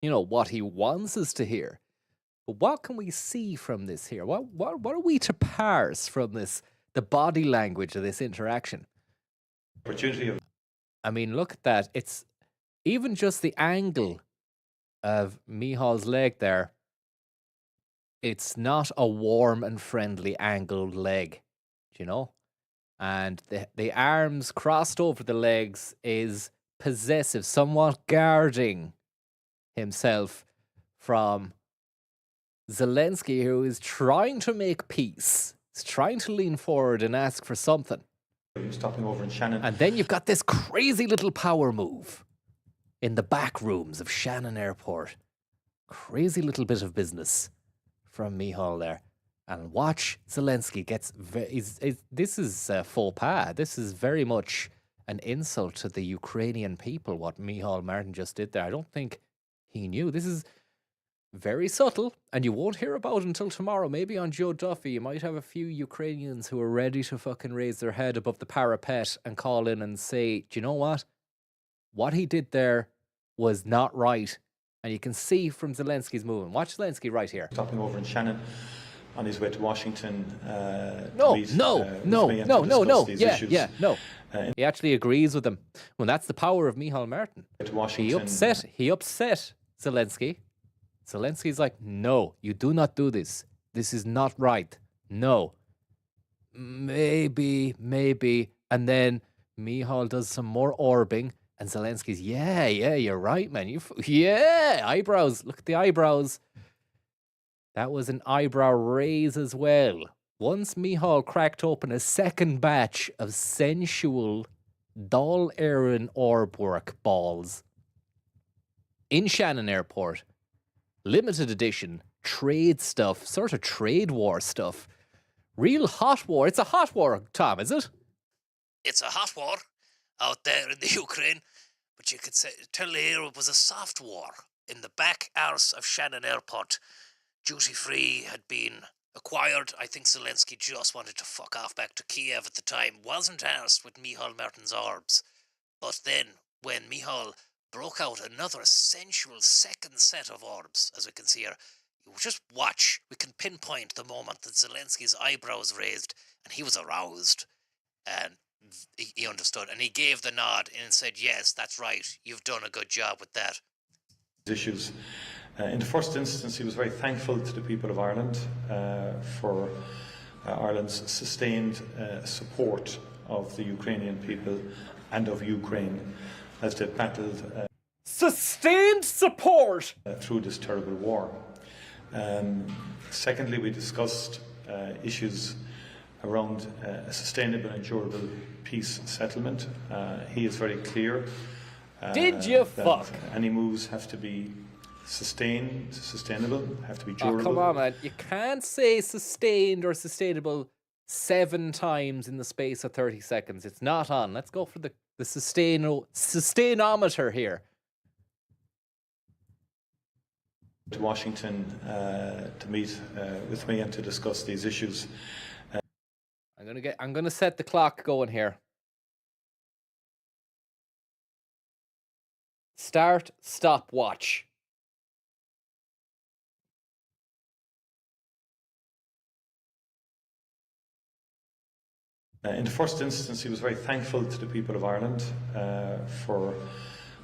You know, what he wants us to hear. But what can we see from this here? What are we to parse from this, the body language of this interaction? Opportunity of... I mean, look at that. It's even just the angle of Micheál's leg there. It's not a warm and friendly angled leg, you know? And the arms crossed over the legs is possessive, somewhat guarding himself from Zelensky, who is trying to make peace. He's trying to lean forward and ask for something. Stopping over in Shannon. And then you've got this crazy little power move in the back rooms of Shannon Airport. Crazy little bit of business from Micheál there. And watch Zelensky gets... this is faux pas. This is very much an insult to the Ukrainian people, what Micheál Martin just did there. I don't think he knew. This is very subtle, and you won't hear about it until tomorrow. Maybe on Joe Duffy, you might have a few Ukrainians who are ready to fucking raise their head above the parapet and call in and say, do you know what? What he did there was not right. And you can see from Zelensky's movement. Watch Zelensky right here. Stopping over in Shannon on his way to Washington. No. He actually agrees with him. Well, that's the power of Micheál Martin. He upset Zelensky. Zelensky's like, no, you do not do this. This is not right. No. Maybe. And then Micheál does some more orbing. And Zelensky's, yeah, you're right, man. Eyebrows. Look at the eyebrows. That was an eyebrow raise as well. Once Micheál cracked open a second batch of sensual Dáil Éireann orb work balls in Shannon Airport, limited edition, trade stuff, sort of trade war stuff. Real hot war. It's a hot war, Tom, is it? It's a hot war out there in the Ukraine, but you could tell here it was a soft war. In the back arse of Shannon Airport, duty-free had been acquired. I think Zelensky just wanted to fuck off back to Kiev at the time. Wasn't arsed with Micheál Martin's orbs. But then, when Micheál broke out another sensual second set of orbs, as we can see here, you just watch. We can pinpoint the moment that Zelensky's eyebrows raised, and he was aroused. And he understood, and he gave the nod and said, yes, that's right, you've done a good job with that. Issues. In the first instance, he was very thankful to the people of Ireland for Ireland's sustained support of the Ukrainian people and of Ukraine as they battled sustained support through this terrible war. Secondly, we discussed issues around a sustainable and durable peace settlement. He is very clear Did you fuck? Any moves have to be sustainable, have to be durable. Oh, come on, man. You can't say sustained or sustainable 7 times in the space of 30 seconds. It's not on. Let's go for the sustainometer here. To Washington to meet with me and to discuss these issues. I'm gonna set the clock going here. Start, stop, watch. In the first instance, he was very thankful to the people of Ireland for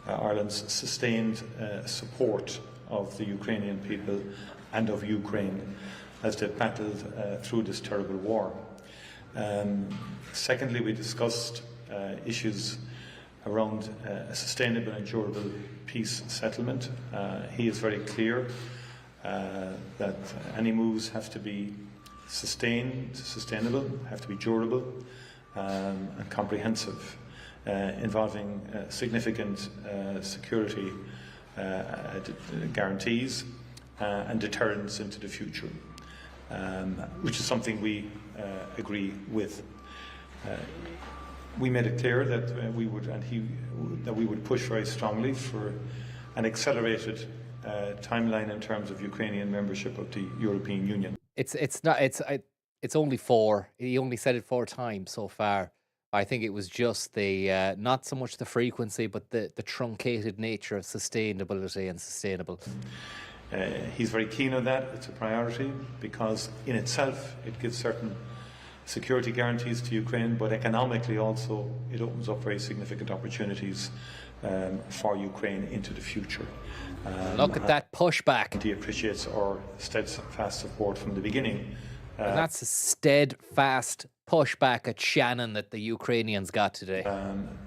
Ireland's sustained support of the Ukrainian people and of Ukraine as they battled through this terrible war. Secondly, we discussed issues around a sustainable and durable peace settlement. He is very clear that any moves have to be sustainable, have to be durable and comprehensive, involving significant security guarantees and deterrence into the future, which is something we agree with. We made it clear that we would push very strongly for an accelerated timeline in terms of Ukrainian membership of the European Union. It's only 4. He only said it 4 times so far. I think it was just the not so much the frequency, but the truncated nature of sustainability and sustainable. He's very keen on that. It's a priority because in itself it gives certain security guarantees to Ukraine, but economically also it opens up very significant opportunities for Ukraine into the future. Look at that pushback. He appreciates our steadfast support from the beginning. And that's a steadfast pushback at Shannon that the Ukrainians got today.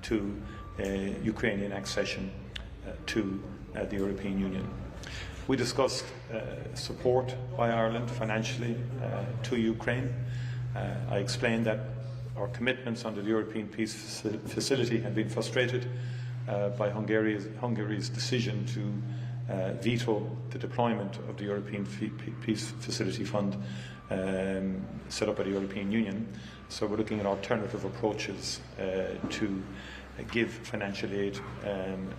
To Ukrainian accession to the European Union. We discussed support by Ireland financially to Ukraine. I explained that our commitments under the European Peace Facility had been frustrated by Hungary's decision to veto the deployment of the European Peace Facility Fund set up by the European Union. So we're looking at alternative approaches to give financial aid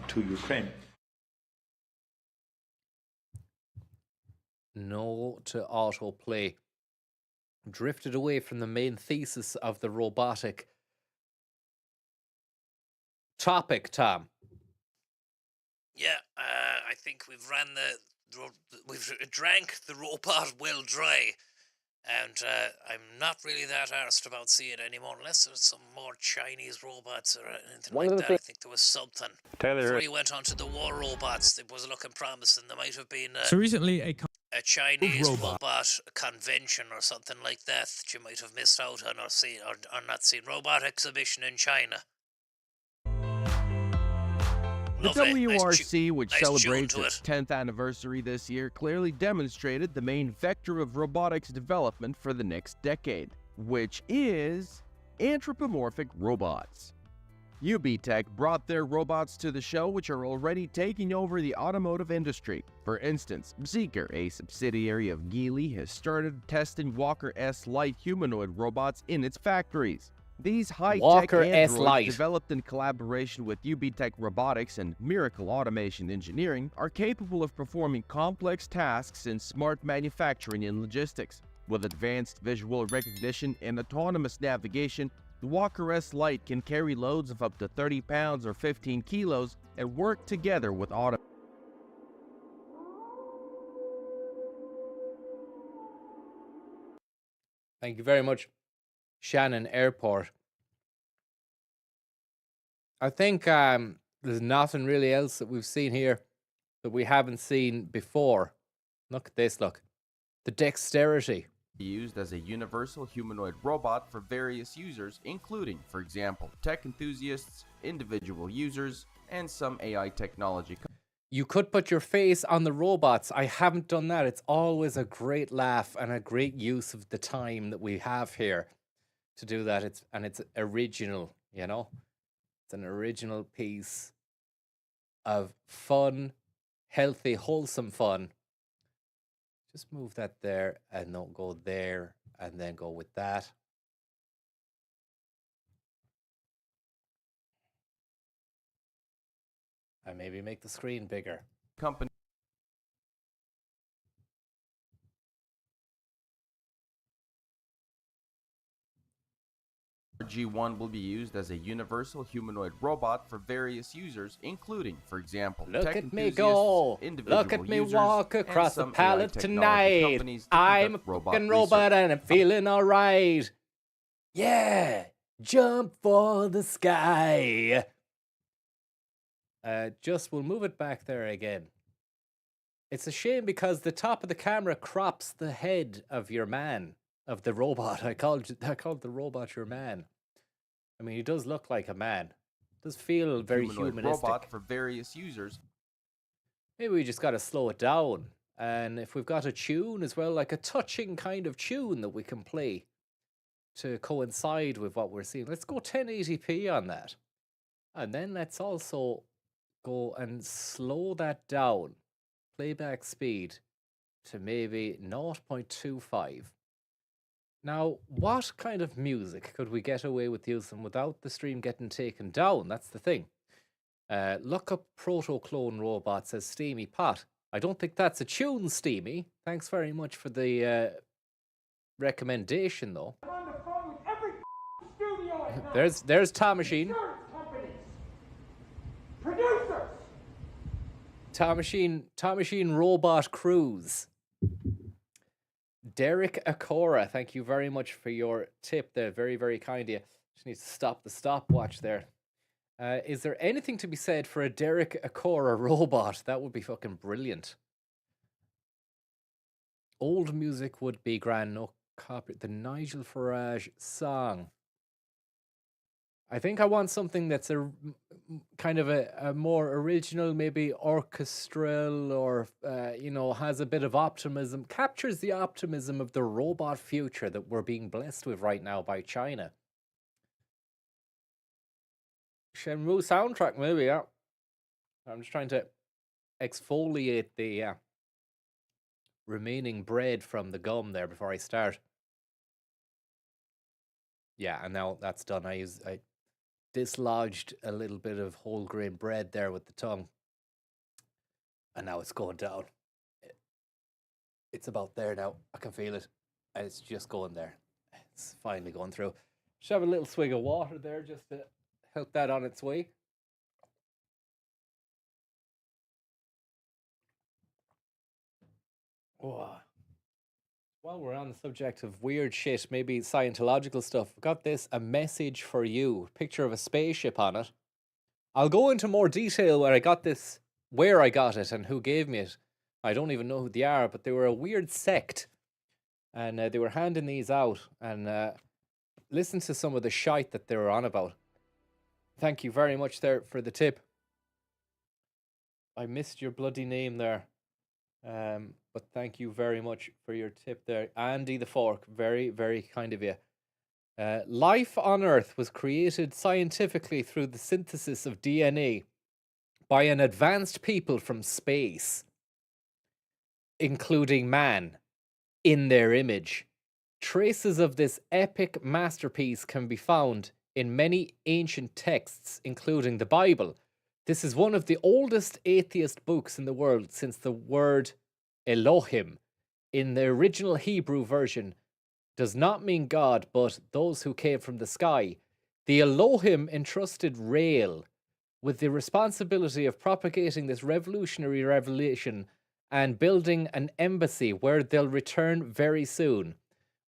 to Ukraine. No to autoplay. Drifted away from the main thesis of the robotic topic, Tom. Yeah, I think we've drank the robot well dry, and I'm not really that arsed about seeing it anymore, unless there's some more Chinese robots or anything like that. I think there was something. Before you went on to the war robots, it was looking promising. There might have been so recently a Chinese robot convention or something like that you might have missed out on or not seen. Robot exhibition in China. The WRC, which celebrates its 10th anniversary this year, clearly demonstrated the main vector of robotics development for the next decade, which is anthropomorphic robots. UBTech brought their robots to the show, which are already taking over the automotive industry. For instance, Zeekr, a subsidiary of Geely, has started testing Walker S Light humanoid robots in its factories. These high-tech androids, developed in collaboration with UBTech Robotics and Miracle Automation Engineering, are capable of performing complex tasks in smart manufacturing and logistics. With advanced visual recognition and autonomous navigation, the Walker S Light can carry loads of up to 30 pounds or 15 kilos and work together with automation. Thank you very much, Shannon Airport. I think there's nothing really else that we've seen here that we haven't seen before. Look at this, look. The dexterity. Used as a universal humanoid robot for various users, including, for example, tech enthusiasts, individual users, and some AI technology. You could put your face on the robots. I haven't done that. It's always a great laugh and a great use of the time that we have here to do that. It's original, you know? It's an original piece of fun, healthy, wholesome fun. Just move that there and don't go there and then go with that. And maybe make the screen bigger. Company G1 will be used as a universal humanoid robot for various users, including, for example, look tech at me go, look at me walk across the palette tonight. I'm a fucking robot and I'm feeling alright. Yeah, jump for the sky. Just we'll move it back there again. It's a shame because the top of the camera crops the head of your man, of the robot. I called the robot your man. I mean, he does look like a man. Does feel very humanistic. Robot for various users. Maybe we just got to slow it down. And if we've got a tune as well, like a touching kind of tune that we can play to coincide with what we're seeing. Let's go 1080p on that. And then let's also go and slow that down. Playback speed to maybe 0.25. Now, what kind of music could we get away with using without the stream getting taken down? That's the thing. Look up Proto-Clone Robot, says Steamy Pot. I don't think that's a tune, Steamy. Thanks very much for the recommendation, though. There's Tom Machine. Tom Machine Robot Cruise. Derek Akora, thank you very much for your tip there. Very, very kind of you. Just need to stop the stopwatch there. Is there anything to be said for a Derek Akora robot? That would be fucking brilliant. Old music would be grand. No copy. The Nigel Farage song. I think I want something that's a kind of a more original, maybe orchestral, or you know, has a bit of optimism, captures the optimism of the robot future that we're being blessed with right now by China. Shenmue soundtrack, maybe, yeah. I'm just trying to exfoliate the remaining bread from the gum there before I start. Yeah, and now that's done. I dislodged a little bit of whole grain bread there with the tongue, and now it's going down. It's about there now. I can feel it, and it's just going there. It's finally going through. Just have a little swig of water there just to help that on its way. Oh. While we're on the subject of weird shit, maybe Scientological stuff, I've got this, a message for you. Picture of a spaceship on it. I'll go into more detail where I got this, where I got it, and who gave me it. I don't even know who they are, but they were a weird sect. And they were handing these out. And listen to some of the shite that they were on about. Thank you very much there for the tip. I missed your bloody name there. But thank you very much for your tip there. Andy the Fork, very, very kind of you. Life on Earth was created scientifically through the synthesis of DNA by an advanced people from space, including man, in their image. Traces of this epic masterpiece can be found in many ancient texts, including the Bible. This is one of the oldest atheist books in the world since the word Elohim, in the original Hebrew version, does not mean God, but those who came from the sky. The Elohim entrusted Rael with the responsibility of propagating this revolutionary revelation and building an embassy where they'll return very soon.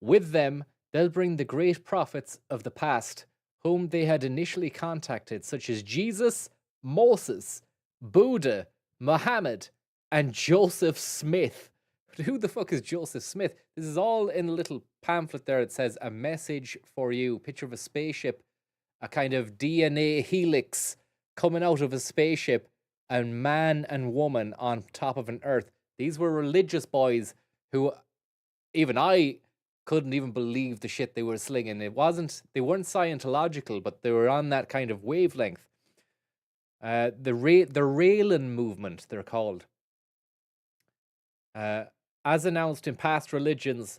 With them, they'll bring the great prophets of the past, whom they had initially contacted, such as Jesus, Moses, Buddha, Muhammad, and Joseph Smith, But who the fuck is Joseph Smith? This is all in a little pamphlet there. It says, a message for you. Picture of a spaceship, a kind of DNA helix coming out of a spaceship, and man and woman on top of an earth. These were religious boys who even I couldn't even believe the shit they were slinging. They weren't Scientological, but they were on that kind of wavelength. The Raylan movement, they're called. As announced in past religions,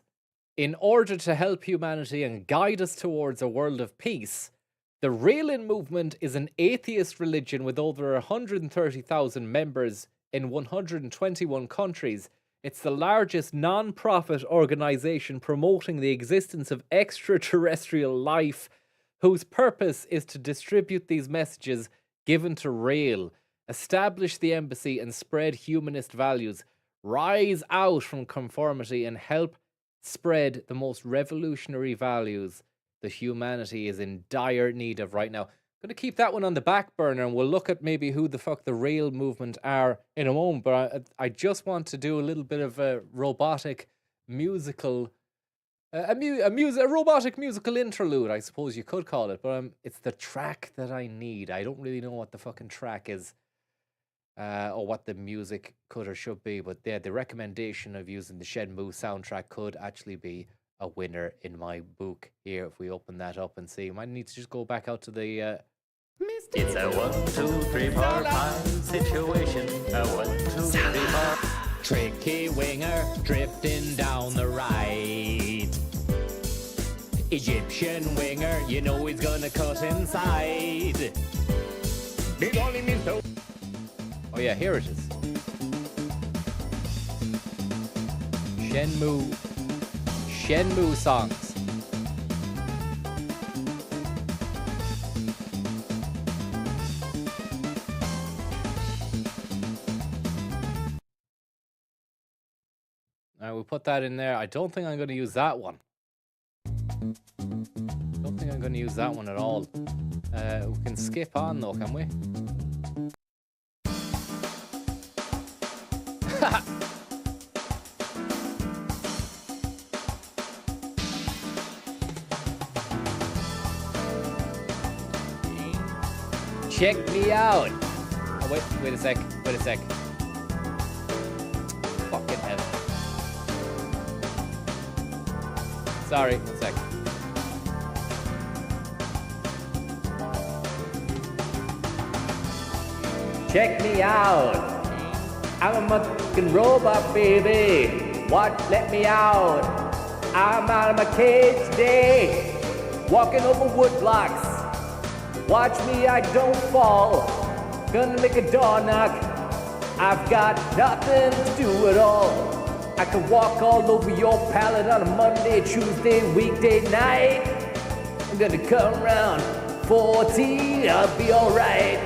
in order to help humanity and guide us towards a world of peace, the Raylan movement is an atheist religion with over 130,000 members in 121 countries. It's the largest non-profit organization promoting the existence of extraterrestrial life, whose purpose is to distribute these messages given to Rail, establish the embassy and spread humanist values, rise out from conformity and help spread the most revolutionary values that humanity is in dire need of right now. Going to keep that one on the back burner, and we'll look at maybe who the fuck the Rail movement are in a moment. But I just want to do a little bit of a robotic musical, a robotic musical interlude, I suppose you could call it. But it's the track that I need. I don't really know what the fucking track is, or what the music could or should be. But yeah, the recommendation of using the Shenmue soundtrack could actually be a winner in my book here. If we open that up and see, I might need to just go back out to the. It's a 1, 2, 3, 4, 5 situation. A 1, 2, 3, 4. Tricky winger drifting down the right. Egyptian winger, you know he's gonna cut inside. Oh yeah, here it is. Shenmue songs. We'll put that in there. I don't think I'm going to use that one. Don't think I'm going to use that one at all. We can skip on though, can we? Check me out. Oh, wait a sec. Fucking hell. Sorry, 1 sec. Check me out. I'm a motherfucking robot, baby. Let me out. I'm out of my cage today. Walking over wood blocks. Watch me, I don't fall. Gonna make a door knock. I've got nothing to do at all. I can walk all over your pallet on a Monday, Tuesday, weekday night. I'm gonna come around 40, I'll be alright.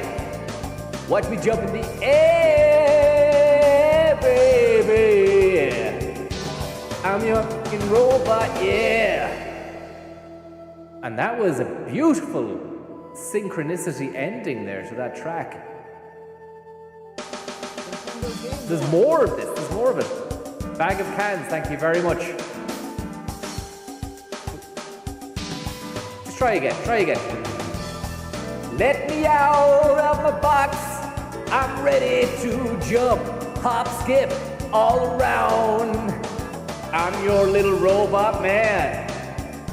Watch me jump in the air, baby. I'm your fucking robot, yeah. And that was a beautiful synchronicity ending there to that track. There's more of this, there's more of it. Bag of cans, thank you very much. Just try again. Let me out of my box. I'm ready to jump, hop, skip, all around. I'm your little robot man.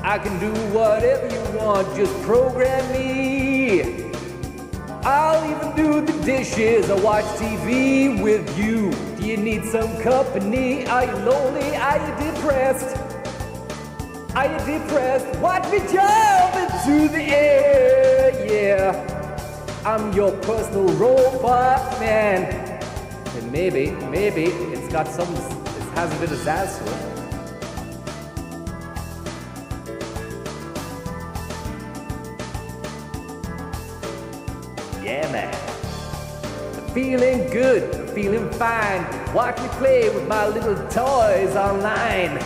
I can do whatever you want, just program me. I'll even do the dishes or watch TV with you. Do you need some company? Are you lonely? Are you depressed? Watch me jump into the air, yeah. I'm your personal robot man. And maybe it's got it has a bit of zazz to it. Yeah, man. I'm feeling good, I'm feeling fine. Watch me play with my little toys online.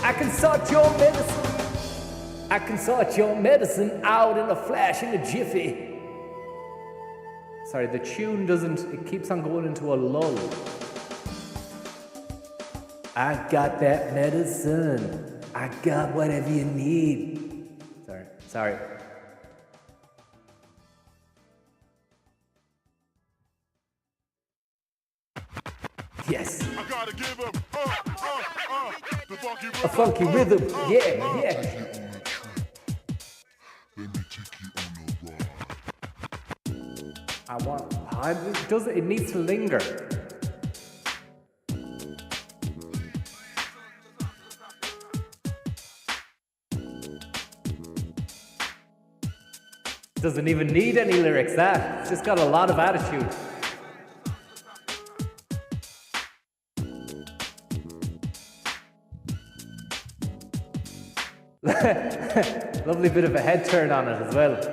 I can sort your medicine out in a flash, in a jiffy. Sorry, the tune it keeps on going into a lull. I got that medicine. I got whatever you need. Sorry. Yes. I gotta give him the funky rhythm. A funky rhythm. Yeah. Let me take you on a ride. It needs to linger. Doesn't even need any lyrics, that. It's just got a lot of attitude. Lovely bit of a head turn on it as well.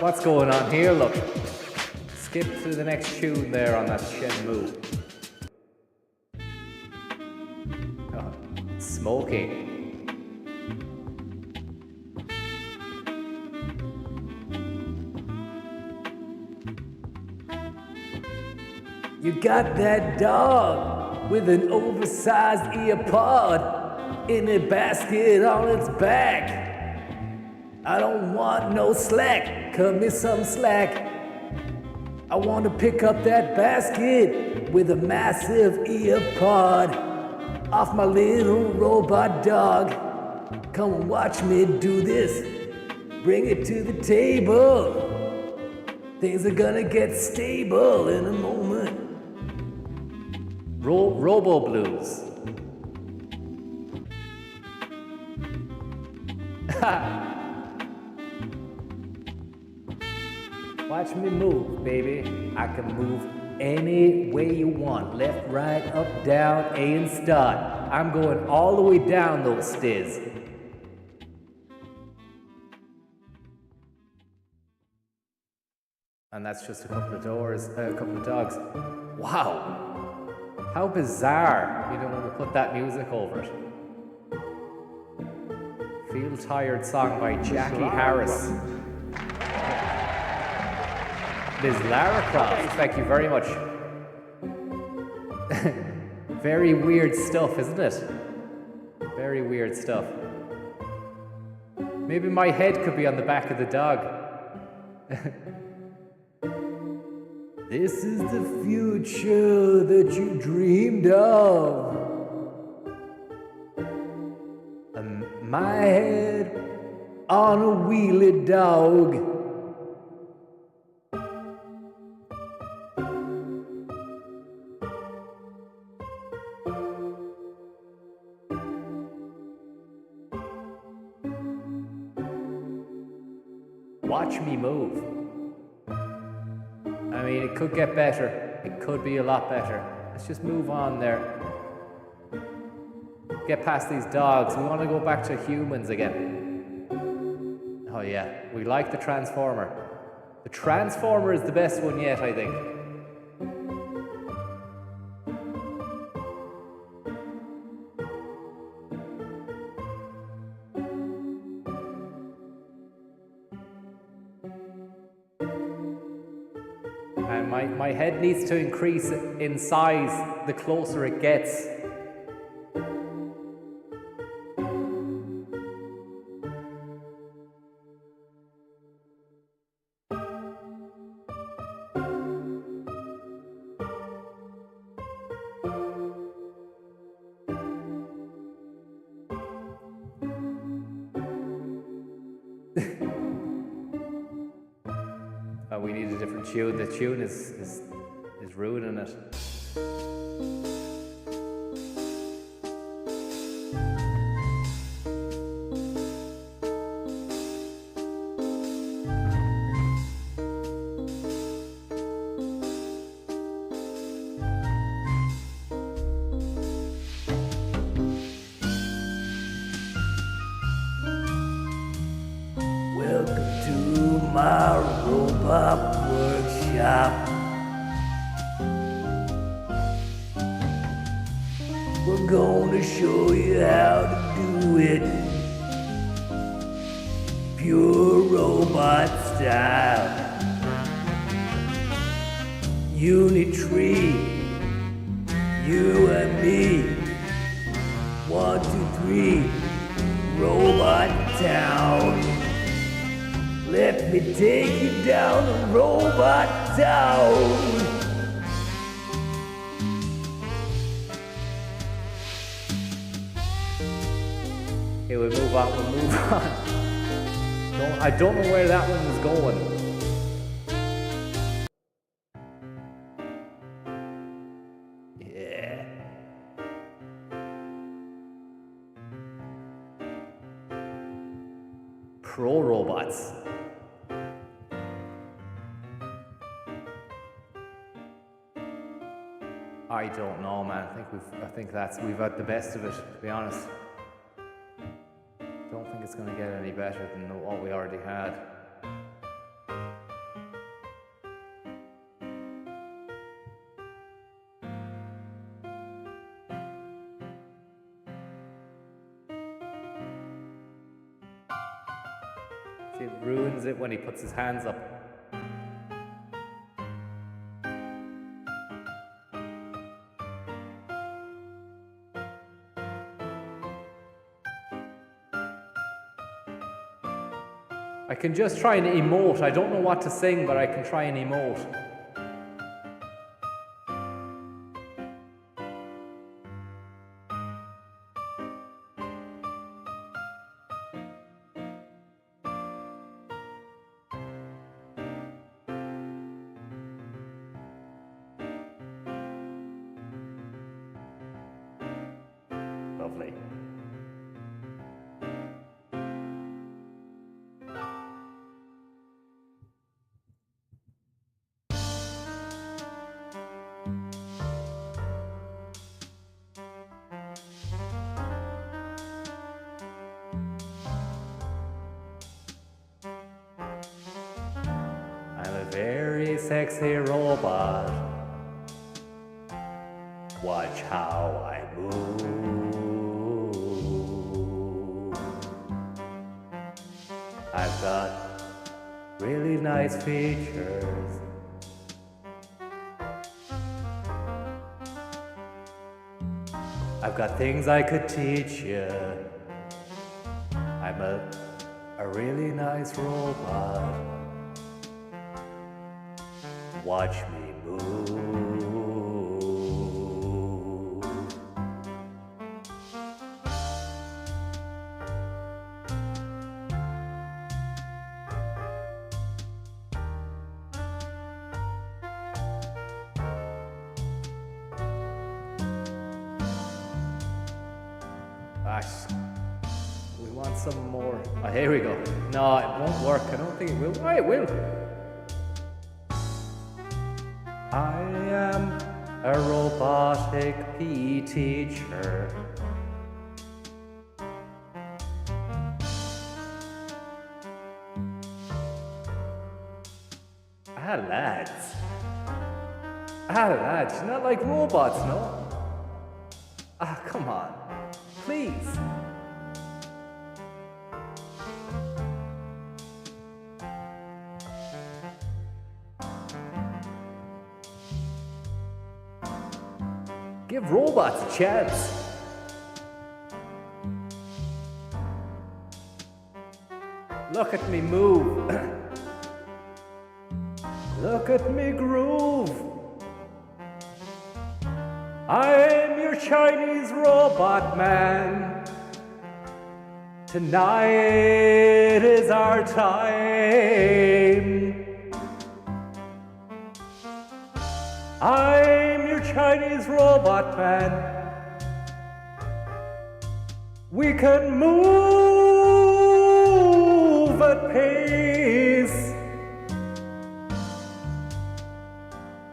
What's going on here? Look, skip to the next tune there on that Shenmue. Oh, smoking. You got that dog with an oversized ear pod in a basket on its back. I don't want no slack, cut me some slack. I want to pick up that basket with a massive ear pod off my little robot dog. Come and watch me do this, bring it to the table. Things are gonna get stable in a moment. Robo Blues. Watch me move, baby. I can move any way you want. Left, right, up, down, A and start. I'm going all the way down those stairs. And that's just a couple of dogs. Wow. How bizarre. You don't want to put that music over it. Feel Tired song by Jackie Harris. Ms. Lara Croft, thank you very much. Very weird stuff, isn't it? Very weird stuff. Maybe my head could be on the back of the dog. This is the future that you dreamed of. My head on a wheelie dog. Watch me move. I mean, it could get better. It could be a lot better. Let's just move on there. Get past these dogs. We want to go back to humans again. Oh yeah, we like the Transformer. The Transformer is the best one yet, I think. And my head needs to increase in size the closer it gets. We need a different tune. The tune is ruining it. Welcome to my robot workshop. I'm gonna show you how to do it. Pure robot style. Unit tree. You and me. 1, 2, 3. Robot town. Let me take you down to Robot Town. Okay, we'll move on. I don't know where that one was going. Yeah. Pro robots. I don't know, man. I think we've had the best of it, to be honest. Don't think it's gonna get any better than what we already had. See, it ruins it when he puts his hands up. I can just try and emote. I don't know what to sing, but I can try and emote. Lovely. I'm a very sexy robot. Watch how I move. I've got really nice features. I've got things I could teach you. I'm a really nice robot. Watch me move. We want some more. Oh, here we go. No, it won't work. I don't think it will. Oh, it will. I am a robotic PE teacher. Lads. Lads, you're not like robots, no? Come on. Please. Give robots a chance. Look at me move. Look at me groove. I'm your Chinese robot man. Tonight is our time. I'm your Chinese robot man. We can move at pace.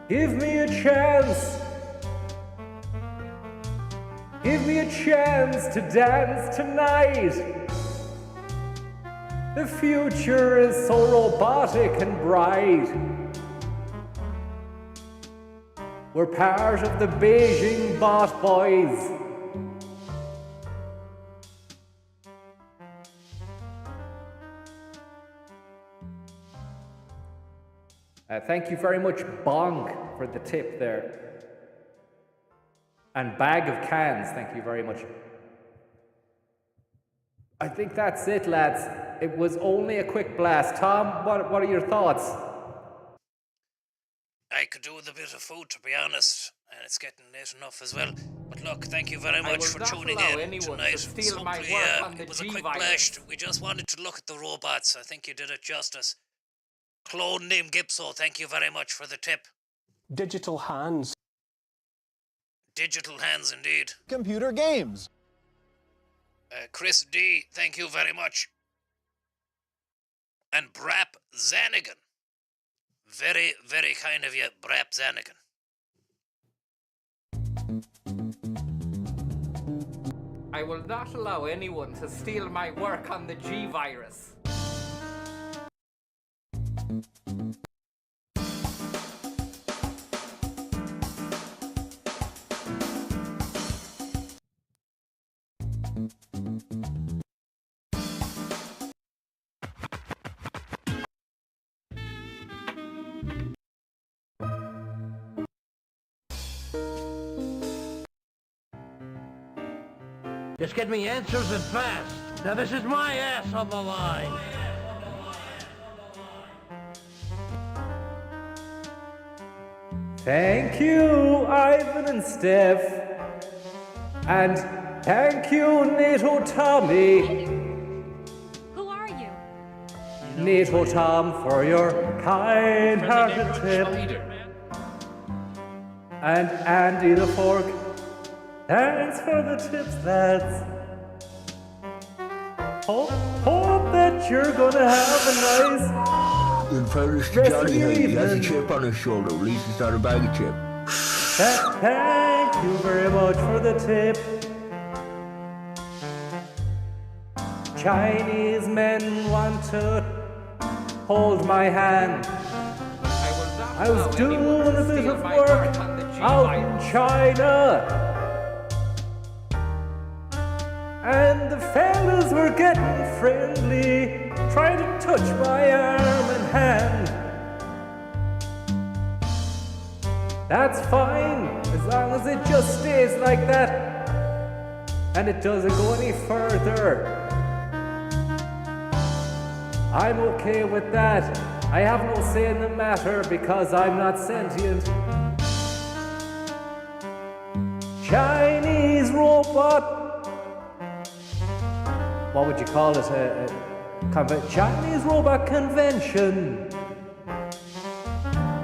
Give me a chance. Give me a chance to dance tonight. The future is so robotic and bright. We're part of the Beijing bot boys. Thank you very much, Bong, for the tip there. And Bag of Cans, thank you very much. I think that's it, lads. It was only a quick blast. Tom, what are your thoughts? I could do with a bit of food, to be honest, and it's getting late enough as well. But look, thank you very much for tuning in tonight. It was a quick blast. We just wanted to look at the robots. I think you did it justice. Clone named Gipso, thank you very much for the tip. Digital hands. Digital hands, indeed. Computer games. Chris D, thank you very much. And Brap Zanigan. Very, very kind of you, Brap Zanigan. I will not allow anyone to steal my work on the G-Virus. Just get me answers and fast. Now this is my ass on the line. Thank you, Ivan and Steph. And thank you, NATO Tommy. Who are you? NATO Tom, for your kind-hearted tip. And Andy the Fork, thanks for the tips, lads. Hope that you're gonna have a nice In fairness to Johnny, he has a chip on his shoulder. At least it's not a baggy chip. Thank you very much for the tip. Chinese men want to hold my hand. I was doing a bit of work out in China, and the fellas were getting friendly, trying to touch my arm and hand. That's fine, as long as it just stays like that, and it doesn't go any further. I'm okay with that. I have no say in the matter because I'm not sentient. Chinese robot. What would you call it? Chinese robot convention.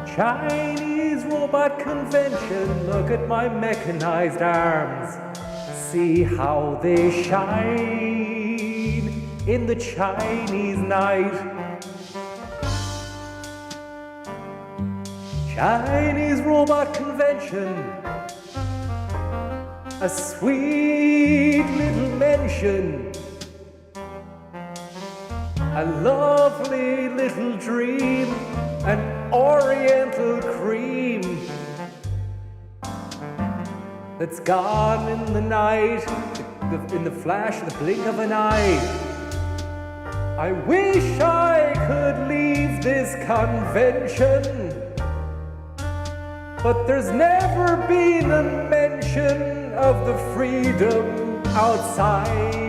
Chinese robot convention. Look at my mechanized arms. See how they shine in the Chinese night. Chinese robot convention. A sweet little mention. A lovely little dream. An oriental cream that's gone in the night, in the flash, the blink of an eye. I wish I could leave this convention, but there's never been a mention of the freedom outside.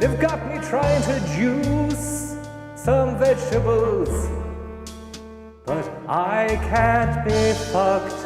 They've got me trying to juice some vegetables, but I can't be fucked